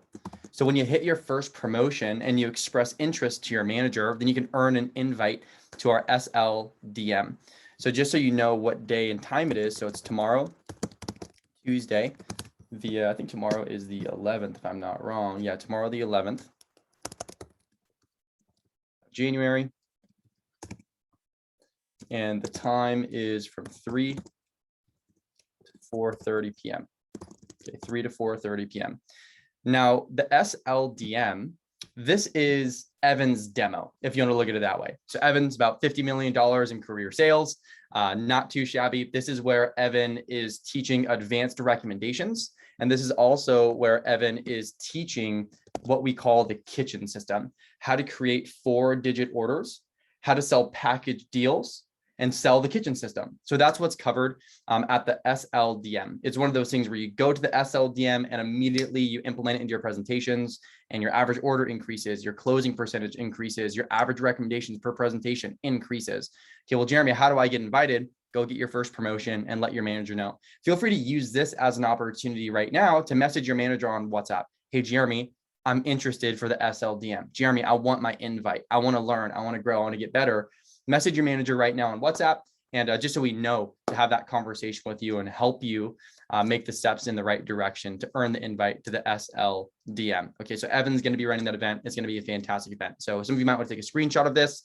So when you hit your first promotion and you express interest to your manager, then you can earn an invite to our SLDM. So just so you know what day and time it is, so it's tomorrow, Tuesday. I think tomorrow is the 11th, if I'm not wrong. Yeah, tomorrow the 11th, January. And the time is from 3 to 4:30 p.m. Okay, 3 to 4:30 p.m. Now, the SLDM, this is Evan's demo, if you want to look at it that way. So Evan's about $50 million in career sales, not too shabby. This is where Evan is teaching advanced recommendations. And this is also where Evan is teaching what we call the kitchen system, how to create 4-digit orders, how to sell package deals, and sell the kitchen system. So that's what's covered at the SLDM. It's one of those things where you go to the SLDM and immediately you implement it into your presentations, and your average order increases, your closing percentage increases, your average recommendations per presentation increases. Okay, well, Jeremy, how do I get invited? Go get your first promotion and let your manager know. Feel free to use this as an opportunity right now to message your manager on WhatsApp. Hey, Jeremy, I'm interested for the SLDM. Jeremy, I want my invite. I want to learn. I want to grow. I want to get better. Message your manager right now on WhatsApp, and just so we know to have that conversation with you and help you make the steps in the right direction to earn the invite to the SLDM. Okay, so Evan's going to be running that event. It's going to be a fantastic event. So some of you might want to take a screenshot of this,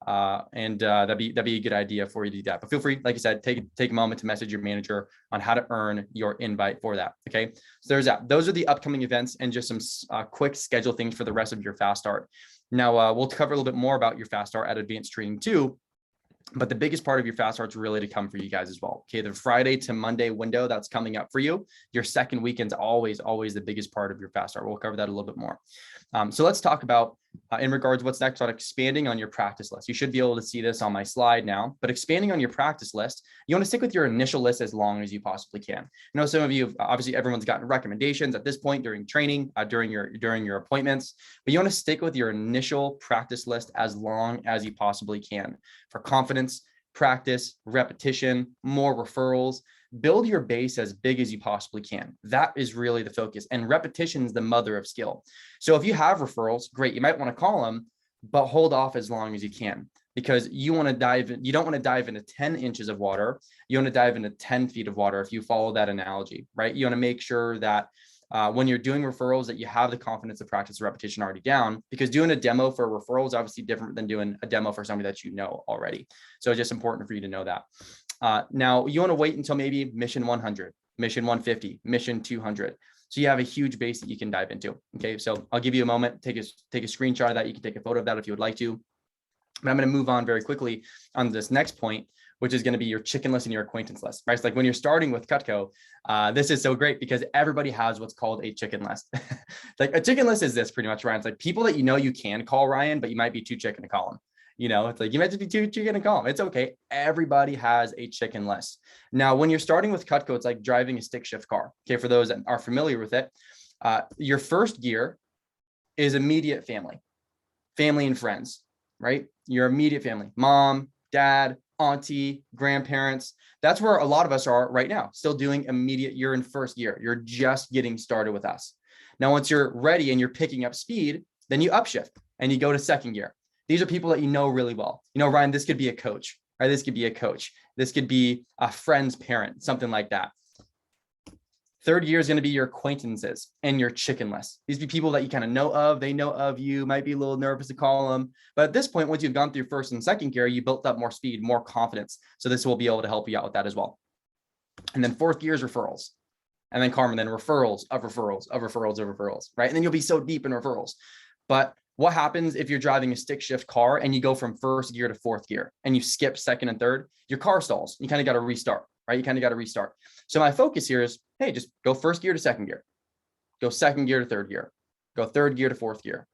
and that'd be a good idea for you to do that. But feel free, like I said, take a moment to message your manager on how to earn your invite for that. Okay, so there's that. Those are the upcoming events and just some quick schedule things for the rest of your fast start. Now, we'll cover a little bit more about your fast start at advanced training 2, but the biggest part of your fast start's really to come for you guys as well. Okay, the Friday to Monday window that's coming up for you. Your second weekend's always the biggest part of your fast start. We'll cover that a little bit more. So let's talk about in regards what's next on expanding on your practice list. You should be able to see this on my slide now, but expanding on your practice list, you want to stick with your initial list as long as you possibly can. I know some of you, obviously everyone's gotten recommendations at this point during training, during your appointments, but you want to stick with your initial practice list as long as you possibly can for confidence, practice, repetition, more referrals. Build your base as big as you possibly can. That is really the focus. And repetition is the mother of skill. So if you have referrals, great. You might want to call them, but hold off as long as you can. because you want to dive in, you don't want to dive into 10 inches of water. You want to dive into 10 feet of water if you follow that analogy, right? You want to make sure that when you're doing referrals that you have the confidence of practice repetition already down, because doing a demo for a referral is obviously different than doing a demo for somebody that you know already. So it's just important for you to know that. Now you want to wait until maybe mission 100, mission 150, mission 200. So you have a huge base that you can dive into. Okay, so I'll give you a moment, take a screenshot of that. You can take a photo of that if you would like to. But I'm going to move on very quickly on this next point, which is going to be your chicken list and your acquaintance list, right? So like when you're starting with Cutco, this is so great because everybody has what's called a chicken list. Like a chicken list is this pretty much, Ryan. It's like people that you know you can call Ryan, but you might be too chicken to call him. You know, it's like you might just be too chicken to call him. It's okay. Everybody has a chicken list. Now, when you're starting with Cutco, it's like driving a stick shift car. Okay, for those that are familiar with it, your first gear is immediate family and friends, right? Your immediate family, mom, dad, auntie, grandparents. That's where a lot of us are right now, still doing immediate. You're in first gear. You're just getting started with us. Now, once you're ready and you're picking up speed, then you upshift and you go to second gear. These are people that you know really well. You know, Ryan, this could be a coach, right? This could be a coach. This could be a friend's parent, something like that. Third gear is going to be your acquaintances and your chicken list. These be people that you kind of know of. They know of you, might be a little nervous to call them. But at this point, once you've gone through first and second gear, you built up more speed, more confidence. So this will be able to help you out with that as well. And then fourth gear is referrals. And then Carmen, then referrals of referrals of referrals of referrals, right? And then you'll be so deep in referrals. But what happens if you're driving a stick shift car and you go from first gear to fourth gear and you skip second and third? Your car stalls. You kind of got to restart, right? You kind of got to restart. So my focus here is, hey, just go first gear to second gear, go second gear to third gear, go third gear to fourth gear.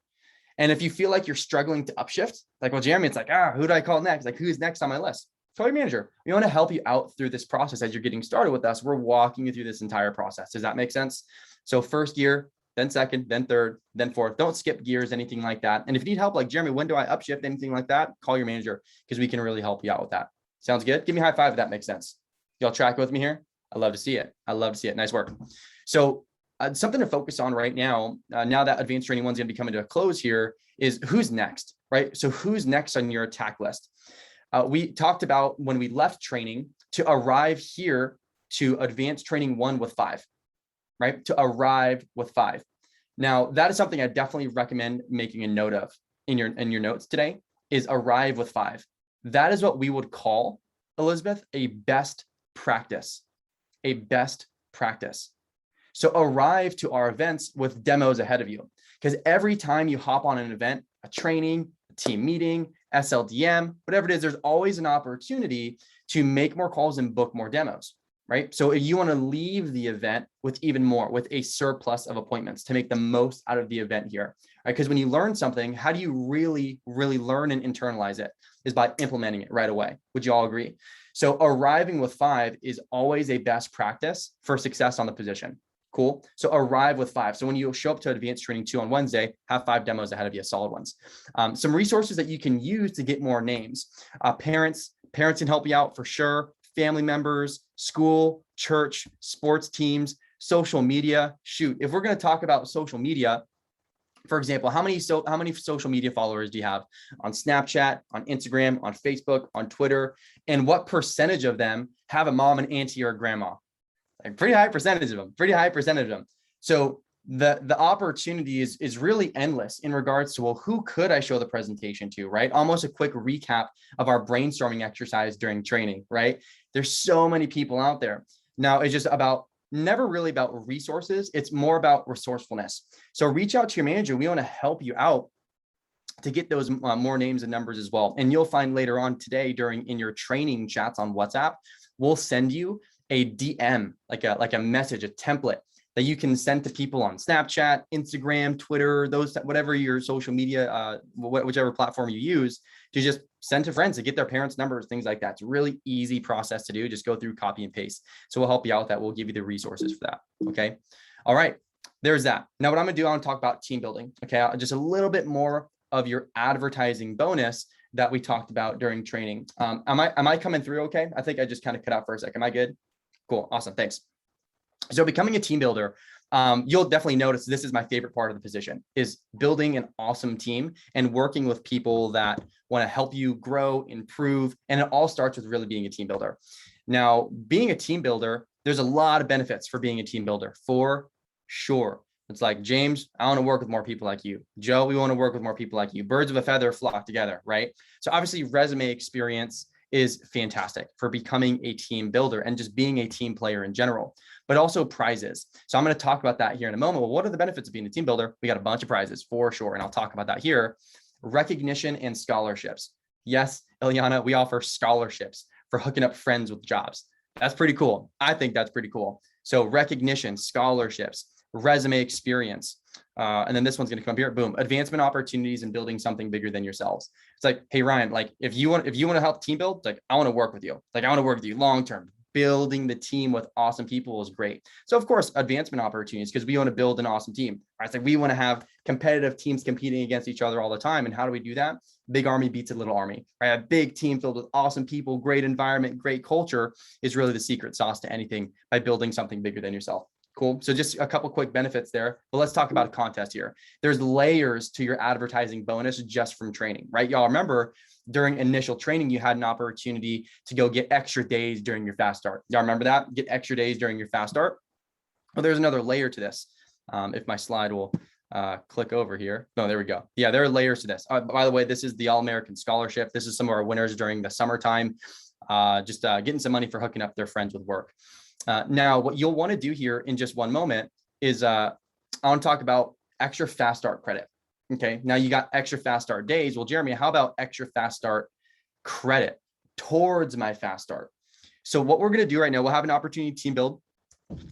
And if you feel like you're struggling to upshift, like, well, Jeremy, it's like, who do I call next? Like, who's next on my list? Call your manager. We want to help you out through this process as you're getting started with us. We're walking you through this entire process. Does that make sense? So first gear, then second, then third, then fourth. Don't skip gears, anything like that. And if you need help, like Jeremy, when do I upshift, anything like that, call your manager because we can really help you out with that. Sounds good? Give me a high five if that makes sense. Y'all track with me here? I love to see it. I love to see it. Nice work. So something to focus on right now, now that advanced training one's going to be coming to a close here, is who's next, right? So who's next on your attack list? We talked about when we left training to arrive here to advanced training 1 with 5, right? To arrive with 5. Now, that is something I definitely recommend making a note of in your notes today, is arrive with 5. That is what we would call, Elizabeth, a best practice, a best practice. So arrive to our events with demos ahead of you, because every time you hop on an event, a training, a team meeting, SLDM, whatever it is, there's always an opportunity to make more calls and book more demos, right? So if you want to leave the event with even more, with a surplus of appointments to make the most out of the event here, right? Because when you learn something, how do you really learn and internalize it? Is by implementing it right away. Would you all agree? So arriving with 5 is always a best practice for success on the position. Cool. So arrive with 5. So when you show up to advanced training 2 on Wednesday, have 5 demos ahead of you, solid ones. Some resources that you can use to get more names. Parents can help you out for sure. Family members, school, church, sports teams, social media. Shoot, if we're going to talk about social media, for example, how many social media followers do you have on Snapchat, on Instagram, on Facebook, on Twitter, and what percentage of them have a mom, an auntie, or a grandma? Like pretty high percentage of them. So the opportunity is really endless in regards to, well, who could I show the presentation to, right? Almost a quick recap of our brainstorming exercise during training, right? There's so many people out there. Now it's just never really about resources. It's more about resourcefulness. So reach out to your manager. We want to help you out to get those more names and numbers as well. And you'll find later on today in your training chats on WhatsApp, we'll send you a DM, like a message, a template that you can send to people on Snapchat, Instagram, Twitter, whatever your social media, whichever platform you use, to just send to friends to get their parents' numbers, things like that. It's a really easy process to do. Just go through, copy and paste. So we'll help you out with that. We'll give you the resources for that. Okay. All right. There's that. Now what I'm going to do, I want to talk about team building. Okay. Just a little bit more of your advertising bonus that we talked about during training. Am I coming through okay? I think I just kind of cut out for a second. Am I good? Cool. Awesome. Thanks. So becoming a team builder, you'll definitely notice this is my favorite part of the position, is building an awesome team and working with people that want to help you grow, improve. And it all starts with really being a team builder. Now, being a team builder, there's a lot of benefits for being a team builder, for sure. It's like, James, I want to work with more people like you. Joe, we want to work with more people like you. Birds of a feather flock together, right? So obviously resume experience is fantastic for becoming a team builder and just being a team player in general, but also prizes. So I'm going to talk about that here in a moment. Well, what are the benefits of being a team builder? We got a bunch of prizes for sure. And I'll talk about that here. Recognition and scholarships. Yes, Ilyana, we offer scholarships for hooking up friends with jobs. That's pretty cool. I think that's pretty cool. So recognition, scholarships, resume experience. And then this one's going to come up here. Boom. Advancement opportunities and building something bigger than yourselves. It's like, hey, Ryan, like if you want to help team build, like I want to work with you. Like I want to work with you long-term. Building the team with awesome people is great. So of course, advancement opportunities, because we want to build an awesome team. Right? It's like we want to have competitive teams competing against each other all the time. And how do we do that? Big army beats a little army. Right? A big team filled with awesome people, great environment, great culture is really the secret sauce to anything by building something bigger than yourself. Cool. So just a couple quick benefits there, but let's talk about a contest here. There's layers to your advertising bonus just from training, right? Y'all remember during initial training, you had an opportunity to go get extra days during your fast start. Y'all remember that? Get extra days during your fast start. Well, there's another layer to this. If my slide will click over here. No, there we go. Yeah, there are layers to this. By the way, this is the All-American Scholarship. This is some of our winners during the summertime, just getting some money for hooking up their friends with work. Now, what you'll want to do here in just one moment is I want to talk about extra fast start credit. Okay, now you got extra fast start days. Well, Jeremy, how about extra fast start credit towards my fast start? So what we're going to do right now, we'll have an opportunity team build.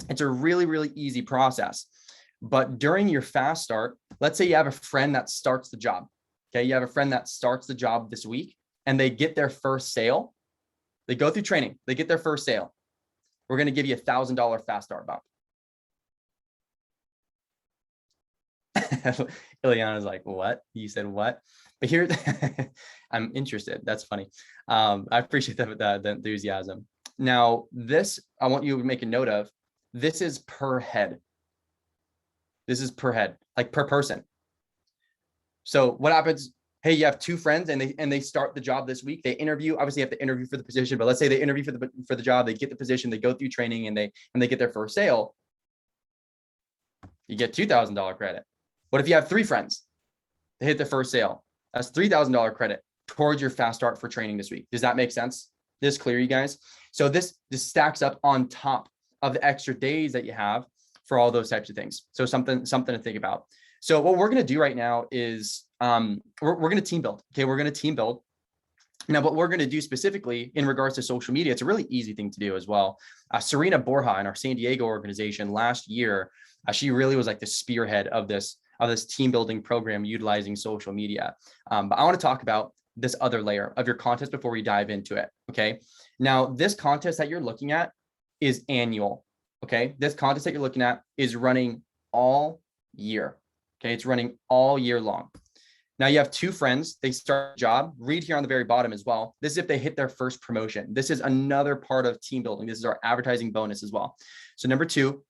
It's a really, really easy process. But during your fast start, let's say you have a friend that starts the job. Okay, you have a friend that starts the job this week and they get their first sale. They go through training, they get their first sale. We're going to give you $1,000 fast start bump. Ilyana's like, what? You said what? But here, I'm interested. That's funny. I appreciate the enthusiasm. Now, this, I want you to make a note of, this is per head. This is per head, like per person. So what happens? Hey, you have two friends and they start the job this week. They interview, obviously you have to interview for the position, but let's say they interview for the job, they get the position, they go through training and they get their first sale. You get $2,000 credit. What if you have three friends? They hit their first sale. That's $3,000 credit towards your fast start for training this week. Does that make sense? This clear, you guys? So this stacks up on top of the extra days that you have for all those types of things. So something to think about. So what we're going to do right now is we're going to team build. Okay, we're going to team build. Now, what we're going to do specifically in regards to social media, it's a really easy thing to do as well. Serena Borja in our San Diego organization last year, she really was like the spearhead of this team building program utilizing social media. But I want to talk about this other layer of your contest before we dive into it. Okay. Now, this contest that you're looking at is annual. Okay. This contest that you're looking at is running all year. Okay. It's running all year long. Now you have two friends, they start a job, read here on the very bottom as well. This is if they hit their first promotion. This is another part of team building. This is our advertising bonus as well. So number two,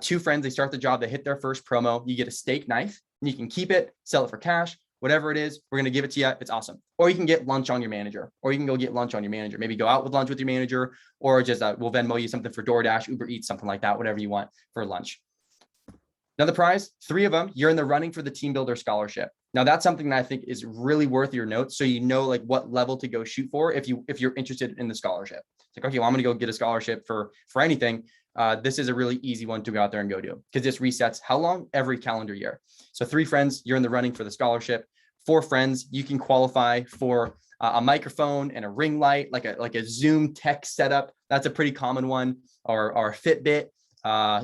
two friends, they start the job, they hit their first promo, you get a steak knife, and you can keep it, sell it for cash, whatever it is, we're going to give it to you. It's awesome. Or you can get lunch on your manager, or you can go get lunch on your manager. Maybe go out with lunch with your manager, or just we'll Venmo you something for DoorDash, Uber Eats, something like that, whatever you want for lunch. Another prize, three of them, you're in the running for the team builder scholarship. Now that's something that I think is really worth your notes. So you know like what level to go shoot for if you're interested in the scholarship. It's like, okay, well, I'm going to go get a scholarship for anything. This is a really easy one to go out there and go do because this resets how long? Every calendar year. So three friends, you're in the running for the scholarship. Four friends, you can qualify for a microphone and a ring light, like a Zoom tech setup. That's a pretty common one, or a Fitbit.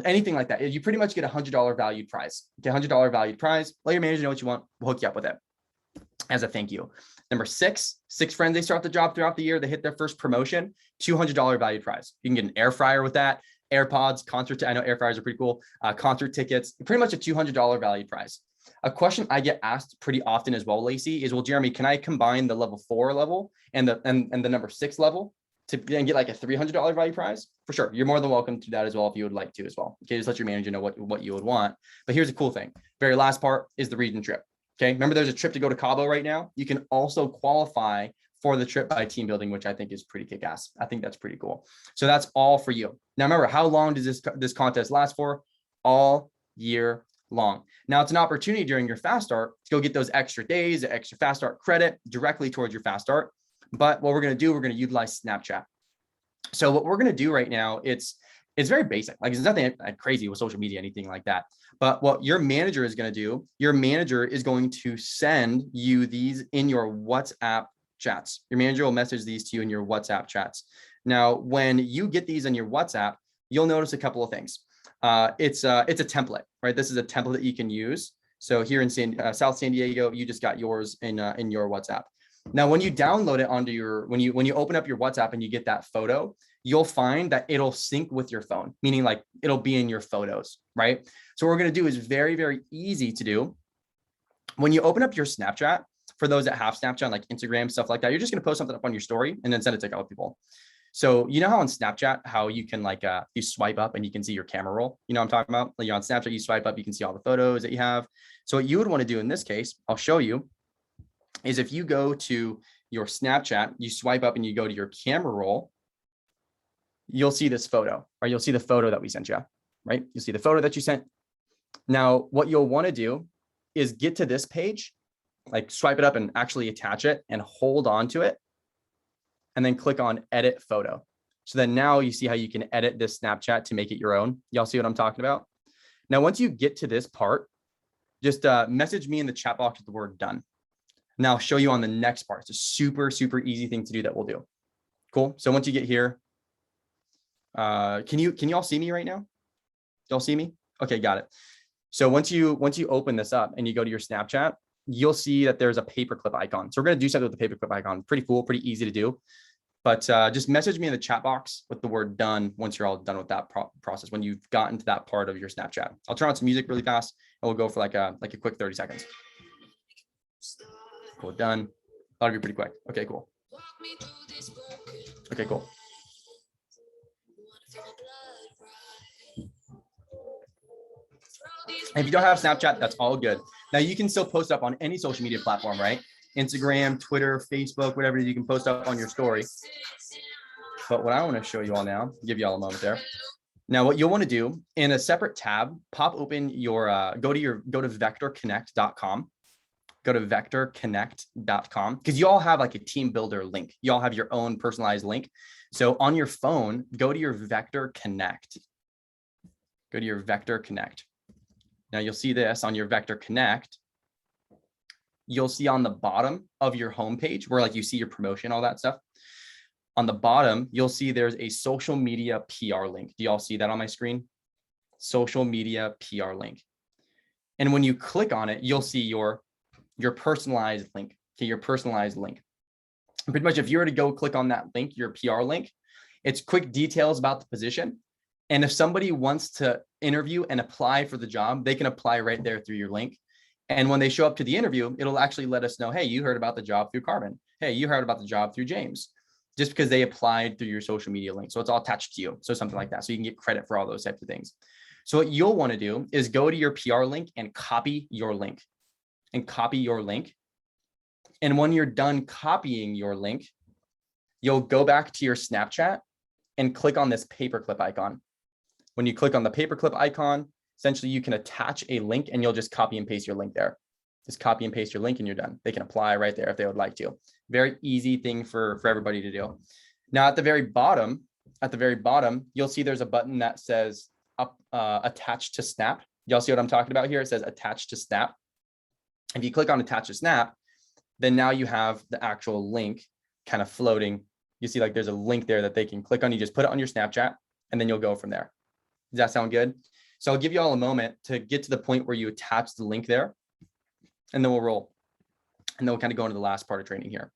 Anything like that. You pretty much get $100 valued prize. Get $100 valued prize. Let your manager know what you want. We'll hook you up with it as a thank you. Number six friends, they start the job throughout the year. They hit their first promotion, $200 valued prize. You can get an air fryer with that, AirPods, concert. I know air fryers are pretty cool. Concert tickets, pretty much a $200 valued prize. A question I get asked pretty often as well, Lacey, is, well, Jeremy, can I combine the level 4 level and the number 6 level? to then get like a $300 value prize, for sure, you're more than welcome to do that as well if you would like to as well. Okay, just let your manager know what you would want. But here's a cool thing. Very last part is the region trip. Okay, remember there's a trip to go to Cabo right now. You can also qualify for the trip by team building, which I think is pretty kick-ass. I think that's pretty cool. So that's all for you. Now remember, how long does this contest last for? All year long. Now it's an opportunity during your fast start to go get those extra days, the extra fast start credit directly towards your fast start. But what we're going to do, we're going to utilize Snapchat. So what we're going to do right now, it's very basic. Like, there's nothing crazy with social media, anything like that. But what your manager is going to do, your manager is going to send you these in your WhatsApp chats. Your manager will message these to you in your WhatsApp chats. Now, when you get these in your WhatsApp, you'll notice a couple of things. It's a template, right? This is a template that you can use. So here in South San Diego, you just got yours in your WhatsApp. Now, when you download it onto your, when you open up your WhatsApp and you get that photo, you'll find that it'll sync with your phone, meaning like it'll be in your photos, right? So what we're going to do is very, very easy to do. When you open up your Snapchat, for those that have Snapchat, like Instagram, stuff like that, you're just going to post something up on your story and then send it to other people. So you know how on Snapchat, how you can like, you swipe up and you can see your camera roll, you know what I'm talking about? Like, you're on Snapchat, you swipe up, you can see all the photos that you have. So what you would want to do in this case, I'll show you, is if you go to your Snapchat, you swipe up and you go to your camera roll, you'll see this photo, or you'll see the photo that we sent you, right? You'll see the photo that you sent. Now, what you'll want to do is get to this page, like swipe it up and actually attach it and hold on to it, and then click on edit photo. So then now you see how you can edit this Snapchat to make it your own. Y'all see what I'm talking about? Now, once you get to this part, just message me in the chat box with the word done. Now I'll show you on the next part. It's a super, super easy thing to do that we'll do. Cool. So once you get here, can you all see me right now? Y'all see me? Okay, got it. So once you open this up and you go to your Snapchat, you'll see that there's a paperclip icon. So we're going to do something with the paperclip icon. Pretty cool, pretty easy to do. But just message me in the chat box with the word done once you're all done with that process, when you've gotten to that part of your Snapchat. I'll turn on some music really fast and we'll go for like a quick 30 seconds. Cool, done. That'll be pretty quick. Okay, cool. Okay, cool. If you don't have Snapchat, that's all good. Now you can still post up on any social media platform, right? Instagram, Twitter, Facebook, whatever, you can post up on your story. But what I want to show you all now, give you all a moment there. Now, what you'll want to do in a separate tab, pop open your, go to vectorconnect.com. Go to vectorconnect.com, because you all have like a team builder link. You all have your own personalized link. So on your phone, go to your Vector Connect. Go to your Vector Connect. Now you'll see this on your Vector Connect. You'll see on the bottom of your homepage where like you see your promotion, all that stuff. On the bottom, you'll see there's a social media PR link. Do y'all see that on my screen? Social media PR link. And when you click on it, you'll see your personalized link. Okay, your personalized link. And pretty much if you were to go click on that link, your PR link, it's quick details about the position. And if somebody wants to interview and apply for the job, they can apply right there through your link. And when they show up to the interview, it'll actually let us know, hey, you heard about the job through Carmen. Hey, you heard about the job through James, just because they applied through your social media link. So it's all attached to you. So something like that. So you can get credit for all those types of things. So what you'll want to do is go to your PR link and copy your link. And copy your link. And when you're done copying your link, you'll go back to your Snapchat and click on this paperclip icon. When you click on the paperclip icon, essentially you can attach a link and you'll just copy and paste your link there. Just copy and paste your link and you're done. They can apply right there if they would like to. Very easy thing for everybody to do. Now at the very bottom, you'll see there's a button that says attach to Snap. Y'all see what I'm talking about here? It says attach to Snap. If you click on attach to Snap, then now you have the actual link kind of floating. You see like there's a link there that they can click on. You just put it on your Snapchat and then you'll go from there. Does that sound good? So I'll give you all a moment to get to the point where you attach the link there and then we'll roll. And then we'll kind of go into the last part of training here.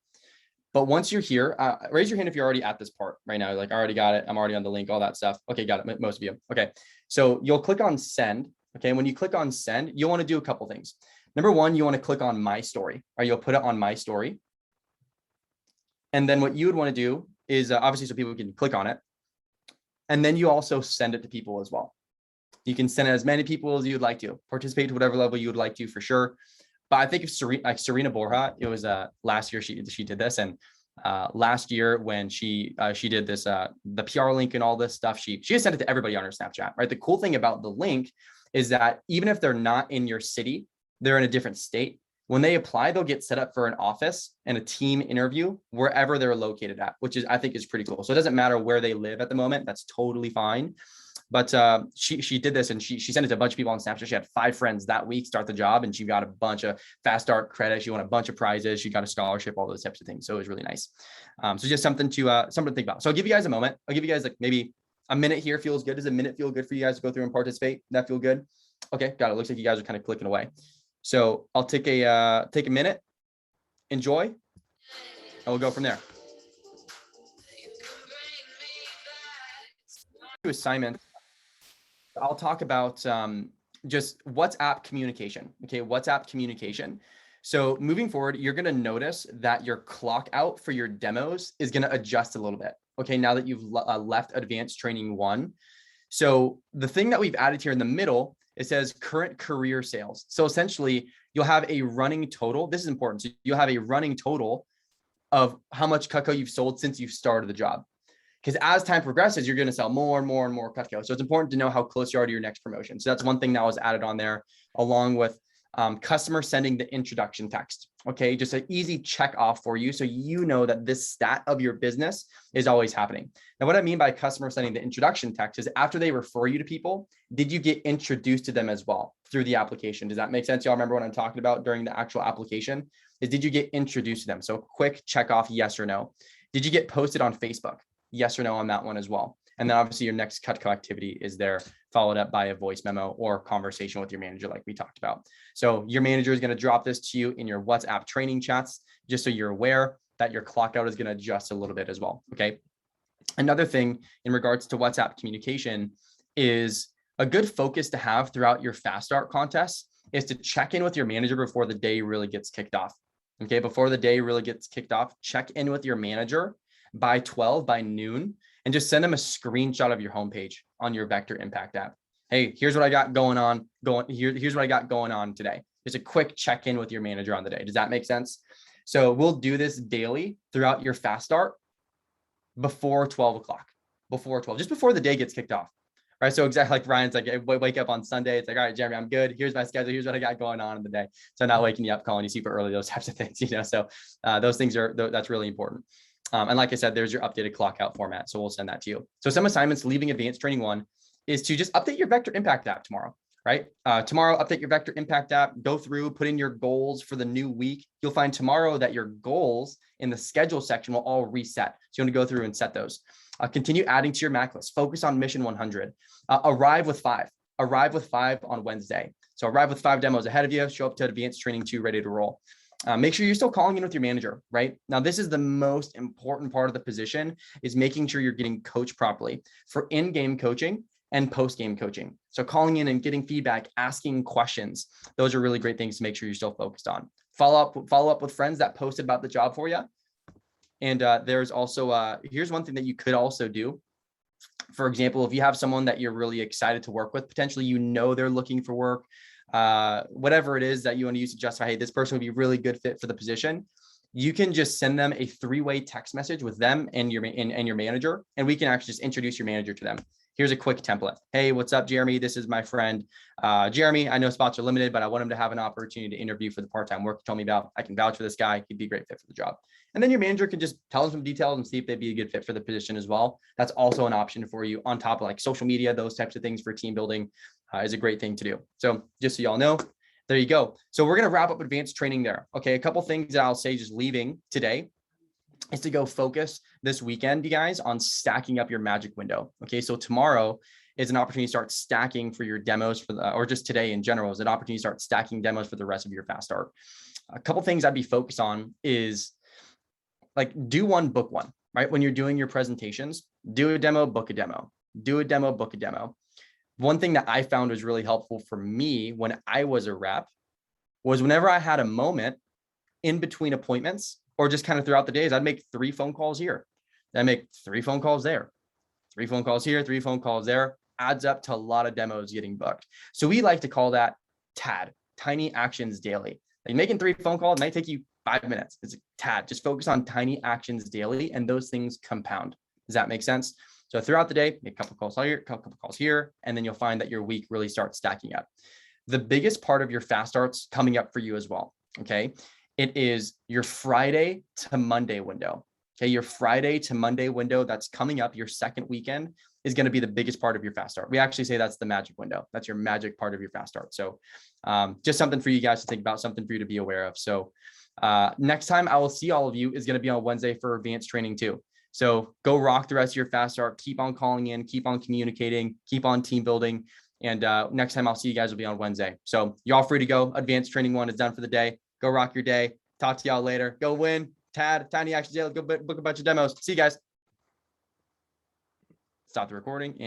But once you're here, raise your hand if you're already at this part right now. Like I already got it. I'm already on the link, all that stuff. Okay, got it. Most of you. Okay. So you'll click on send. Okay. And when you click on send, you'll want to do a couple things. Number one, you want to click on my story, or you'll put it on my story. And then what you would want to do is obviously so people can click on it. And then you also send it to people as well. You can send it as many people as you'd like to, participate to whatever level you would like to for sure. But I think if Serena Borja, it was last year she did this, and last year when she did this, the PR link and all this stuff, she just sent it to everybody on her Snapchat, right? The cool thing about the link is that even if they're not in your city, they're in a different state. When they apply, they'll get set up for an office and a team interview wherever they're located at, which is, I think, is pretty cool. So it doesn't matter where they live at the moment. That's totally fine. But she did this, and she sent it to a bunch of people on Snapchat. She had 5 friends that week start the job, and she got a bunch of fast start credits. She won a bunch of prizes. She got a scholarship, all those types of things. So it was really nice. So just something to think about. So I'll give you guys a moment. I'll give you guys like maybe a minute here. Feels good. Does a minute feel good for you guys to go through and participate? That feel good? Okay, got it. Looks like you guys are kind of clicking away. So I'll take a minute, enjoy, and we'll go from there. Assignment. I'll talk about just WhatsApp communication. Okay, WhatsApp communication. So moving forward, you're going to notice that your clock out for your demos is going to adjust a little bit. Okay, now that you've left advanced training 1. So the thing that we've added here in the middle, it says current career sales. So essentially you'll have a running total. This is important. So you'll have a running total of how much Cutco you've sold since you've started the job. Because as time progresses, you're going to sell more and more and more Cutco. So it's important to know how close you are to your next promotion. So that's one thing that was added on there, along with customer sending the introduction text. Okay, just an easy check off for you, so you know that this stat of your business is always happening. Now, what I mean by customer sending the introduction text is after they refer you to people, did you get introduced to them as well through the application? Does that make sense? Y'all remember what I'm talking about during the actual application? Is did you get introduced to them? So quick check off, yes or no. Did you get posted on Facebook? Yes or no on that one as well. And then obviously your next Cutco activity is there, followed up by a voice memo or conversation with your manager like we talked about. So your manager is going to drop this to you in your WhatsApp training chats, just so you're aware that your clock out is going to adjust a little bit as well. Okay. Another thing in regards to WhatsApp communication is a good focus to have throughout your fast start contest is to check in with your manager before the day really gets kicked off. Okay. Before the day really gets kicked off, check in with your manager by noon, and just send them a screenshot of your homepage on your Vector Impact app. Hey, here's what I got going on. Here's what I got going on today. Just a quick check-in with your manager on the day. Does that make sense? So we'll do this daily throughout your fast start before 12 o'clock, just before the day gets kicked off. Right. So exactly like Ryan's like, I wake up on Sunday. It's like, all right, Jeremy, I'm good. Here's my schedule. Here's what I got going on in the day. So I'm not waking you up, calling you super early, those types of things, So those things that's really important. And like I said, there's your updated clock out format. So we'll send that to you. So some assignments leaving advanced training 1 is to just update your Vector Impact app tomorrow, right? Tomorrow, update your Vector Impact app, go through, put in your goals for the new week. You'll find tomorrow that your goals in the schedule section will all reset. So you want to go through and set those. Continue adding to your MAC list. Focus on mission 100. Arrive with 5 on Wednesday. So arrive with 5 demos ahead of you. Show up to advanced training 2, ready to roll. Make sure you're still calling in with your manager, right? Now, this is the most important part of the position, is making sure you're getting coached properly for in-game coaching and post-game coaching. So calling in and getting feedback, asking questions, those are really great things to make sure you're still focused on. Follow up with friends that posted about the job for you. And there's also, here's one thing that you could also do. For example, if you have someone that you're really excited to work with, potentially, they're looking for work, whatever it is that you want to use to justify, hey, this person would be a really good fit for the position. You can just send them a 3-way text message with them and your manager, and we can actually just introduce your manager to them. Here's a quick template. Hey, what's up, Jeremy? This is my friend, Jeremy. I know spots are limited, but I want him to have an opportunity to interview for the part-time work you told me about. I can vouch for this guy. He'd be a great fit for the job. And then your manager can just tell them some details and see if they'd be a good fit for the position as well. That's also an option for you on top of like social media, those types of things for team building is a great thing to do. So just so y'all know, there you go. So we're going to wrap up advanced training there. Okay. A couple things that I'll say just leaving today is to go focus this weekend, you guys, on stacking up your magic window. Okay. So tomorrow is an opportunity to start stacking for your demos or just today in general is an opportunity to start stacking demos for the rest of your fast start. A couple things I'd be focused on is like do one, book one, right? When you're doing your presentations, do a demo, book a demo, do a demo, book a demo. One thing that I found was really helpful for me when I was a rep was whenever I had a moment in between appointments or just kind of throughout the days, I'd make 3 phone calls here, Then make 3 phone calls there, 3 phone calls here, 3 phone calls there, adds up to a lot of demos getting booked. So we like to call that TAD, tiny actions daily. Like making 3 phone calls might take you 5 minutes. It's a TAD. Just focus on tiny actions daily, and those things compound. Does that make sense? So throughout the day, make a couple calls here, a couple calls here, and then you'll find that your week really starts stacking up. The biggest part of your fast starts coming up for you as well. Okay. It is your Friday to Monday window. Okay. Your Friday to Monday window that's coming up, your second weekend, is going to be the biggest part of your fast start. We actually say that's the magic window. That's your magic part of your fast start. So just something for you guys to think about, something for you to be aware of. So next time I will see all of you is going to be on Wednesday for advanced training too. So go rock the rest of your fast start, keep on calling in, keep on communicating, keep on team building. And next time I'll see you guys will be on Wednesday. So you're all free to go. Advanced training 1 is done for the day. Go rock your day. Talk to y'all later. Go win. TAD, Tiny Actions Daily. Go book a bunch of demos. See you guys. Stop the recording and